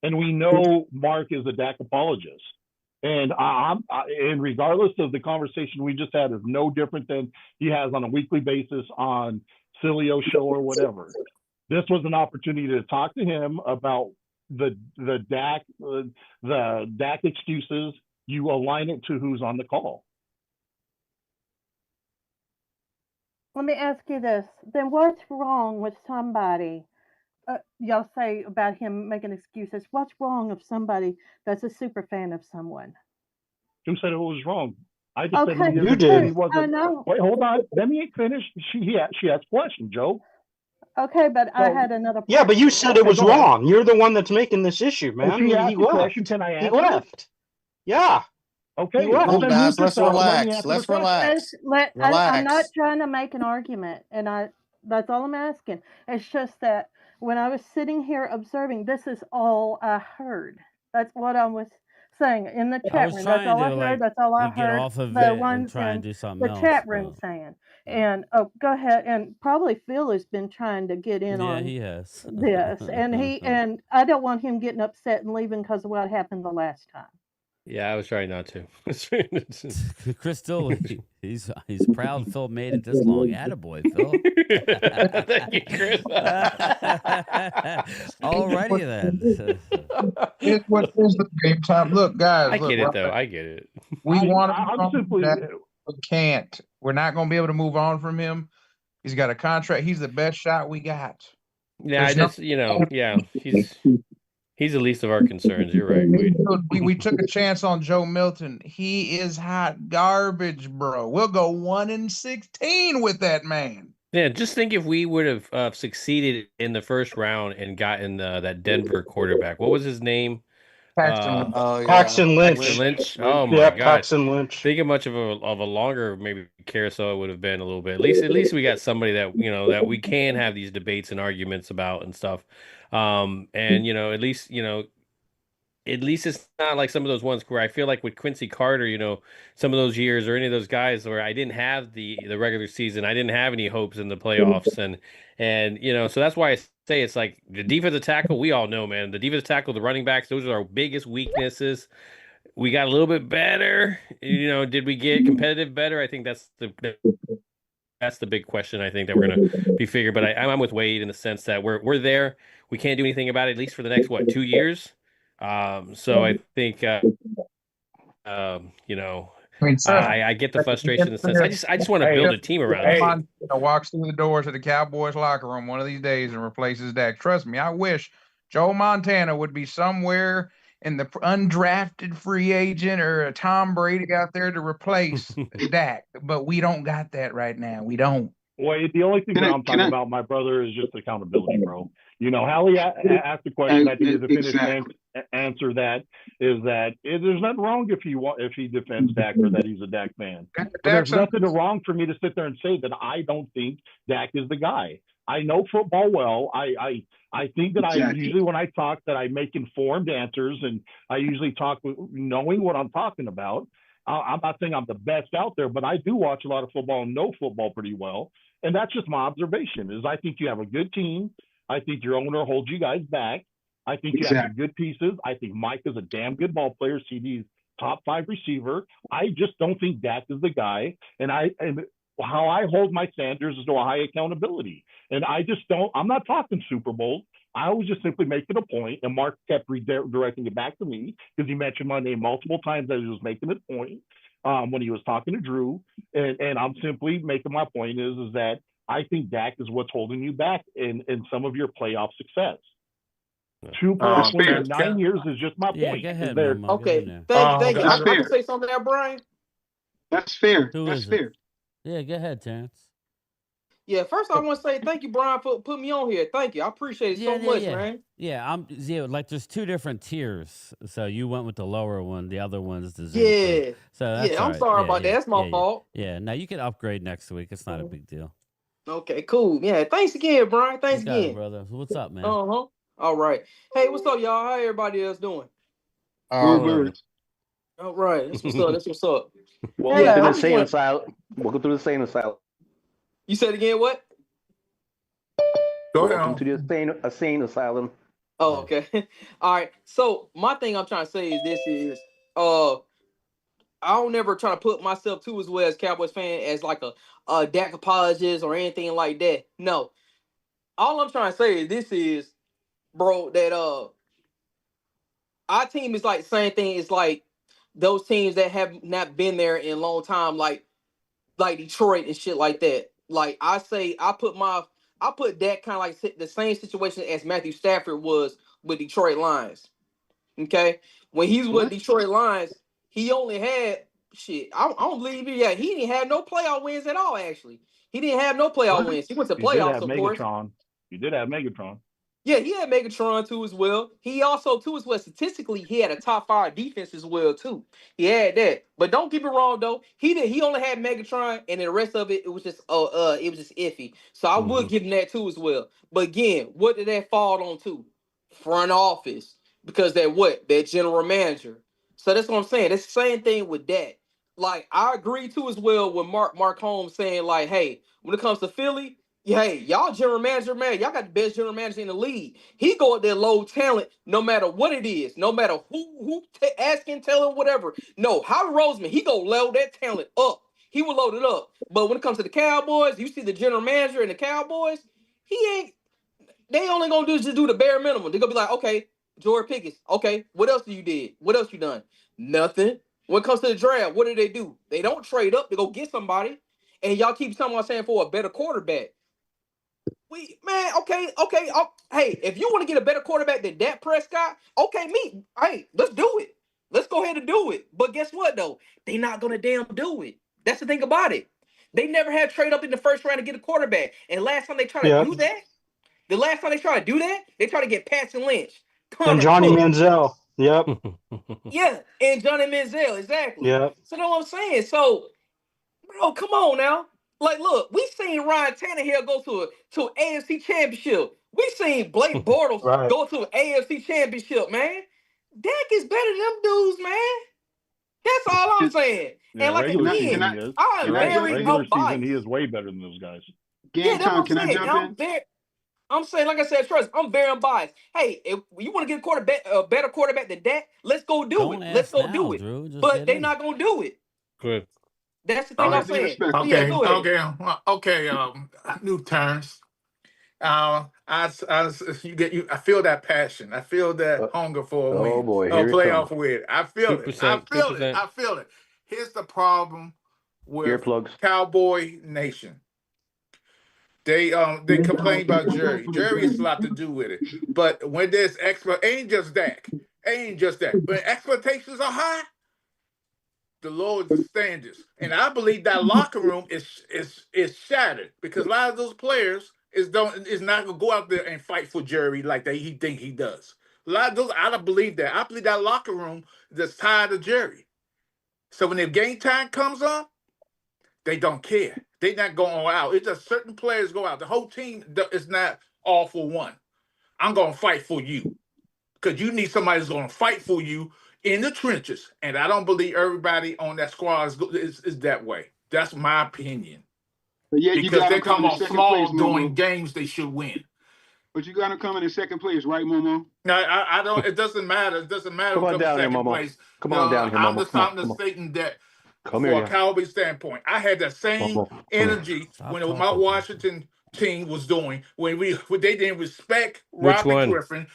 and we know Mark is a Dak apologist, and and regardless of the conversation we just had is no different than he has on a weekly basis on Cilio Show or whatever. This was an opportunity to talk to him about the Dak excuses. You align it to who's on the call. Let me ask you this. Then what's wrong with somebody? Y'all say about him making excuses. What's wrong with somebody that's a super fan of someone? Who said it was wrong? I just said you did. He wasn't. I know. Wait, hold on. Let me finish. She asked questions, Joe. Okay, but I had another. Yeah, but you said it was wrong. You're the one that's making this issue, man. She asked He the left. question. Can I answer? He left. Yeah. Okay. Come on, guys. Let's relax. Let's relax. I'm not trying to make an argument, and that's all I'm asking. It's just that when I was sitting here observing, this is all I heard. That's what I was saying in the chat room. That's all I heard. That's all I heard. Get off of the it ones and try in and do something the else. chat room saying. And go ahead. And probably Phil has been trying to get in on he has. this, and I don't want him getting upset and leaving because of what happened the last time. Yeah, I was trying not to. Crystal, he's proud Phil made it this long. Attaboy, Phil. Thank you, Chris. Alrighty then. Here's the game time. Look, guys. I get it, though. I get it. We want to we can't. We're not going to be able to move on from him. He's got a contract. He's the best shot we got. Yeah, he's the least of our concerns. You're right. We took a chance on Joe Milton. He is hot garbage, bro. We'll go 1-16 with that man. Yeah, just think if we would have succeeded in the first round and gotten that Denver quarterback. What was his name? Paxton Lynch. Oh my yeah, God. Paxton Lynch. Think how much of a longer maybe carousel it would have been a little bit. At least we got somebody that that we can have these debates and arguments about and stuff. And at least it's not like some of those ones where I feel like with Quincy Carter, some of those years or any of those guys where I didn't have the regular season, I didn't have any hopes in the playoffs, and so that's why I say it's like the defensive tackle. We all know, man, the defensive tackle, the running backs, those are our biggest weaknesses. We got a little bit better, Did we get competitive better? I think that's the big question. I think that we're gonna be figured. But I'm with Wade in the sense that we're there. We can't do anything about it at least for the next 2 years. So I think, I get the frustration in the sense. I just want to build a team around it. Walks through the doors of the Cowboys locker room one of these days and replaces Dak. Trust me, I wish Joe Montana would be somewhere in the undrafted free agent or a Tom Brady out there to replace Dak, but we don't got that right now. We don't. Well, the only thing that I'm talking about, my brother, is just accountability, bro. Hallie asked the question. I think the finished answer that is that there's nothing wrong if he defends Dak or that he's a Dak fan. But there's nothing wrong for me to sit there and say that I don't think Dak is the guy. I know football well. I think that I usually, when I talk, that I make informed answers, and I usually talk knowing what I'm talking about. I'm not saying I'm the best out there, but I do watch a lot of football and know football pretty well. And that's just my observation, is I think you have a good team. I think your owner holds you guys back. I think you have some good pieces. I think Micah's a damn good ball player. CD's top 5 receiver. I just don't think Dak is the guy. And how I hold my standards is to a high accountability. And I just don't. I'm not talking Super Bowl. I was just simply making a point, and Mark kept redirecting it back to me because he mentioned my name multiple times as he was making a point when he was talking to Drew. And I'm simply making my point is that I think Dak is what's holding you back in some of your playoff success. 2 playoff wins in 9 years is just my point. Go ahead, okay, thank you. I can say something there, Brian. That's fair. That's fair. Yeah, go ahead, Terrence. Yeah, first I want to say thank you, Brian, for putting me on here. Thank you. I appreciate it so much, man. Yeah, like there's 2 different tiers. So you went with the lower one, the other one's the Zoom. Yeah. So that's I'm sorry about that. That's my fault. Yeah, now you can upgrade next week. It's not a big deal. Okay, cool. Yeah, thanks again, Brian. Thanks You got again. it, brother. What's up, man? All right. Hey, what's up, y'all? How everybody else doing? All right. All right. That's what's up. That's what's up. Welcome to the insane asylum. Welcome to the insane asylum. You said again what? Welcome to the insane asylum. Oh, okay. All right. So my thing I'm trying to say is this is I don't never try to put myself too as well as Cowboys fan as like a Dak apologist or anything like that. No. All I'm trying to say is this is, bro, that our team is like the same thing. It's like those teams that have not been there in a long time, like Detroit and shit like that. Like I put that kind of like the same situation as Matthew Stafford was with Detroit Lions. Okay, when he's with Detroit Lions, he only had shit. I don't believe it. Yeah, he didn't have no playoff wins at all. Actually, he didn't have no playoff wins. He went to playoffs, of course. You did have Megatron. Yeah, he had Megatron too as well. He also too as well statistically he had a top 5 defense as well too. He had that, but don't get me wrong though. He only had Megatron, and the rest of it was just iffy. So I would give him that too as well. But again, what did that fall on to? Front office, because that general manager. So that's what I'm saying. It's the same thing with that. Like I agree too as well with Mark Holmes saying like, hey, when it comes to Philly. Hey, y'all general manager, man, y'all got the best general manager in the league. He go out there low talent, no matter what it is, no matter who asking, tell him, whatever. No, Howard Roseman, he go load that talent up. He will load it up. But when it comes to the Cowboys, you see the general manager and the Cowboys, they only gonna do is just do the bare minimum. They're gonna be like, okay, George Pickens, okay, what else you did? What else you done? Nothing. When it comes to the draft, what do? They don't trade up to go get somebody. And y'all keep saying for a better quarterback. Hey, if you want to get a better quarterback than Dak Prescott, hey, let's do it. Let's go ahead and do it. But guess what, though? They not going to damn do it. That's the thing about it. They never had trade up in the first round to get a quarterback. And last time they tried to do that, they tried to get Paxton Lynch. And Johnny Manziel. Yep. Yeah, and Johnny Manziel, exactly. Yeah. So you know what I'm saying? So, bro, come on now. Like, look, we seen Ryan Tannehill go to an AFC championship. We seen Blake Bortles go to an AFC championship, man. Dak is better than them dudes, man. That's all I'm saying. Yeah, and like regular again, season he is. I'm very regular season unbiased. he is way better than those guys. Yeah, that's what I'm saying. I'm saying, like I said, trust, I'm very unbiased. Hey, if you want to get a better quarterback than Dak, let's go do it. Let's go do it. Drew, but they're not gonna do it. Good. That's the thing I'm saying. Okay. New terms. I feel that passion. I feel that hunger for a win. Oh boy, a here playoff win. I feel it. 2%. I feel it. Here's the problem with Earplugs. Cowboy Nation. They complain about Jerry. Jerry has a lot to do with it. But when there's ain't just Dak. When expectations are high, the lower the standards. And I believe that locker room is shattered because a lot of those players is not gonna go out there and fight for Jerry like he think he does. A lot of those, I don't believe that. I believe that locker room is tired of Jerry. So when their game time comes on, they don't care. They're not going out. It's just certain players go out. The whole team is not all for one. I'm gonna fight for you. Because you need somebody who's gonna fight for you in the trenches, and I don't believe everybody on that squad is that way. That's my opinion. But yeah, because they come off small doing games they should win. But you got him coming in second place, right, Momo? No, I don't. It doesn't matter. It doesn't matter. Come Who on comes down here, second Momo. place. Come on down here, Momo. Come on, I'm come just on. stating that Come for here, a Cowboy standpoint, I had that same Momo. Come here. energy when my Washington team was doing when they didn't respect Which Robbie one? Griffin,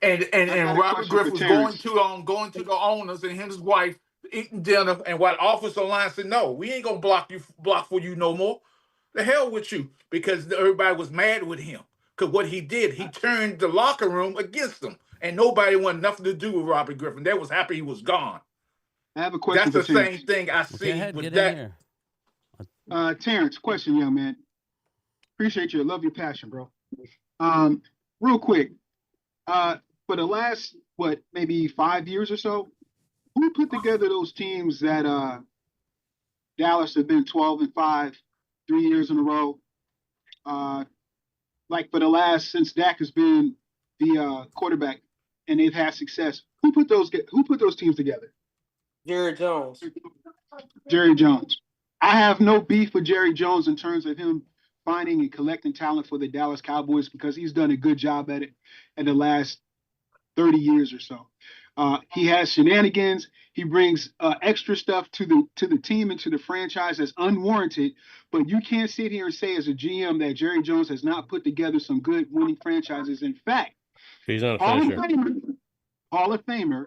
I got and a Robbie question for Griffin was Terrence. going to the owners and him and his wife eating dinner, and while the offensive line said, "No, we ain't gonna block for you no more." The hell with you, because everybody was mad with him. Because what he did, he turned the locker room against him, and nobody wanted nothing to do with Robbie Griffin. They was happy he was gone. I have a question That's for the Terrence. same thing I see ahead, with get that. in here. Terrence, question, young man. Appreciate you. Love your passion, bro. Real quick. For the last, maybe 5 years or so, who put together those teams that Dallas have been 12-5, 3 years in a row? Like for the last, since Dak has been the quarterback and they've had success. Who put those teams together? Jerry Jones. Jerry Jones. I have no beef with Jerry Jones in terms of him finding and collecting talent for the Dallas Cowboys because he's done a good job at it in the last 30 years or so. He has shenanigans. He brings extra stuff to the team and to the franchise that's unwarranted. But you can't sit here and say as a GM that Jerry Jones has not put together some good winning franchises. In fact, He's not a finisher. Hall of Famer,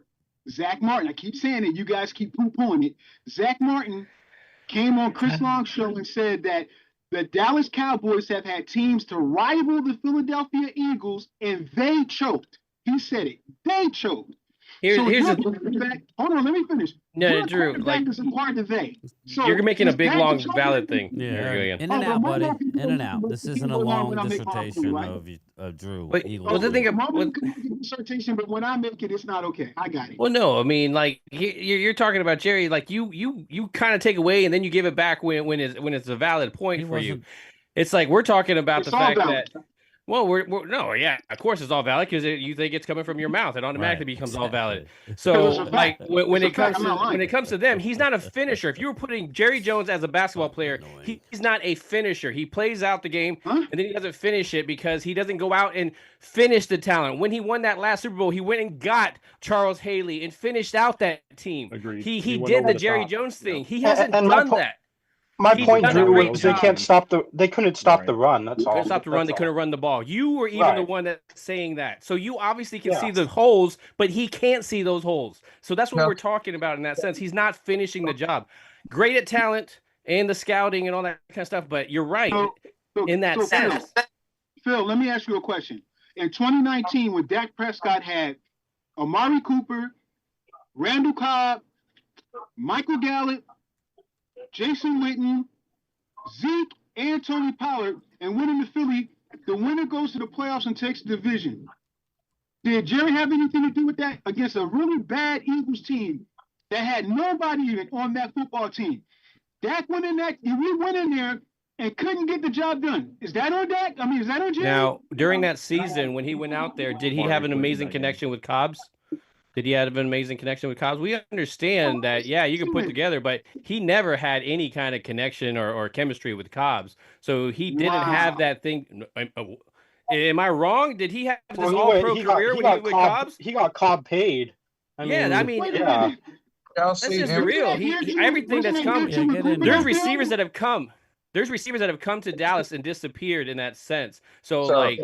Zach Martin. I keep saying it. You guys keep poo-pooing it. Zach Martin came on Chris Long's show and said that the Dallas Cowboys have had teams to rival the Philadelphia Eagles, and they choked. He said it. They choked. Hold on, let me finish. No, Drew, like is a part of they. So you're making a big, long, valid thing. Yeah, in and out, buddy. In and out. This isn't a long dissertation of Drew. But the thing about dissertation, but when I make it, it's not okay. I got it. Well, no, I mean, like you're talking about Jerry, like you kind of take away and then you give it back when it's a valid point for you. It's like we're talking about the fact that. Well, we're no, yeah, of course it's all valid because you think it's coming from your mouth. It automatically becomes all valid. So, like when it comes to them, he's not a finisher. If you were putting Jerry Jones as a basketball player, he's not a finisher. He plays out the game and then he doesn't finish it because he doesn't go out and finish the talent. When he won that last Super Bowl, he went and got Charles Haley and finished out that team. Agreed. He did the Jerry Jones thing. He hasn't done that. My point, Drew, was they couldn't stop the run. That's all. They stopped the run. They couldn't run the ball. You were even the one that's saying that. So you obviously can see the holes, but he can't see those holes. So that's what we're talking about in that sense. He's not finishing the job. Great at talent and the scouting and all that kind of stuff. But you're right in that sense. Phil, let me ask you a question. In 2019, when Dak Prescott had Amari Cooper, Randall Cobb, Michael Gallup, Jason Witten, Zeke, and Tony Pollard, and winning the Philly, the winner goes to the playoffs and takes the division. Did Jerry have anything to do with that against a really bad Eagles team that had nobody even on that football team? Dak went in there and couldn't get the job done. Is that on Dak? I mean, is that on Jerry? Now, during that season when he went out there, did he have an amazing connection with Cobbs? Did he have an amazing connection with Cobbs? We understand that, yeah, you can put together, but he never had any kind of connection or chemistry with Cobbs. So he didn't have that thing. Am I wrong? Did he have this all-pro career when he was with Cobbs? He got Cobb paid. I mean, that's just real. Everything that's come. There's receivers that have come. There's receivers that have come to Dallas and disappeared in that sense. So like,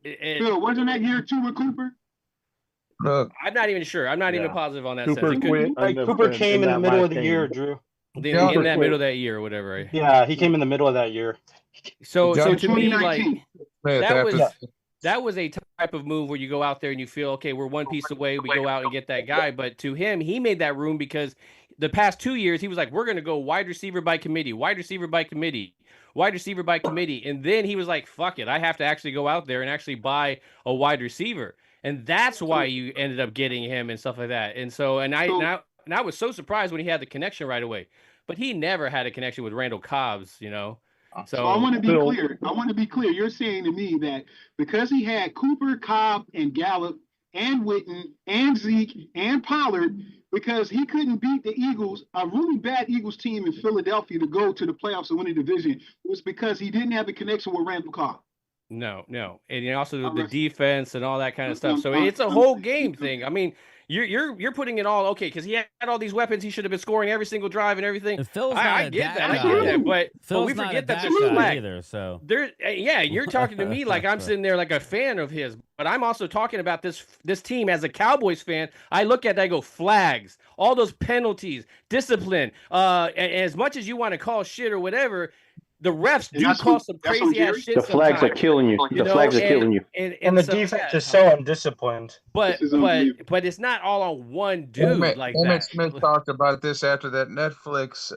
Phil, wasn't that year 2 with Cooper? Look, I'm not even sure. I'm not even positive on that. Cooper came in the middle of the year, Drew. In that middle of that year or whatever. Right? Yeah, he came in the middle of that year. So to me, like that was a type of move where you go out there and you feel, okay, we're one piece away. We go out and get that guy. But to him, he made that room because the past 2 years, he was like, we're going to go wide receiver by committee, wide receiver by committee, wide receiver by committee. And then he was like, fuck it. I have to actually go out there and actually buy a wide receiver. And that's why you ended up getting him and stuff like that. And so, I was so surprised when he had the connection right away. But he never had a connection with Randall Cobbs, you know. So I want to be clear. You're saying to me that because he had Cooper, Cobb, and Gallup, and Witten, and Zeke, and Pollard, because he couldn't beat the Eagles, a really bad Eagles team in Philadelphia, to go to the playoffs and win the division, was because he didn't have a connection with Randall Cobb. No, and also I'm the ref- defense and all that kind of stuff. So I'm- it's a whole game thing. I mean, you're putting it all okay because he had all these weapons. He should have been scoring every single drive and everything. And Phil's I, not I a get Dak that. I guy. get that. But Phil's we not a forget that Dak there's guy flag either. So there. Yeah, you're talking to me like I'm So- sitting there like a fan of his, but I'm also talking about this team as a Cowboys fan. I look at that, I go flags, all those penalties, discipline. As much as you want to call shit or whatever. The refs And do call some that's on crazy ass Jerry? shit The flags are sometimes. killing you. The flags are killing you. And the so, defense yeah. is so undisciplined. But This is unbelievable. it's not all on one dude like Emmett that. Smith talked about this after that Netflix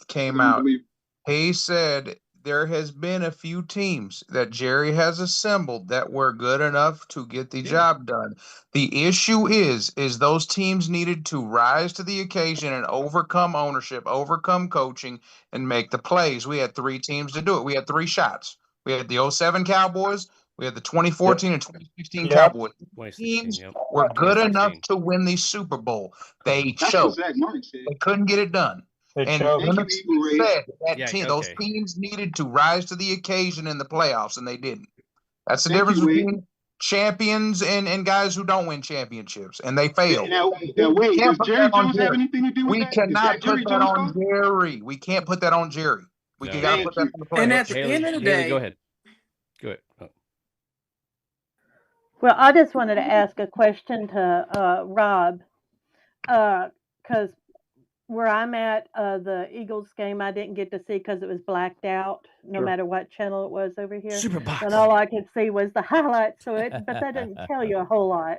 came This is out. unbelievable. He said there has been a few teams that Jerry has assembled that were good enough to get the job done. The issue is those teams needed to rise to the occasion and overcome ownership, overcome coaching, and make the plays. We had 3 teams to do it. We had 3 shots. We had the 07 Cowboys, we had the 2014 and 2016 Cowboys. 2016, Teams yep. were good 2016. enough to win the Super Bowl. They That's choked. what Zach Martin said. They couldn't get it done. They And choked. Thank you, Meniscus Eagle Ray. said that Yeah, those okay. teams needed to rise to the occasion in the playoffs, and they didn't. That's the Thank difference you, Wade. between champions and guys who don't win championships, and they failed. Now, We wait, can't does put Jerry that on Jones have Jerry. anything to do with We that? Is cannot that put Jerry that Jones' on fault? Jerry. We can't put that on Jerry. We No. got to Thank put that you. on the And players. at the Haley, end of the Haley, day, go ahead. Go ahead. Oh. Well, I just wanted to ask a question to Rob, because where I'm at, the Eagles game I didn't get to see because it was blacked out, no matter what channel it was over here. Super box. And all I could see was the highlights, but that didn't tell you a whole lot.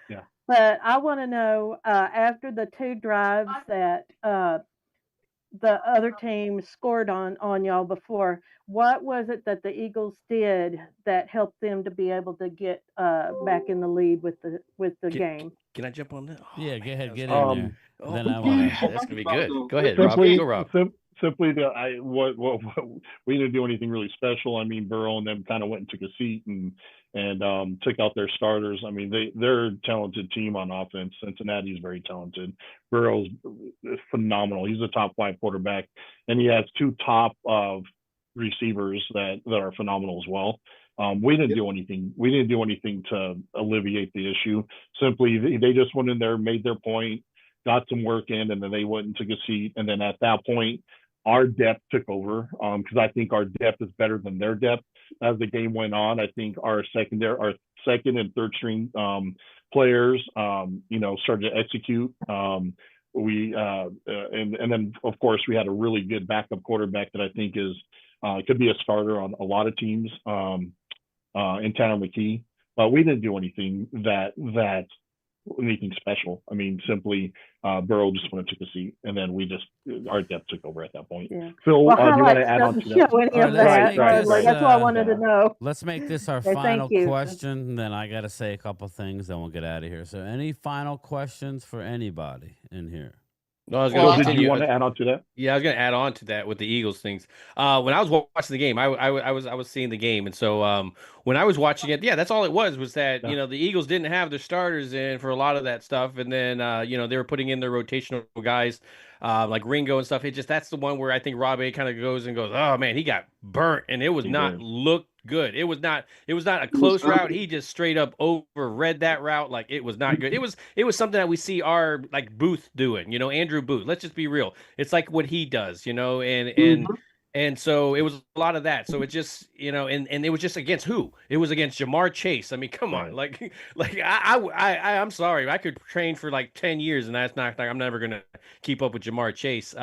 Yeah. But I want to know, after the 2 drives that the other team scored on y'all before, what was it that the Eagles did that helped them to be able to get back in the lead with the game? Can I jump on that? Oh, yeah, man, go ahead, that's get gonna in be- there. Oh, Then I man, want that's to. gonna be good. Go ahead, Simply, Rob. Go, Rob. simply what we didn't do anything really special. I mean, Burrow and them kind of went and took a seat and took out their starters. I mean, they're a talented team on offense. Cincinnati's very talented. Burrow's phenomenal. He's a top 5 quarterback, and he has 2 top receivers that are phenomenal as well. We didn't do anything. We didn't do anything to alleviate the issue. Simply, they just went in there, made their point, got some work in, and then they went and took a seat. And then at that point, our depth took over because I think our depth is better than their depth. As the game went on, I think our second and third string players, started to execute. And then of course we had a really good backup quarterback that I think could be a starter on a lot of teams in Tanner McKee. But we didn't do anything anything special. I mean, simply Burrow just went and took a seat, and then our depth took over at that point. Yeah. Phil, Well, do you want to highlights add on doesn't to that? show any All right, of let's that. make so this, that's what I wanted to know. Let's make this our Okay, final thank you. question, and then I got to say a couple things, then we'll get out of here. So, any final questions for anybody in here? No, I was Phil, going to did continue. you want to add on to that? Yeah, I was going to add on to that with the Eagles things. When I was watching the game, I was seeing the game, and so when I was watching it, yeah, that's all it was that the Eagles didn't have their starters in for a lot of that stuff, and then they were putting in their rotational guys like Ringo and stuff. That's the one where I think Rob A kind of goes, oh man, he got burnt, and it was not looked good. It was not a close route. He just straight up overread that route. Like it was not good. It was something that we see our like Booth doing, Andrew Booth. Let's just be real. It's like what he does, and so it was a lot of that. So it just, and it was just against who? It was against Jamar Chase. I mean, come on, like I'm sorry, I could train for like 10 years, and that's not like I'm never gonna keep up with Jamar Chase.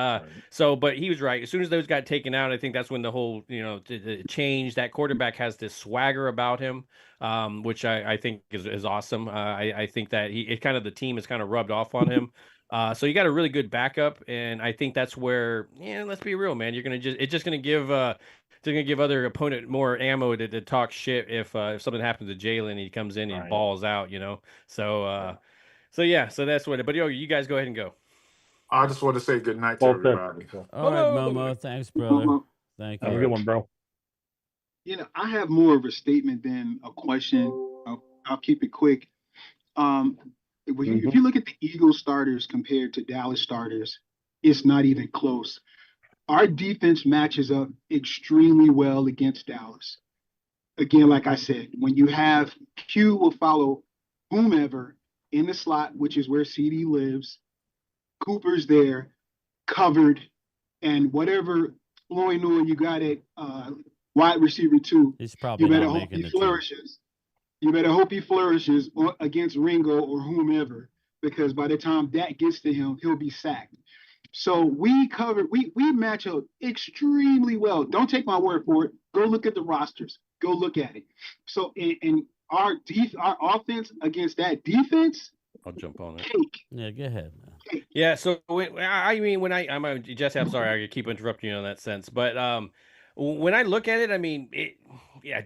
So, but he was right. As soon as those got taken out, I think that's when the whole, change. That quarterback has this swagger about him, which I think is awesome. I think that the team is kind of rubbed off on him. So you got a really good backup, and I think that's where, let's be real, man. It's just gonna give other opponent more ammo to talk shit if something happens to Jalen, he comes in and he balls out, So that's what. But you guys go ahead and go. I just want to say good night to everybody. All right, Momo. Thanks, brother. Thank you. Have a good one, bro. I have more of a statement than a question. I'll keep it quick. If you look at the Eagles starters compared to Dallas starters, it's not even close. Our defense matches up extremely well against Dallas. again, like I said, when you have Q will follow whomever in the slot, which is where CD lives. Cooper's there, covered, and whatever Floyd Newell you got at wide receiver 2, He's probably you better not hope making he the team. flourishes. You better hope he flourishes against Ringo or whomever, because by the time that gets to him, he'll be sacked. So we match up extremely well. Don't take my word for it. Go look at the rosters. Go look at it. So and our offense against that defense. I'll jump on it. Yeah, go ahead. Yeah, so I mean, when Jesse, I'm sorry, I keep interrupting you in that sense, but when I look at it, I mean,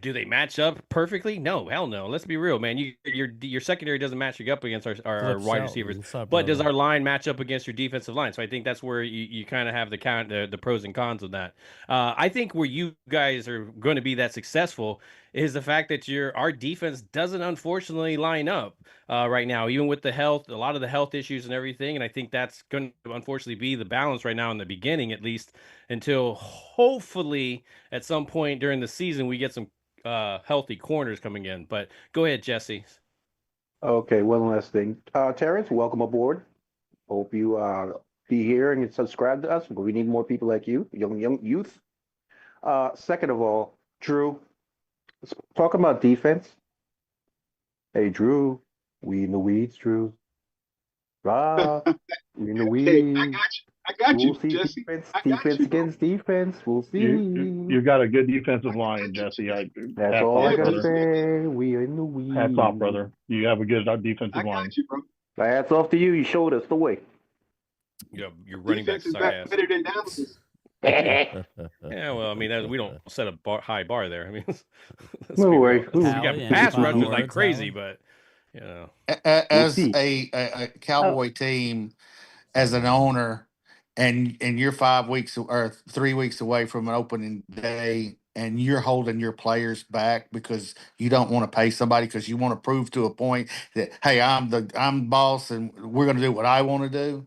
do they match up perfectly? No, hell no. Let's be real, man. Your secondary doesn't match up against our wide receivers, but does our line match up against your defensive line? So I think that's where you kind of have the pros and cons of that. I think where you guys are going to be that successful is the fact that our defense doesn't unfortunately line up right now, even with a lot of the health issues and everything. And I think that's going to unfortunately be the balance right now in the beginning, at least, until hopefully at some point during the season we get some healthy corners coming in. But go ahead, Jesse. Okay, one last thing. Terrence, welcome aboard. Hope you be here and subscribe to us. We need more people like you, young youth. Second of all, Drew, let's talk about defense. Hey, Drew, we in the weeds, Drew. Rob, we in the weeds. Hey, I got you, we'll see Jesse. Defense against defense. We'll see. You got a good defensive line, Jesse. That's all I gotta say. We are in the weeds. Hats off, brother. You have a good defensive line. You, bro. Hats off to you. You showed us the way. Yeah, you're running back. Better than Dallas. Yeah, well, I mean, we don't set a high bar there. I mean, no way. You got pass rushers like crazy, but you know, as a Cowboy team, as an owner, and you're 5 weeks or 3 weeks away from an opening day, and you're holding your players back because you don't want to pay somebody because you want to prove to a point that, hey, I'm boss and we're going to do what I want to do.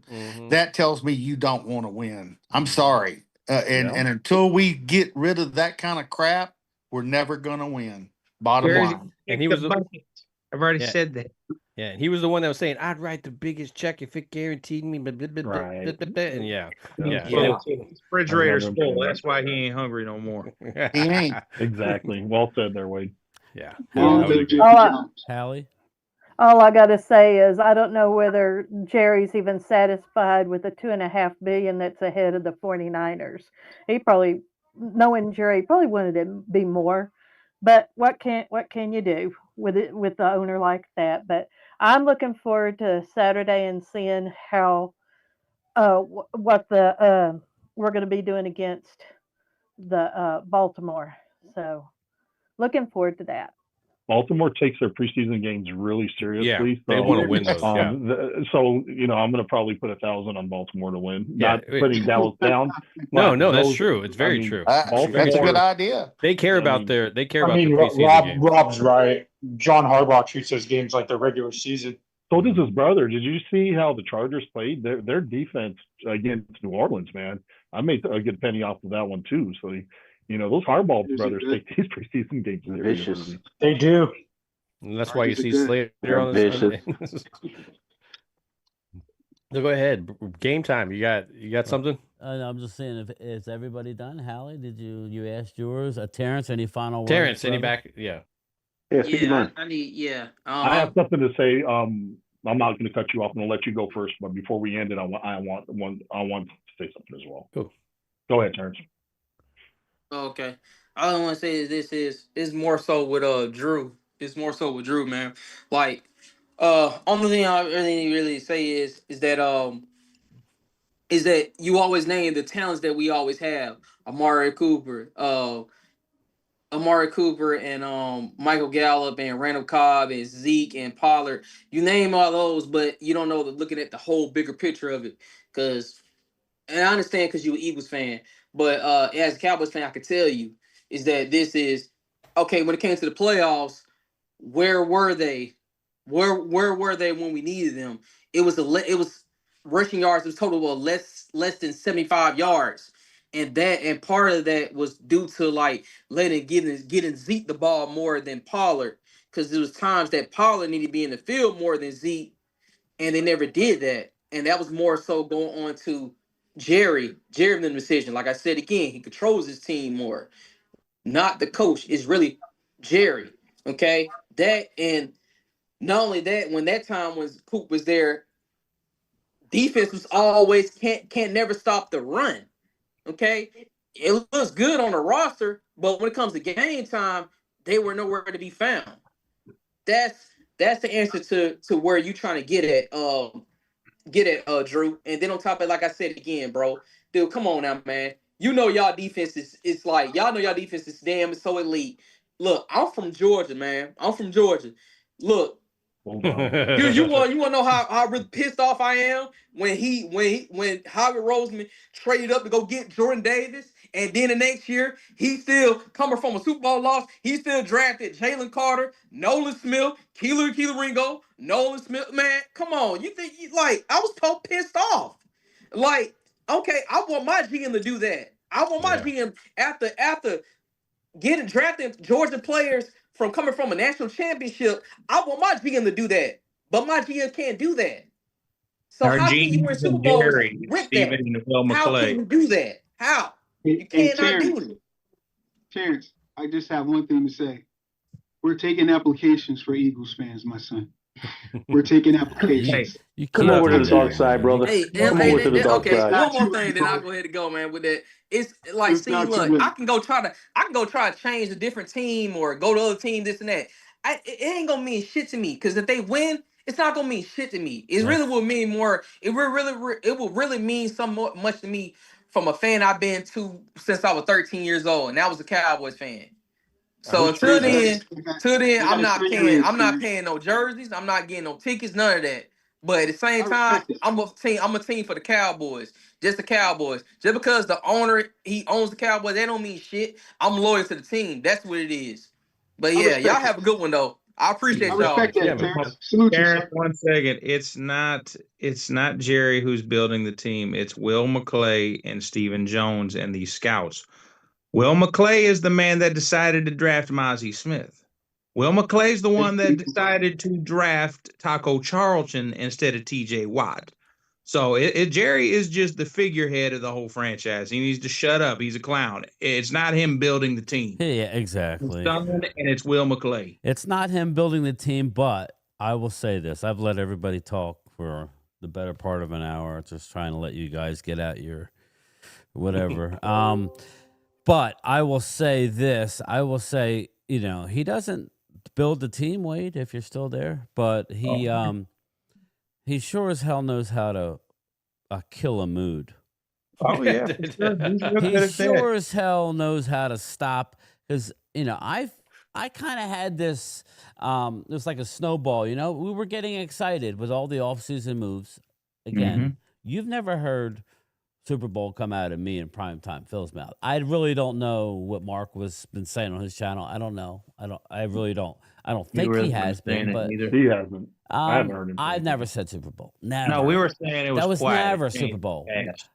That tells me you don't want to win. I'm sorry. And until we get rid of that kind of crap, we're never going to win. Bottom line. And he was. I've already said that. Yeah, and he was the one that was saying, "I'd write the biggest check if it guaranteed me." And yeah. His refrigerator's full. That's why he ain't hungry no more. He ain't. Exactly. Well said there, Wade. Yeah. Hallie? All I got to say is I don't know whether Jerry's even satisfied with the $2.5 billion that's ahead of the 49ers. He probably, knowing Jerry, probably wanted it to be more. But what can you do with the owner like that? But I'm looking forward to Saturday and seeing how what we're going to be doing against the Baltimore. So looking forward to that. Baltimore takes their preseason games really seriously. Yeah, so, they want to win those. So I'm going to probably put 1,000 on Baltimore to win. Not putting Dallas down. No, that's true. It's very true. That's a good idea. They care about their preseason games. Rob's right. John Harbaugh treats those games like the regular season. So does his brother. Did you see how the Chargers played? Their defense against New Orleans, man. I made a good penny off of that one too. So those Harbaugh brothers take these preseason games vicious. They do. And that's why you see Slater on this. So go ahead. Game time. You got something? I'm just saying, is everybody done? Hallie, did you asked yours? Terrence, any final words? Terrence, any back? Yeah. I need. I have something to say. I'm not going to cut you off. I'm going to let you go first. But before we end it, I want to say something as well. Cool. Go ahead, Terrence. Okay. All I want to say is this is more so with Drew. It's more so with Drew, man. Like, only thing I really say is that you always name the talents that we always have. Amari Cooper and Michael Gallup and Randall Cobb and Zeke and Pollard. You name all those, but you don't know looking at the whole bigger picture of it. And I understand because you're an Eagles fan, but as a Cowboys fan, I could tell you is that this is okay. When it came to the playoffs, where were they? Where were they when we needed them? It was rushing yards. It was total of less than 75 yards. and part of that was due to like getting Zeke the ball more than Pollard, because there was times that Pollard needed to be in the field more than Zeke, and they never did that, and that was more so going on to Jerry in the decision. Like I said again, he controls his team more, not the coach. It's really Jerry. Okay, that, and not only that, when that time when Coop was there, defense was always can't never stop the run. Okay, it looks good on the roster, but when it comes to game time, they were nowhere to be found. That's the answer to where you trying to get at, Drew. And then on top of it, like I said again, bro, dude, come on now, man. You know y'all defense is like, y'all know y'all defense is damn so elite. Look, I'm from Georgia, man. I'm from Georgia. Look, you want to know how really pissed off I am when Howard Roseman traded up to go get Jordan Davis, and then the next year he still coming from a Super Bowl loss. He still drafted Jalen Carter, Nolan Smith, Keeler Ringo, Nolan Smith. Man, come on! You think like I was so pissed off? Like, okay, I want my GM to do that. I want my GM after drafting Georgia players from coming from a national championship. I want my GM to do that, but my GM can't do that. So Our how can you win GM Super and Bowls Jerry, with Stephen that? and Will How can McClay. you do that? How? You cannot do it. Terrence, I just have one thing to say. We're taking applications for Eagles fans, my son. We're taking applications. Come over to the dark side, brother. Come over to the dark Okay, side. one more thing, then I'll go ahead and go, man. With that, it's like, It's see, not too look, late. I can go try to change a different team or go to other team, this and that. It ain't gonna mean shit to me, because if they win, it's not gonna mean shit to me. It really will mean more. It will really mean much to me from a fan I've been to since I was 13 years old, and that was a Cowboys fan. So until then, I'm not paying no jerseys. I'm not getting no tickets, none of that. But at the same time, I'm a team for the Cowboys. Just the Cowboys. Just because the owner, he owns the Cowboys, that don't mean shit. I'm loyal to the team. That's what it is. But yeah, y'all have a good one though. I appreciate y'all. Terrence, 1 second. It's not Jerry who's building the team. It's Will McClay and Stephen Jones and these scouts. Will McClay is the man that decided to draft Mazi Smith. Will McClay's the one that decided to draft Taco Charlton instead of TJ Watt. So Jerry is just the figurehead of the whole franchise. He needs to shut up. He's a clown. It's not him building the team. Yeah, exactly. And it's Will McClay. It's not him building the team, but I will say this. I've let everybody talk for the better part of an hour, just trying to let you guys get out your whatever. But I will say this. I will say, he doesn't build the team, Wade, if you're still there, but he sure as hell knows how to kill a mood. Oh, yeah. He sure as hell knows how to stop, because, I kind of had this, it was like a snowball, we were getting excited with all the offseason moves. Again, you've never heard Super Bowl come out of me in primetime Phil's mouth. I really don't know what Mark was been saying on his channel. I don't know. I really don't. I don't think he has been, but he hasn't. I haven't heard him. I've never said Super Bowl. Never. No, we were saying it was that was quiet. never Super Bowl.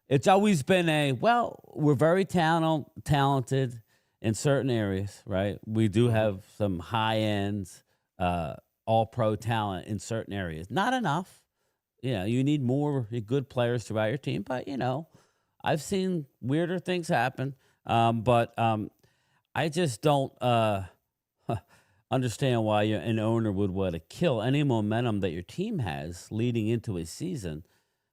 It's always been we're very talented in certain areas, right? We do have some high ends, all pro talent in certain areas. Not enough. You need more good players throughout your team, but I've seen weirder things happen. But I just don't understand why an owner would want to kill any momentum that your team has leading into a season.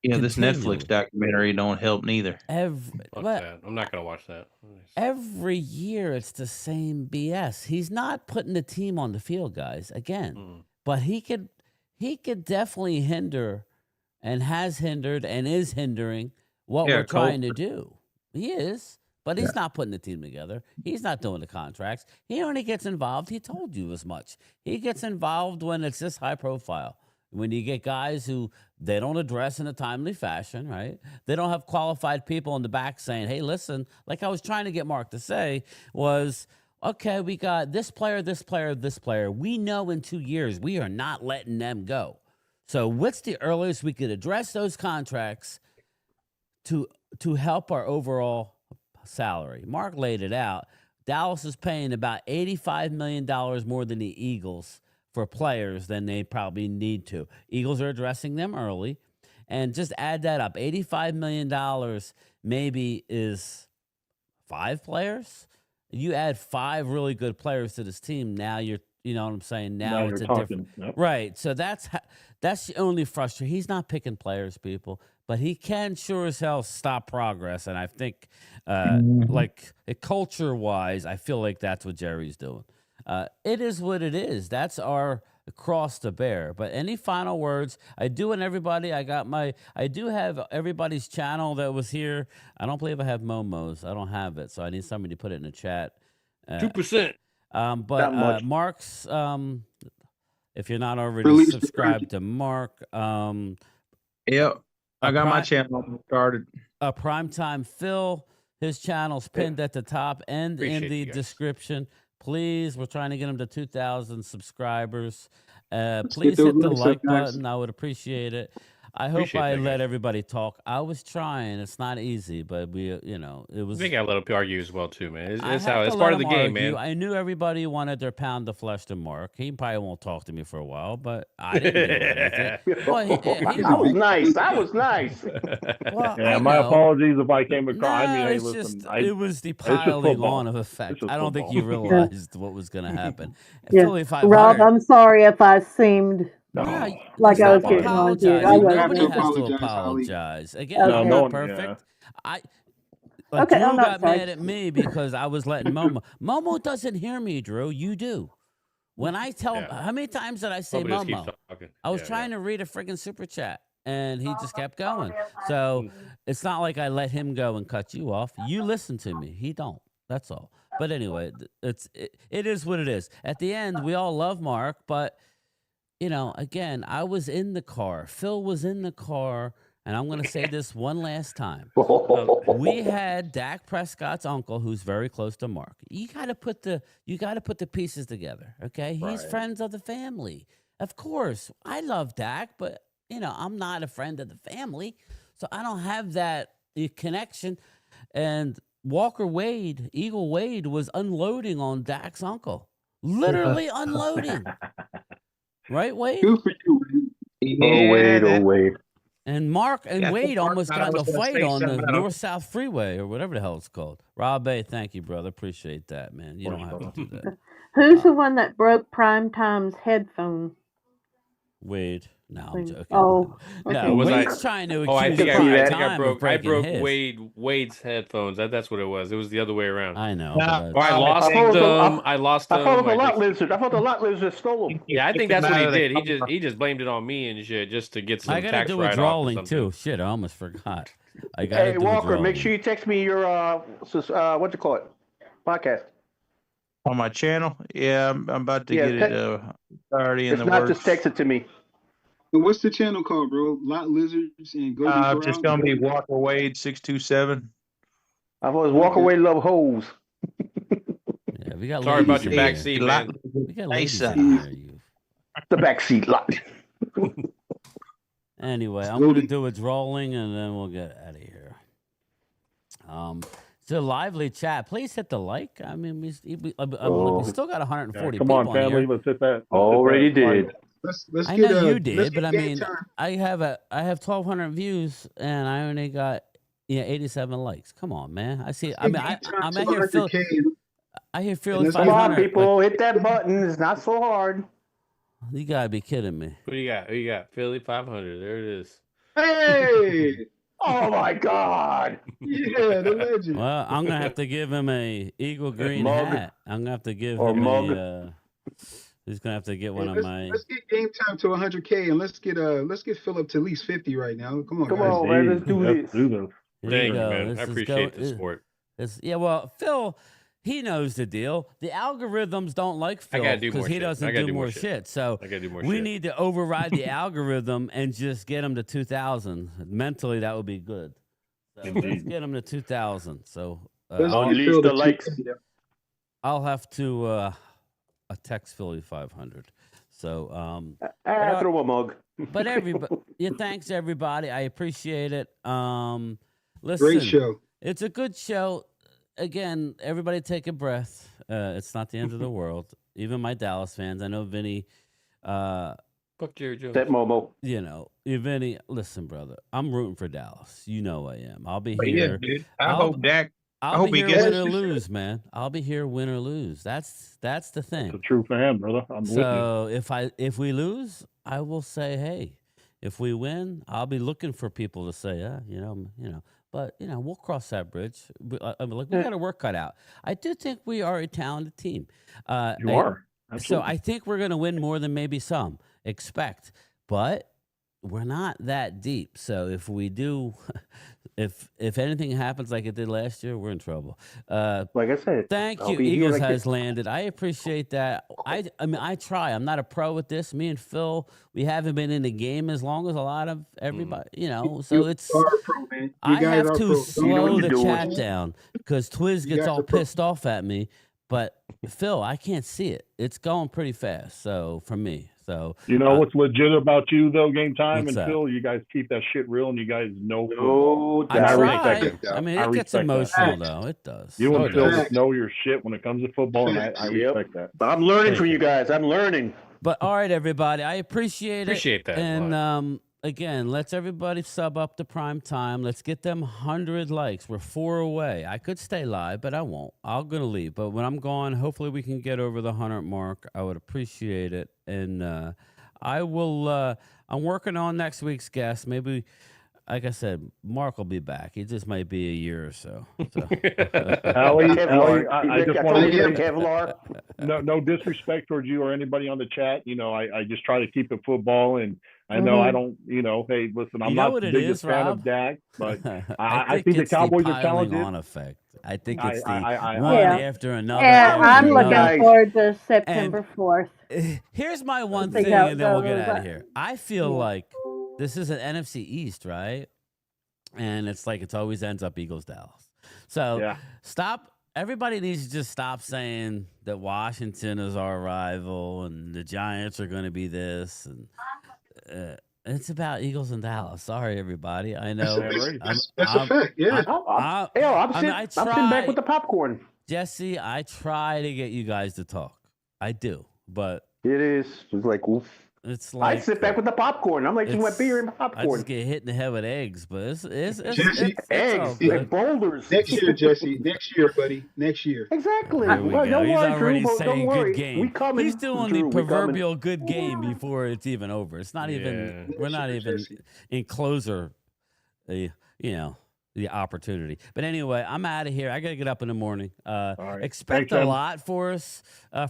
Yeah, this Netflix documentary don't help neither. I'm not gonna watch that. Every year it's the same BS. He's not putting the team on the field, guys. Again, but he could definitely hinder, and has hindered, and is hindering what we're trying to do. He is, but he's not putting the team together. He's not doing the contracts. He only gets involved. He told you as much. He gets involved when it's this high profile. When you get guys who they don't address in a timely fashion, right? They don't have qualified people in the back saying, hey, listen, like I was trying to get Mark to say was, okay, we got this player, this player, this player. We know in 2 years we are not letting them go. So what's the earliest we could address those contracts to help our overall salary. Mark laid it out. Dallas is paying about $85 million more than the Eagles for players than they probably need to. Eagles are addressing them early. And just add that up. $85 million maybe is 5 players. You add 5 really good players to this team, now you know what I'm saying? Now it's a different. Yep. Right. So that's the only frustration. He's not picking players, people, but he can sure as hell stop progress. And I think, like culture-wise, I feel like that's what Jerry's doing. It is what it is. That's our cross to bear. But any final words? I do want everybody. I do have everybody's channel that was here. I don't believe I have Momo's. I don't have it, so I need somebody to put it in the chat. 2%. But Mark's, if you're not already subscribed to Mark, yep, I got my channel started. Primetime Phil, his channel's pinned at the top and Appreciate in the description. Please, we're trying to get him to 2,000 subscribers. Please hit the like button. I would appreciate it. I hope I let everybody talk. I was trying. It's not easy, but it was. I think I let him argue as well too, man. It's how it's part of the game, argue. man. I knew everybody wanted their pound of flesh to Mark. He probably won't talk to me for a while, but I didn't do anything. Well, that was nice. That was nice. Well, Yeah, my apologies if I came across. No, hey, it's listen, just, it was the piling on of effect. I don't think you realized what was going to happen. Yeah. Philly 500. Rob, I'm sorry if I seemed like I was getting on you. Nobody has to apologize. Again, I'm not perfect. Drew got mad at me because I was letting Momo. Momo doesn't hear me, Drew. You do. When I tell him, how many times did I say Momo? I was trying to read a friggin' super chat, and he just kept going. So it's not like I let him go and cut you off. You listen to me. He don't. That's all. But anyway, it is what it is. At the end, we all love Mark, but again, I was in the car. Phil was in the car, and I'm going to say this one last time. We had Dak Prescott's uncle, who's very close to Mark. You got to put the pieces together, okay? He's friends of the family, of course. I love Dak, but I'm not a friend of the family, so I don't have that connection. And Walker Wade, Eagle Wade, was unloading on Dak's uncle, literally unloading. Right, Wade? Good for you. Wade. And Mark and Wade almost got in a fight on the North-South Freeway or whatever the hell it's called. Rob A., thank you, brother. Appreciate that, man. You don't have to do that. Who's the one that broke Primetime's headphone? Wade. No, I'm joking. Oh, no. Wade's trying to accuse I think I broke his. Wade's headphones. That's what it was. It was the other way around. I know. I lost them. I lost them. I thought the lot lizard stole them. Yeah, I think that's what he did. He just blamed it on me and shit just to get some tax write-off. I got to do a drawing too. Shit, I almost forgot. Hey, Walker, make sure you text me your what you call it, podcast. On my channel? Yeah, I'm about to get it already in the works. If not, just text it to me. What's the channel called, bro? Lot Lizards and Go. Just gonna be Walker Wade 627. I was Walker Wade love hoes. Yeah, we got. Sorry about your backseat, man. We got ladies in here, you. The backseat lot. Anyway, I'm gonna do a drawing and then we'll get out of here. It's a lively chat. Please hit the like. I mean, we still got 140 come people on, family. here. Let's hit that. Already did. Let's I get, know you did, but I mean, time. I have 1,200 views and I only got 87 likes. Come on, man. I see. I mean, I'm out here feeling. I hear feeling 500. Come on, people, hit that button. It's not so hard. You gotta be kidding me. Who you got? Who you got? Philly 500. There it is. Hey! Oh my God! Yeah, the legend. Well, I'm gonna have to give him a eagle green hat. I'm gonna have to give him a. He's gonna have to get one of my. Let's get game time to 100K and let's get Philip to at least 50 right now. Come on, come guys. on, man. Let's do this. Thank you, man. I appreciate the support. Well, Phil, he knows the deal. The algorithms don't like Phil because he doesn't do more shit. So we need to override the algorithm and just get him to 2,000. Mentally, that would be good. So let's get him to 2,000. So unleash the likes. I'll have to text Philly 500. So throw a mug. But everybody, thanks everybody. I appreciate it. Listen, great show. It's a good show. again, everybody take a breath. It's not the end of the world. Even my Dallas fans. I know Vinny. Fuck Jerry Jones. That Momo. You know, Vinny, listen, brother. I'm rooting for Dallas. You know I am. I'll be But here. yeah, dude. I hope Dak. I I'll hope be he here gets win or lose, man. I'll be here win or lose. That's the thing. It's a true fan, brother. I'm with you. So if we lose, I will say, hey. If we win, I'll be looking for people to say, you know. But we'll cross that bridge. We got our work cut out. I do think we are a talented team. You are. Absolutely. So I think we're going to win more than maybe some expect, but we're not that deep. So if we do, if anything happens like it did last year, we're in trouble. Like I said, thank I'll you. be here Eagles like has this. landed. I appreciate that. I mean, I try. I'm not a pro at this. Me and Phil, we haven't been in the game as long as a lot of everybody. So You it's. are a pro, man. You I guys have are to pro. slow the doing. chat down because Twiz You gets guys all are pro. pissed off at me. But Phil, I can't see it. It's going pretty fast. So for me, you know what's legit about you though, Game Time What's and that? Phil, you guys keep that shit real and you guys know football. No And I doubt. try. respect it. I mean, I it gets respect that. emotional though. It does. You and Phil Facts. just know your shit when it comes to football, and I Yep. respect that. But I'm learning Thank from you. you guys. I'm learning. But all right, everybody, I appreciate Appreciate that. And again, let's everybody sub up to prime time. Let's get them 100 likes. We're 4 away. I could stay live, but I won't. I'm gonna leave. But when I'm gone, hopefully we can get over the 100 mark. I would appreciate it. And I will. I'm working on next week's guest. Maybe. Like I said, Mark will be back. It just might be a year or so. Allie, Kevlar. I just want to say Kevlar. no disrespect towards you or anybody on the chat. I just try to keep it football, and I know I don't. Hey, listen, I'm not the biggest fan of Dak, but I think the it's Cowboys the are talented. piling on effect. I think it's the I- one Yeah. after another. And after I'm another. looking forward to September 4th. Here's my one See thing, how it and then we'll get goes. out of here. I feel like this is an NFC East, right? And it's like it always ends up Eagles Dallas. So stop. Everybody needs to just stop saying that Washington is our rival and the Giants are going to be this. And it's about Eagles and Dallas. Sorry, everybody. I know. That's a fact. Yeah. I'm sitting back with the popcorn. Jesse, I try to get you guys to talk. I do, but it is. It's like, oof. It's like I sit back with the popcorn. I'm like, my beer and I popcorn. just get hit in the head with eggs, but it's Jesse, eggs, like boulders. Next year, Jesse. Next year, buddy. Next year. Exactly. There we Well, go. don't He's worry, already Drew. saying Don't worry. good game. We coming. He's doing Drew, the we coming. proverbial good game before it's even over. It's not even. We're not even in closer. The opportunity. But anyway, I'm out of here. I got to get up in the morning. Expect Thanks, a man. lot for us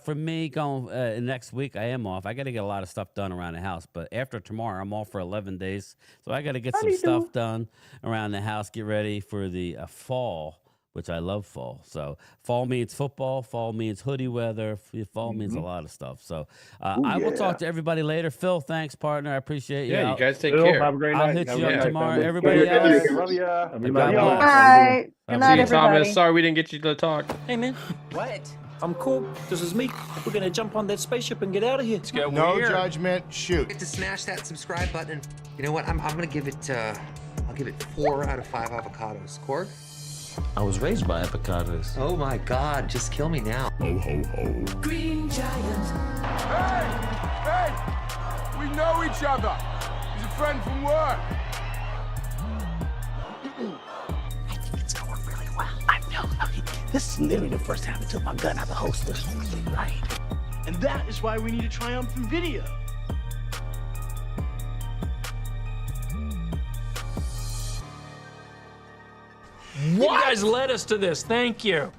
from me going next week. I am off. I got to get a lot of stuff done around the house. But after tomorrow, I'm off for 11 days. So I got to get some stuff done around the house, get ready for the fall, which I love fall. So fall means football. Fall means hoodie weather. Fall means a lot of stuff. So I will talk to everybody later. Phil, thanks, partner. I appreciate you. Yeah, you guys take Phil, care. have a great I'll night. hit you up tomorrow. Family. Everybody else. Love ya. God bless. All right. Good night, See you, everybody. Thomas. Sorry we didn't get you to talk. Hey man. What? I'm cool. This is me. We're gonna jump on that spaceship and get out of here. Let's go. No judgment. Shoot. To smash that subscribe button. You know what? I'm gonna give it. I'll give it 4 out of 5 avocados. Cord? I was raised by avocados. Oh my God! Just kill me now. Ho, ho, ho. Green Giant. Hey! We know each other. He's a friend from work. I think it's going really well. I know. This is literally the first time I took my gun out of the holster. Right. And that is why we need a triumphant video. You guys led us to this. Thank you.